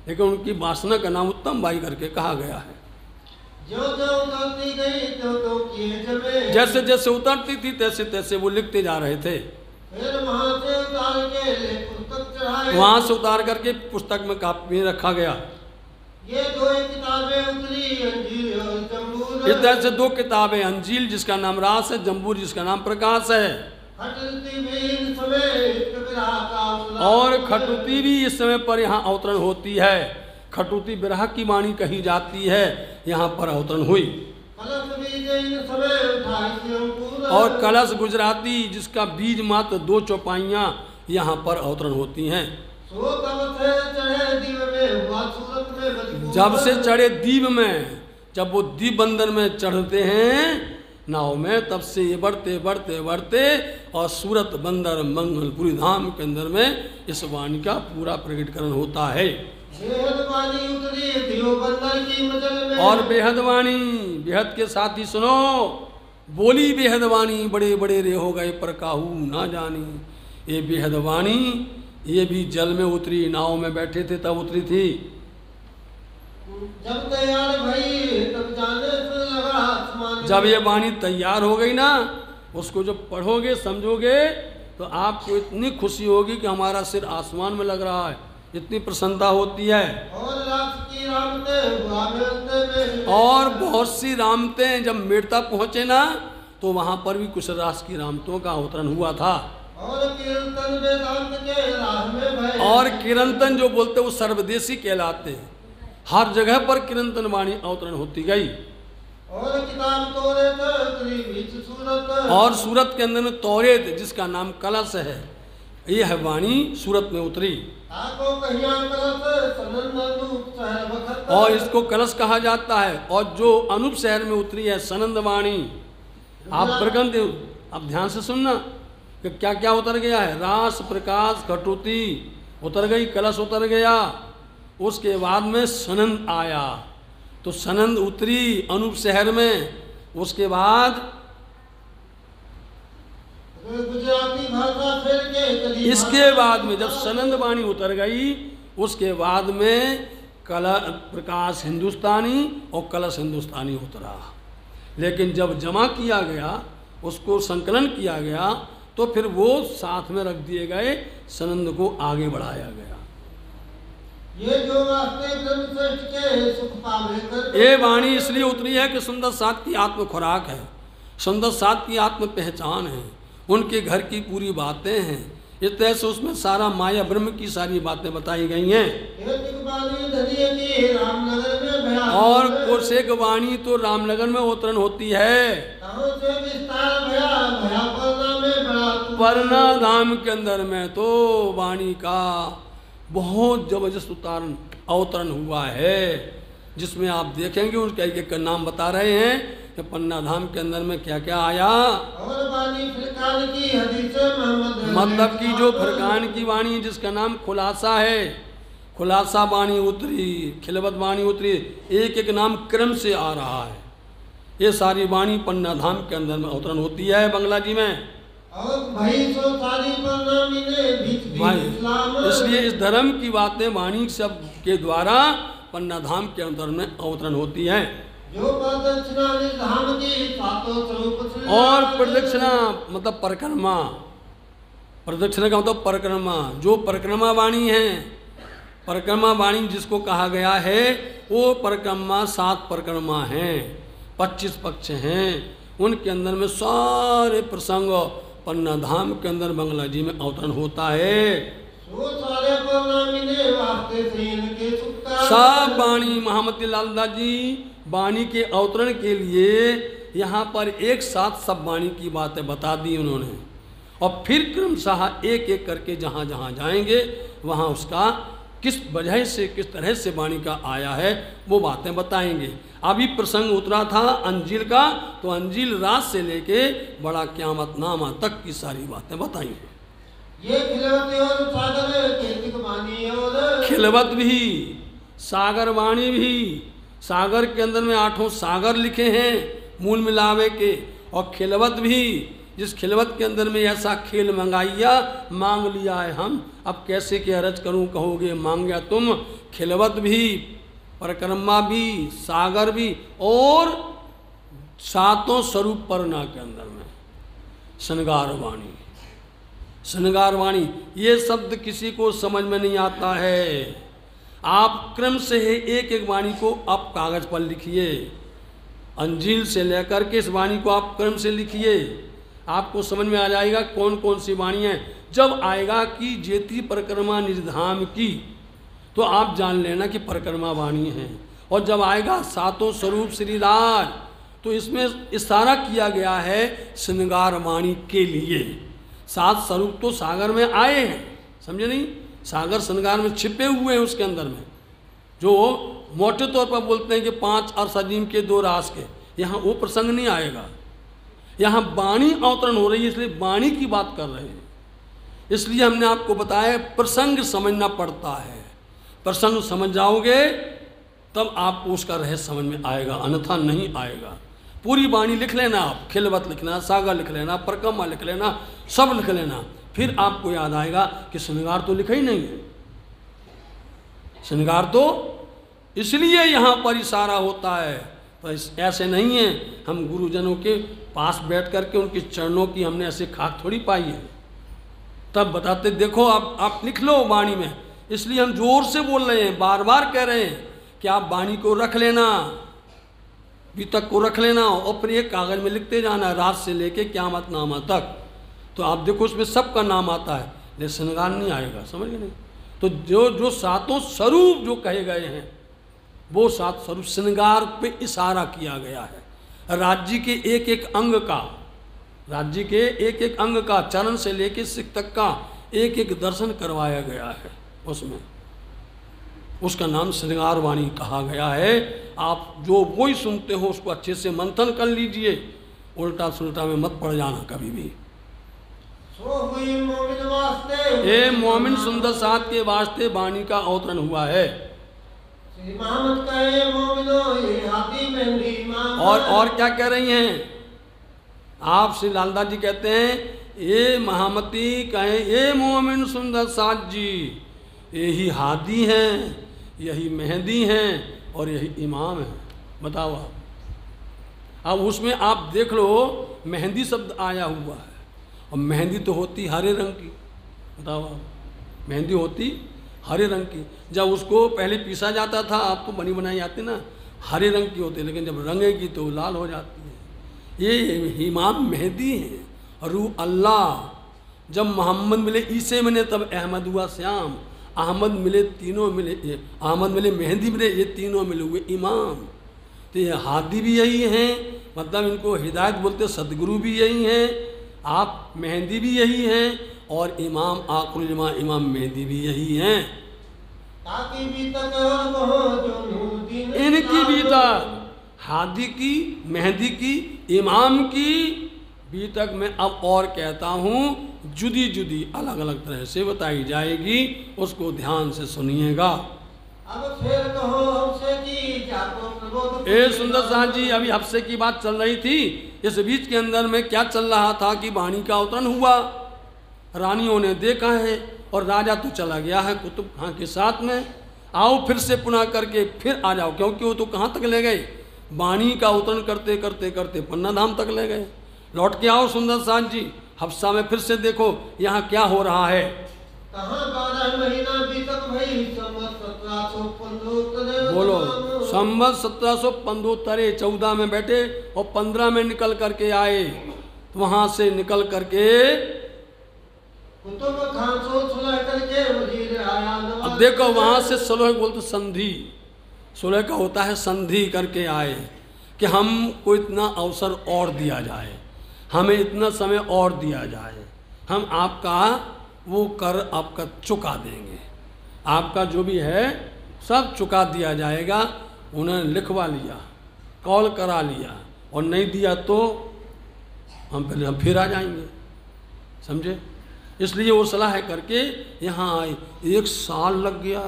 लेकिन उनकी वासना का नाम उत्तम बाई करके कहा गया है। जो जो उतरती गई तो किए जमे। जैसे जैसे उतरती थी तैसे तैसे वो लिखते जा रहे थे। फिर वहाँ से उतार के पुस्तक चढ़ाए। वहाँ से उतार करके पुस्तक में कापी में रखा गया। ये दो किताबें उतरी, अंजील और जम्बूर। इस तरह से 2 किताबें, अंजील जिसका नाम रास है, जम्बूर जिसका नाम प्रकाश है। और खटुती भी इस समय पर यहाँ अवतरण होती है। खटुती विरह की वाणी कही जाती है, यहाँ पर अवतरण हुई। कलश भी बीज इन समय उठाई से अंकुर। और कलश गुजराती जिसका बीज मात्र 2 चौपाइयाँ यहाँ पर अवतरण होती हैं। सो तब से चढ़े दीव में हुआ सूरत में मजबूर। जब से चढ़े दीप में, जब वो दीप बंदर में चढ़ते हैं नाव में, तब से ये बढ़ते बढ़ते बढ़ते और सूरत बंदर मंगलपुरी धाम के अंदर में इस वाणी का पूरा प्रकटीकरण होता है। बेहद वाणी उतरी दियो बंदर की मजल में। और बेहद वाणी, बेहद के साथ ही सुनो, बोली बेहद वाणी बड़े बड़े रे हो गए पर काहू ना जानी। ये बेहद वाणी ये भी जल में उतरी, नाव में बैठे थे तब उतरी थी। जब तैयार भई तब जाने से लगा आसमान। जब ये वाणी तैयार हो गई ना, उसको जब पढ़ोगे समझोगे तो आपको इतनी खुशी होगी कि हमारा सिर आसमान में लग रहा है, इतनी प्रसन्नता होती है। और रात की रामते हुआ मिलते में। और बहुत सी रामतें जब मेड़ता पहुँचे ना तो वहाँ पर भी कुछ रास की रामतों का अवतरण हुआ था। और कीर्तन वेदांत के राह में भय। और कीर्तन जो बोलते वो सर्वदेशी कहलाते हैं, हर जगह पर कीर्तन वाणी अवतरण होती गई। और किताब तोरे तरी बीच सूरत। और सूरत के अंदर में तौरेत जिसका नाम कलश है, ये है वाणी सूरत में उतरी। ताको कहिया कलश सनंद अनूप शहर बखत। और इसको कलश कहा जाता है। और जो अनूप शहर में उतरी है सनंद वाणी, आप प्रकंद अब ध्यान से सुनना कि क्या क्या उतर गया है। रास प्रकाश कटुती उतर गई, कलश उतर गया, उसके बाद में सनंद आया। तो सनंद उतरी अनूप शहर में, उसके बाद गुजराती भाषा फिर के चली। इसके बाद में जब सनंद वाणी उतर गई, उसके बाद में प्रकाश हिंदुस्तानी और कलश हिंदुस्तानी उतरा। लेकिन जब जमा किया गया, उसको संकलन किया गया, तो फिर वो साथ में रख दिए गए, सनंद को आगे बढ़ाया गया। ये जो वास्ते ब्रह्मश्रेष्ठ के सुख पावे कर। ये वाणी इसलिए उतरी है कि सुंदर साथ की आत्म खुराक है, सुंदर साथ की आत्म पहचान है, उनके घर की पूरी बातें हैं। इस तरह से उसमें सारा माया ब्रह्म की सारी बातें बताई गई हैं। और कोशेक वाणी तो रामनगर में अवतरण होती है, परना धाम के अंदर में तो वाणी का बहुत जबरदस्त अवतरण हुआ है, जिसमें आप देखेंगे उसके एक नाम बता रहे हैं कि पन्ना धाम के अंदर में क्या क्या आया। और वाणी फरकान की हदीस मोहम्मद, मतलब की जो फरकान की वाणी जिसका नाम खुलासा है, खुलासा वाणी उतरी, खिलवत वाणी उतरी, एक एक नाम क्रम से आ रहा है। ये सारी वाणी पन्ना धाम के अंदर में अवतरण होती है बंगला जी में। और भाई सो सारी प्रणामी ने भाई इस्लाम। इसलिए इस धर्म की बातें वाणी शब्द के द्वारा पन्ना धाम के अंदर में अवतरण होती हैं। जो प्रदक्षिणा इस धाम की सातों स्वरूप से। और प्रदक्षिणा मतलब परिक्रमा, प्रदक्षिणा का मतलब परिक्रमा, जो परिक्रमा वाणी है, परिक्रमा वाणी जिसको कहा गया है, वो परिक्रमा 7 परिक्रमा हैं, 25 पक्ष हैं, उनके अंदर में सारे प्रसंग पन्ना धाम के अंदर बंगला जी में अवतरण होता है। वो सारे प्रणामी ने वास्ते से इनके सुख का। सब वाणी महामती लालदास जी वाणी के अवतरण के लिए यहाँ पर एक साथ सब वाणी की बातें बता दी उन्होंने, और फिर क्रमशः एक एक करके जहाँ जहाँ जाएंगे वहाँ उसका किस वजह से किस तरह से वाणी का आया है वो बातें बताएंगे। अभी प्रसंग उतरा था अंजील का, तो अंजील रात से लेके बड़ा क़यामत नामा तक की सारी बातें बताएंगे। ये खिलवत और सागर केतिक वाणी और खिलवत भी, सागर वाणी भी, सागर के अंदर में 8 सागर लिखे हैं मूल मिलावे के, और खिलवत भी, जिस खिलवत के अंदर में ऐसा खेल मंगाइया मांग लिया है हम, अब कैसे के अरज करूं कहोगे मांग गया तुम। खिलवत भी, परिक्रमा भी, सागर भी, और 7 स्वरूप परना के अंदर में श्रृंगार वाणी। श्रृंगार वाणी ये शब्द किसी को समझ में नहीं आता है। आप क्रम से एक एक वाणी को आप कागज पर लिखिए, अंजील से लेकर के इस वाणी को आप क्रम से लिखिए, आपको समझ में आ जाएगा कौन कौन सी वाणी है। जब आएगा कि जेती परिक्रमा निर्धाम की, तो आप जान लेना कि परिक्रमा वाणी है। और जब आएगा 7 स्वरूप श्रीराज, तो इसमें इशारा किया गया है श्रृंगार वाणी के लिए। 7 स्वरूप तो सागर में आए हैं, समझे नहीं? सागर श्रृंगार में छिपे हुए हैं उसके अंदर में, जो मोटे तौर पर बोलते हैं कि 5 अर्श अजीम के 2 रास के। यहाँ वो प्रसंग नहीं आएगा, यहाँ वाणी अवतरण हो रही है, इसलिए वाणी की बात कर रहे हैं। इसलिए हमने आपको बताया प्रसंग समझना पड़ता है। प्रसंग समझ जाओगे तब आपको उसका रहस्य समझ में आएगा, अन्यथा नहीं आएगा। पूरी वाणी लिख लेना आप, खिलवत लिखना, सागर लिख लेना, परिक्रमा लिख लेना, सब लिख लेना, फिर आपको याद आएगा कि श्रृंगार तो लिखा ही नहीं है। श्रृंगार तो इसलिए यहाँ पर इशारा होता है, तो ऐसे नहीं है हम गुरुजनों के पास बैठ करके उनके चरणों की हमने ऐसे खाक थोड़ी पाई है, तब बताते देखो आप लिख लो वाणी में। इसलिए हम जोर से बोल रहे हैं, बार बार कह रहे हैं कि आप वाणी को रख लेना, बीतक को रख लेना और फिर एक कागज में लिखते जाना, रात से लेके क़यामत नामा तक। तो आप देखो उसमें सबका नाम आता है, लेकिन श्रृंगार नहीं आएगा, समझ गए नहीं? तो जो 7 स्वरूप जो कहे गए हैं वो 7 स्वरूप श्रृंगार पे इशारा किया गया है। राज्य के एक एक अंग का, राज्य के एक एक अंग का, चरण से लेके सिख तक का एक एक दर्शन करवाया गया है उसमें। उसका नाम श्रृंगार वाणी कहा गया है। आप जो वही सुनते हो उसको अच्छे से मंथन कर लीजिए, उल्टा सुल्टा में मत पड़ जाना कभी भी। सो हुई मोमिन वास्ते, ए मोमिन सुंदर साथ के वास्ते वाणी का अवतरण हुआ है। श्री मोहम्मद कहे मोमिनो ये हाथी मेहंदी इमाम। और क्या कह रही हैं आप? श्री लालदास जी कहते हैं ये महामती कहे ये मोमिन सुंदर साथ जी, यही हादी हैं, यही मेहंदी हैं और यही इमाम है। बताओ आप, अब उसमें आप देख लो मेहंदी शब्द आया हुआ है, और मेहंदी तो होती हरे रंग की। बताओ आप, मेहंदी होती हरे रंग की। जब उसको पहले पीसा जाता था, आप तो बनी बनाई आती ना, हरे रंग की होती है, लेकिन जब रंगेगी तो लाल हो जाती है। ये इमाम मेहंदी है। रूह अल्लाह जब मोहम्मद मिले ईसे मिले तब अहमद हुआ श्याम, अहमद मिले तीनों मिले, अहमद मिले मेहंदी मिले, ये तीनों मिले हुए इमाम। तो ये हादी भी यही हैं, मतलब इनको हिदायत बोलते, सदगुरु भी यही हैं, आप मेहंदी भी यही हैं, और इमाम आखिरुल इमाम मेहंदी भी यही हैं। ताकि भी तक हो जो नूरदीन इनकी भी तक, हादी की, मेहंदी की, इमाम की भी तक मैं अब और कहता हूँ जुदी जुदी अलग अलग तरह से बताई जाएगी, उसको ध्यान से सुनिएगा। अब फिर कहो हमसे कि जाको प्रबोध। ए सुंदर साथ जी, अभी हफ्से की बात चल रही थी, इस बीच के अंदर में क्या चल रहा था कि वाणी का अवतरण हुआ, रानियों ने देखा है और राजा तो चला गया है कुतुब खां के साथ में। आओ फिर से पुनः करके फिर आ जाओ, क्योंकि वो तो कहाँ तक ले गए, वाणी का अवतरण करते करते करते पन्ना धाम तक ले गए। लौट के आओ सुंदर साथ जी, हफ्सा में फिर से देखो यहाँ क्या हो रहा है। कहाँ 12 महीना बीतक भई, संवत 1715 बोलो, संवत 1715 14 में बैठे और 15 में निकल करके आए, वहाँ से निकल करके कुतुब खान सो सुलह करके वजीर आया नवाज। अब देखो वहाँ से सुलह बोलते संधि, सुलह का होता है संधि करके आए कि हमको इतना अवसर और दिया जाए, हमें इतना समय और दिया जाए, हम आपका वो कर आपका चुका देंगे, आपका जो भी है सब चुका दिया जाएगा। उन्होंने लिखवा लिया, कॉल करा लिया, और नहीं दिया तो हम फिर आ जाएंगे, समझे? इसलिए वो सलाह करके यहाँ आए। 1 साल लग गया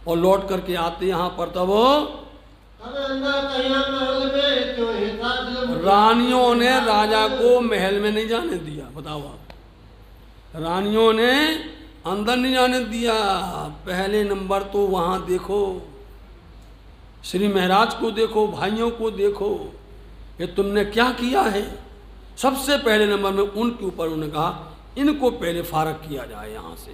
और लौट करके आते यहाँ पर तब रानियों ने राजा को महल में नहीं जाने दिया। बताओ आप, रानियों ने अंदर नहीं जाने दिया। पहले नंबर तो वहाँ देखो श्री महाराज को, देखो भाइयों को, देखो ये तुमने क्या किया है। सबसे पहले नंबर में उनके ऊपर उन्होंने कहा इनको पहले फारग किया जाए यहाँ से।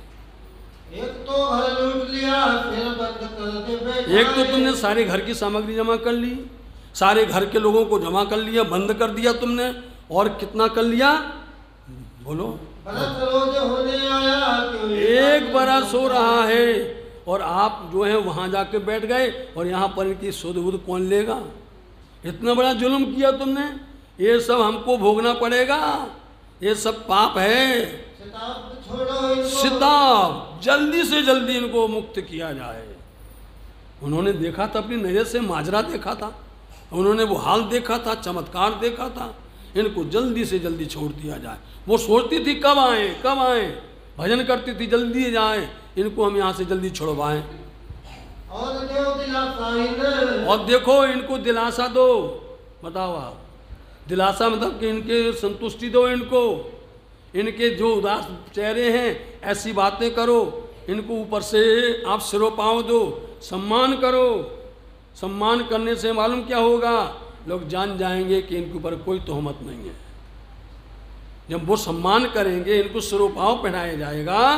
एक तो घर लूट लिया, फिर बंद कर दे। एक तो तुमने सारे घर की सामग्री जमा कर ली, सारे घर के लोगों को जमा कर लिया, बंद कर दिया तुमने, और कितना कर लिया बोलो? बरस रोज होने आया, 1 बरस हो रहा है और आप जो है वहाँ जाके बैठ गए, और यहाँ पर इनकी सुध बुध कौन लेगा? इतना बड़ा जुल्म किया तुमने, ये सब हमको भोगना पड़ेगा, ये सब पाप है। सिताब छोड़ो इनको। सिताब, जल्दी से जल्दी इनको मुक्त किया जाए। उन्होंने देखा था, अपनी नजर से माजरा देखा था, उन्होंने वो हाल देखा था, चमत्कार देखा था, इनको जल्दी से जल्दी छोड़ दिया जाए। वो सोचती थी कब आए कब आए, भजन करती थी जल्दी जाए, इनको हम यहाँ से जल्दी छुड़वाएं। और देखो इनको दिलासा दो, बताओ आप, दिलासा मतलब कि इनके संतुष्टि दो, इनके जो उदास चेहरे हैं ऐसी बातें करो, इनको ऊपर से आप सिरों पाँव दो, सम्मान करो। सम्मान करने से मालूम क्या होगा, लोग जान जाएंगे कि इनके ऊपर कोई तोहमत नहीं है। जब वो सम्मान करेंगे, इनको सिरों पाँव पहनाया जाएगा,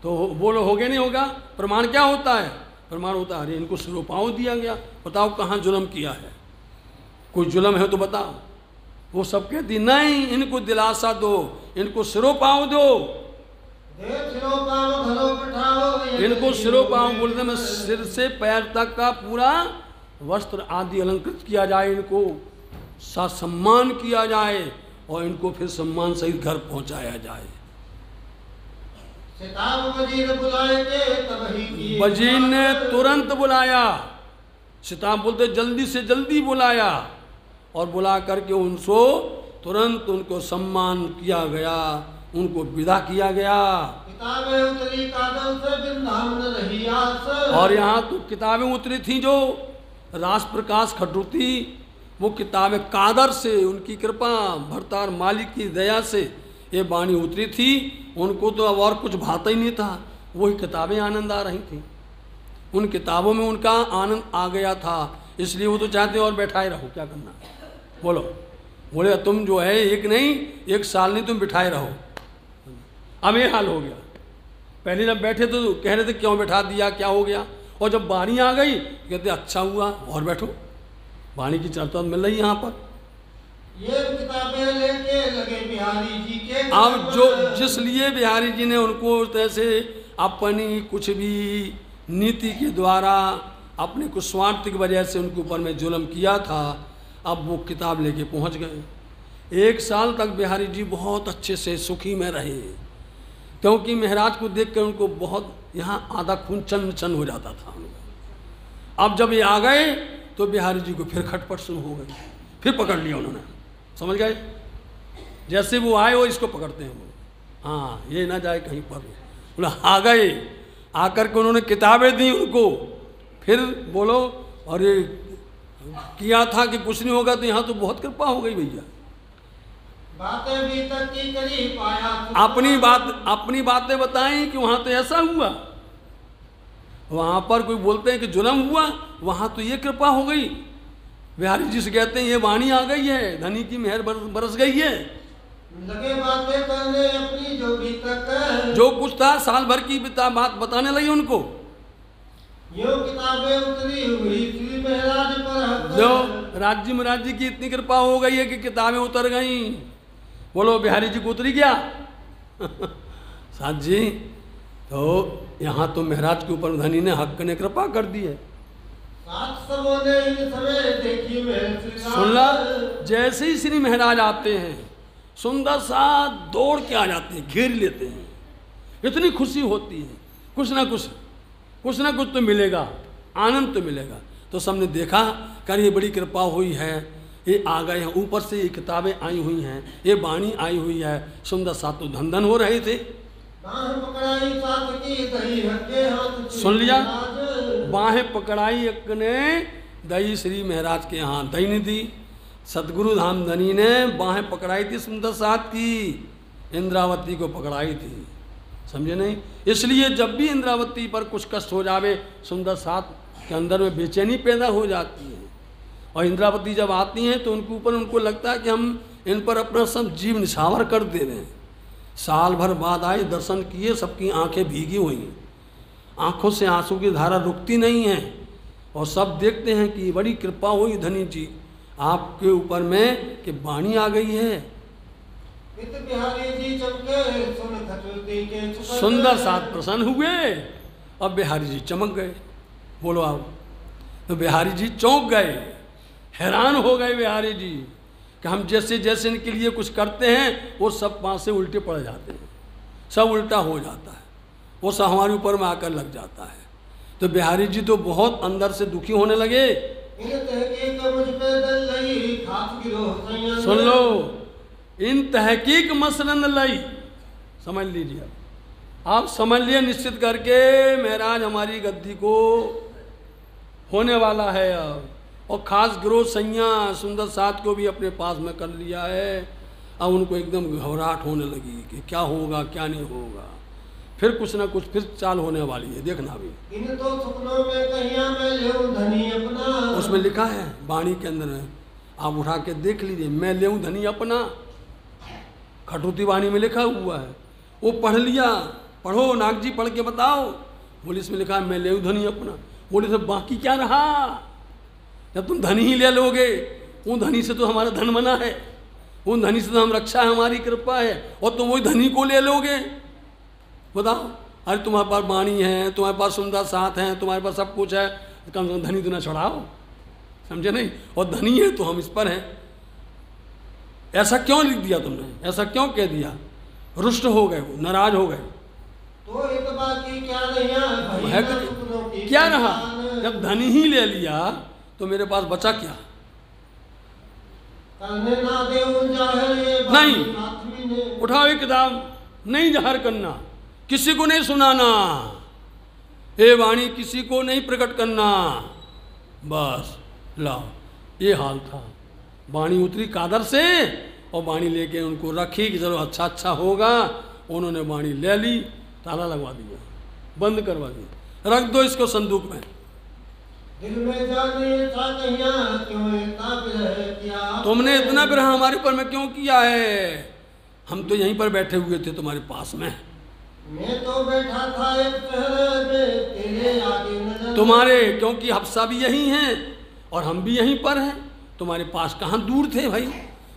तो वो हो गया नहीं होगा। प्रमाण क्या होता है, प्रमाण होता है अरे इनको सिरों पाँव दिया गया, बताओ कहाँ जुल्म किया है, कोई जुल्म है तो बताओ। वो सब कहती नहीं, इनको दिलासा दो, इनको सिरों पाँव दो, इनको सिरों पाँव बोलते में सिर से पैर तक का पूरा वस्त्र आदि अलंकृत किया जाए, इनको सम्मान किया जाए और इनको फिर सम्मान सहित घर पहुंचाया जाए। वजीर ने तुरंत बुलाया, सिताब बोलते जल्दी से जल्दी बुलाया, और बुला करके उनको तुरंत उनको सम्मान किया गया, उनको विदा किया गया। किताबें उतरी कादर से वृंदावन रही आस। और यहाँ तो किताबें उतरी थी जो रास प्रकाश खटुती, वो किताबें कादर से, उनकी कृपा, भरतार मालिक की दया से ये वाणी उतरी थी। उनको तो अब और कुछ भाता ही नहीं था, वही किताबें आनंद आ रही थी, उन किताबों में उनका आनंद आ गया था, इसलिए वो तो चाहते और बैठाए रहो, क्या करना बोलो। बोले तुम जो है एक नहीं 1 साल नहीं तुम बिठाए रहो। अब ये हाल हो गया, पहले जब बैठे तो कह रहे थे क्यों बैठा दिया, क्या हो गया, और जब वाणी आ गई कहते अच्छा हुआ और बैठो, वाणी की चर्चा मिल रही यहाँ पर। ये किताबें लेके लगे बिहारी जी के। अब जो जिस लिए बिहारी जी ने उनको तैसे अपनी कुछ भी नीति के द्वारा, अपने कुछ स्वार्थ की वजह से उनके ऊपर में जुल्म किया था, अब वो किताब लेके पहुँच गए। 1 साल तक बिहारी जी बहुत अच्छे से सुखी में रहे, क्योंकि महाराज को देख कर उनको बहुत यहाँ आधा खून चन्न चन्न हो जाता था उनको। अब जब ये आ गए तो बिहारी जी को फिर खटपट शुरू हो गई, फिर पकड़ लिया उन्होंने, समझ गए, जैसे वो आए वो इसको पकड़ते हैं वो, हाँ ये ना जाए कहीं पर। बोला आ गए, आकर के उन्होंने किताबें दी उनको, फिर बोलो और ये किया था कि कुछ नहीं होगा, तो यहाँ तो बहुत कृपा हो गई भैया। बातें भी तक की करी पाया, अपनी बातें बताएं कि वहाँ तो ऐसा हुआ, वहाँ पर कोई बोलते हैं कि जुल्म हुआ, वहाँ तो ये कृपा हो गई। बिहारी जी से कहते हैं ये वाणी आ गई है, धनी की मेहर बरस गई है। लगे बातें करने अपनी जो भी तक, जो कुछ था साल भर की बात बताने लगी उनको। यो किताबें उतरी हुई श्री महाराज पर, जो राज्य महाराज जी की इतनी कृपा हो गई है कि किताबें उतर गई। बोलो बिहारी जी को उतरी क्या साथ जी, तो यहाँ तो महाराज के ऊपर धनी ने हक ने कृपा कर दी है। सुन ला, जैसे ही श्री महाराज आते हैं सुंदर सा दौड़ के आ जाते हैं, घेर लेते हैं, इतनी खुशी होती है, कुछ ना कुछ तो मिलेगा, आनंद तो मिलेगा। तो सबने देखा कर ये बड़ी कृपा हुई है, ये आ गए हैं, ऊपर से ये किताबें आई हुई हैं, ये वाणी आई हुई है। सुंदर सा तो धन धन हो रहे थे। सुन लिया, बाहें पकड़ाई एक ने दही श्री महाराज के यहाँ दही नहीं दी। सतगुरु धाम धनी ने बाहें पकड़ाई थी सुंदर साथ की, इंद्रावती को पकड़ाई थी, समझे नहीं। इसलिए जब भी इंद्रावती पर कुछ कष्ट हो जावे, सुंदर साथ के अंदर में बेचैनी पैदा हो जाती है, और इंद्रावती जब आती हैं तो उनके ऊपर उनको लगता है कि हम इन पर अपना सब जीव निछावर कर दे रहे हैं। साल भर बाद आए, दर्शन किए, सबकी आंखें भीगी हुई हैं, आंखों से आंसू की धारा रुकती नहीं है, और सब देखते हैं कि बड़ी कृपा हुई धनी जी आपके ऊपर में कि वाणी आ गई है। सुंदर साथ प्रसन्न हुए और बिहारी जी चमक गए। बोलो आप, तो बिहारी जी चौंक गए, हैरान हो गए बिहारी जी कि हम जैसे जैसे इनके लिए कुछ करते हैं वो सब पास से उल्टे पड़ जाते हैं, सब उल्टा हो जाता है, वो सब हमारे ऊपर में आकर लग जाता है। तो बिहारी जी तो बहुत अंदर से दुखी होने लगे। सुन लो, इन तहकीक मसरन लई, समझ लीजिए, आप समझ लिए निश्चित करके महाराज हमारी गद्दी को होने वाला है अब। और खास गिरोह सैया सुंदर साथ को भी अपने पास में कर लिया है। अब उनको एकदम घबराहट होने लगी कि क्या होगा क्या नहीं होगा, फिर कुछ ना कुछ फिर चाल होने वाली है, देखना भी। इन तो सपनों में कहिया मैं लेऊं धनी अपना, उसमें लिखा है वाणी के अंदर है, आप उठा के देख लीजिए, मैं लेऊं धनी अपना, खटोती वाणी में लिखा हुआ है। वो पढ़ लिया, पढ़ो नाग जी, पढ़ के बताओ। बोले इसमें लिखा है मैं लेऊं धनी अपना। बोले तो बाकी क्या रहा, जब तुम धनी ही ले लोगे, उन धनी से तो हमारा धन बना है, उन धनी से तो हम रक्षा है, हमारी कृपा है, और तुम वही धनी को ले लोगे, बताओ। अरे तुम्हारे पास वाणी है, तुम्हारे पास सुंदर साथ हैं, तुम्हारे पास सब कुछ है, कम से कम धनी तो ना छुड़ाओ, समझे नहीं। और धनी है तो हम इस पर हैं। ऐसा क्यों लिख दिया तुमने, ऐसा क्यों कह दिया? रुष्ट हो गए, वो नाराज हो गए। तो एक बाकी क्या नहीं है क्या रहा, जब धनी ही ले लिया तो मेरे पास बचा क्या? नहीं, उठाओ एक किताब, नहीं जाहिर करना, किसी को नहीं सुनाना, ये वाणी किसी को नहीं प्रकट करना, बस लाओ। ये हाल था। वाणी उतरी कादर से और वाणी लेके उनको रखी कि चलो अच्छा अच्छा होगा। उन्होंने वाणी ले ली, ताला लगवा दिया, बंद करवा दिया, रख दो इसको संदूक में। दिल में जाने था कहिया क्यों इतना विरह किया, तुमने इतना विरह हमारे ऊपर में क्यों किया है? हम तो यहीं पर बैठे हुए थे तुम्हारे पास में। मैं तो बैठा था एक पहरे में तेरे आगे नजर, तुम्हारे, क्योंकि हफ्सा भी यही हैं और हम भी यहीं पर हैं, तुम्हारे पास कहाँ दूर थे भाई।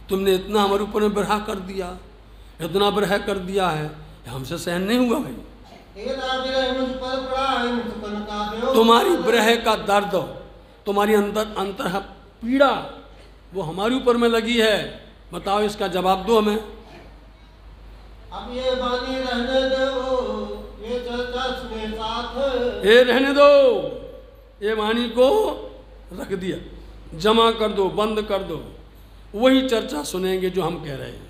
तुमने इतना हमारे ऊपर में विरह कर दिया, इतना विरह कर दिया है, हमसे सहन नहीं हुआ भाई। तुम्हारी विरह का दर्द, तुम्हारी अंतर पीड़ा वो हमारे ऊपर में लगी है, बताओ इसका जवाब दो हमें। अब ये वाणी रहने दो, ये चर्चा सुने साथ, ये रहने दो, ये वाणी को रख दिया, जमा कर दो, बंद कर दो। वही चर्चा सुनेंगे जो हम कह रहे हैं।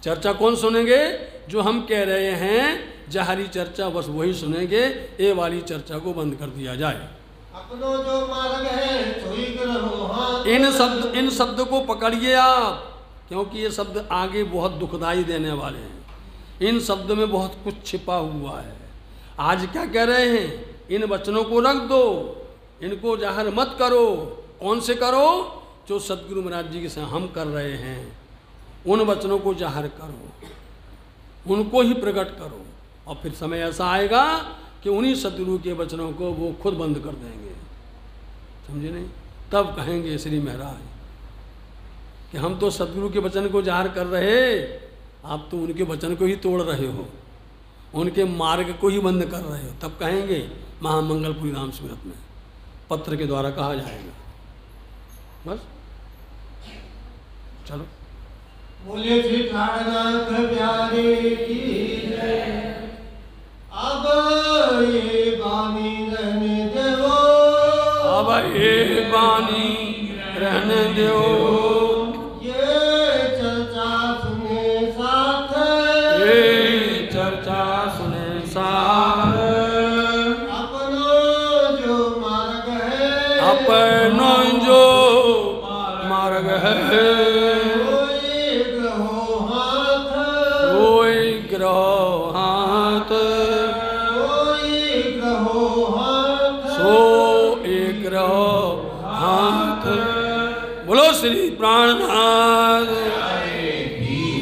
चर्चा कौन सुनेंगे? जो हम कह रहे हैं जहरी चर्चा, बस वही सुनेंगे। ये वाली चर्चा को बंद कर दिया जाए। अपनो जो मार्ग है सोई रहो, हाँ। इन शब्द को पकड़िए आप, क्योंकि ये शब्द आगे बहुत दुखदाई देने वाले हैं। इन शब्द में बहुत कुछ छिपा हुआ है। आज क्या कह रहे हैं? इन वचनों को रख दो, इनको जाहिर मत करो। कौन से करो? जो सदगुरु महाराज जी के साथ हम कर रहे हैं, उन वचनों को जाहिर करो, उनको ही प्रकट करो। और फिर समय ऐसा आएगा कि उन्हीं सदगुरु के वचनों को वो खुद बंद कर देंगे, समझे नहीं? तब कहेंगे श्री महाराज कि हम तो सदगुरु के वचन को जाहिर कर रहे, आप तो उनके वचन को ही तोड़ रहे हो, उनके मार्ग को ही बंद कर रहे हो। तब कहेंगे महामंगलपुरी राम स्मृत में पत्र के द्वारा कहा जाएगा। बस चलो, बोले श्री प्राणनाथ प्यारे की जय। अब ये वाणी रहने दो, अब ये वाणी रहने दो, ये चर्चा सुने साथ, ये चर्चा सुने साथ। अपनो जो मार्ग है, अपनो जो मार्ग है, श्री प्राणनाथ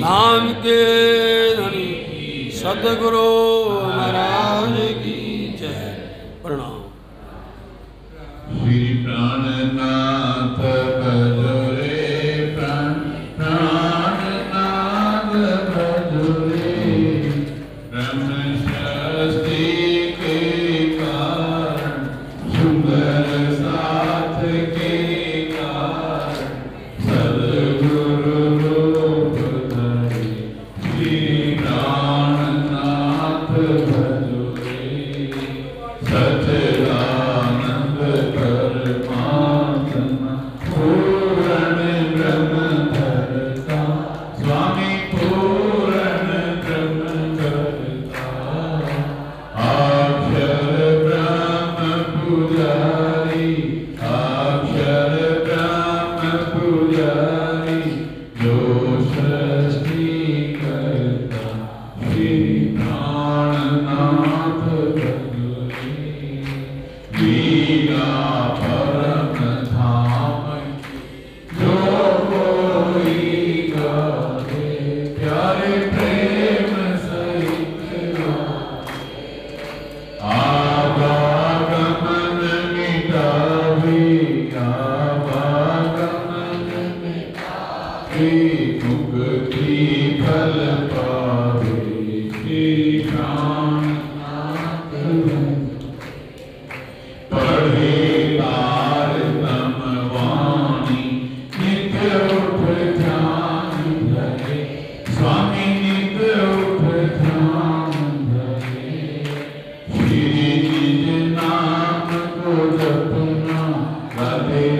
नाम के धनी सदगुरु महाराज की जय। प्रणाम। श्री प्राणनाथ भजोरे, प्राणनाथ भजोरे, ब्रह्म शास्त्री के कारण, सुंदर साथ के कारण,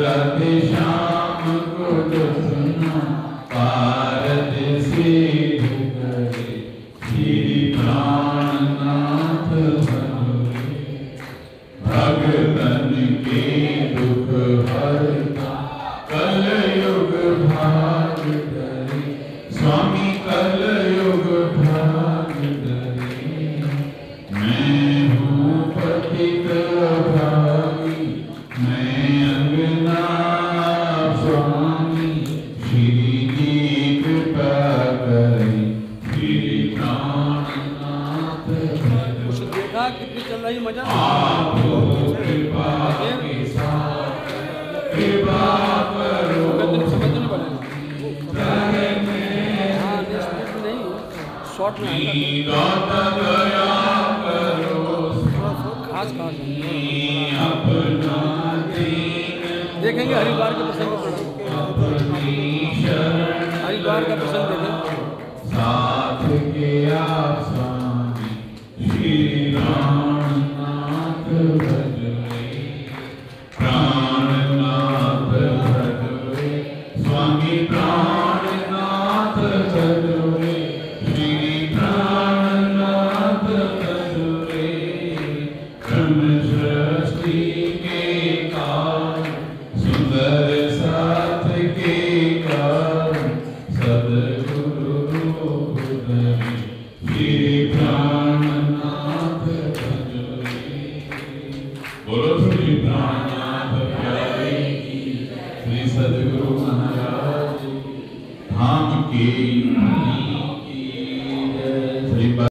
राधे श्याम को जो सुना पारद सिद्ध करे श्री प्राणनाथ भनुरे भगतन के दुख हरता कलयुग भाग करे स्वामी कलयुग भाग करे मैं हूँ पतित भागी मैं अंगना स्वामी श्री जी कृपा करे श्री प्राणनाथ कुछ देखा कितनी चल रही मजा आप कृपा के साथ कृपा करो समझ नहीं पड़ेगा हाँ नहीं शॉर्ट में आएगा दया करो खास खास अपना दीन देखेंगे हरिद्वार के प्रसंग को अपनी शरण हरिद्वार का प्रसंग देखें साथ के आप स्वामी श्री रामनाथ भजरे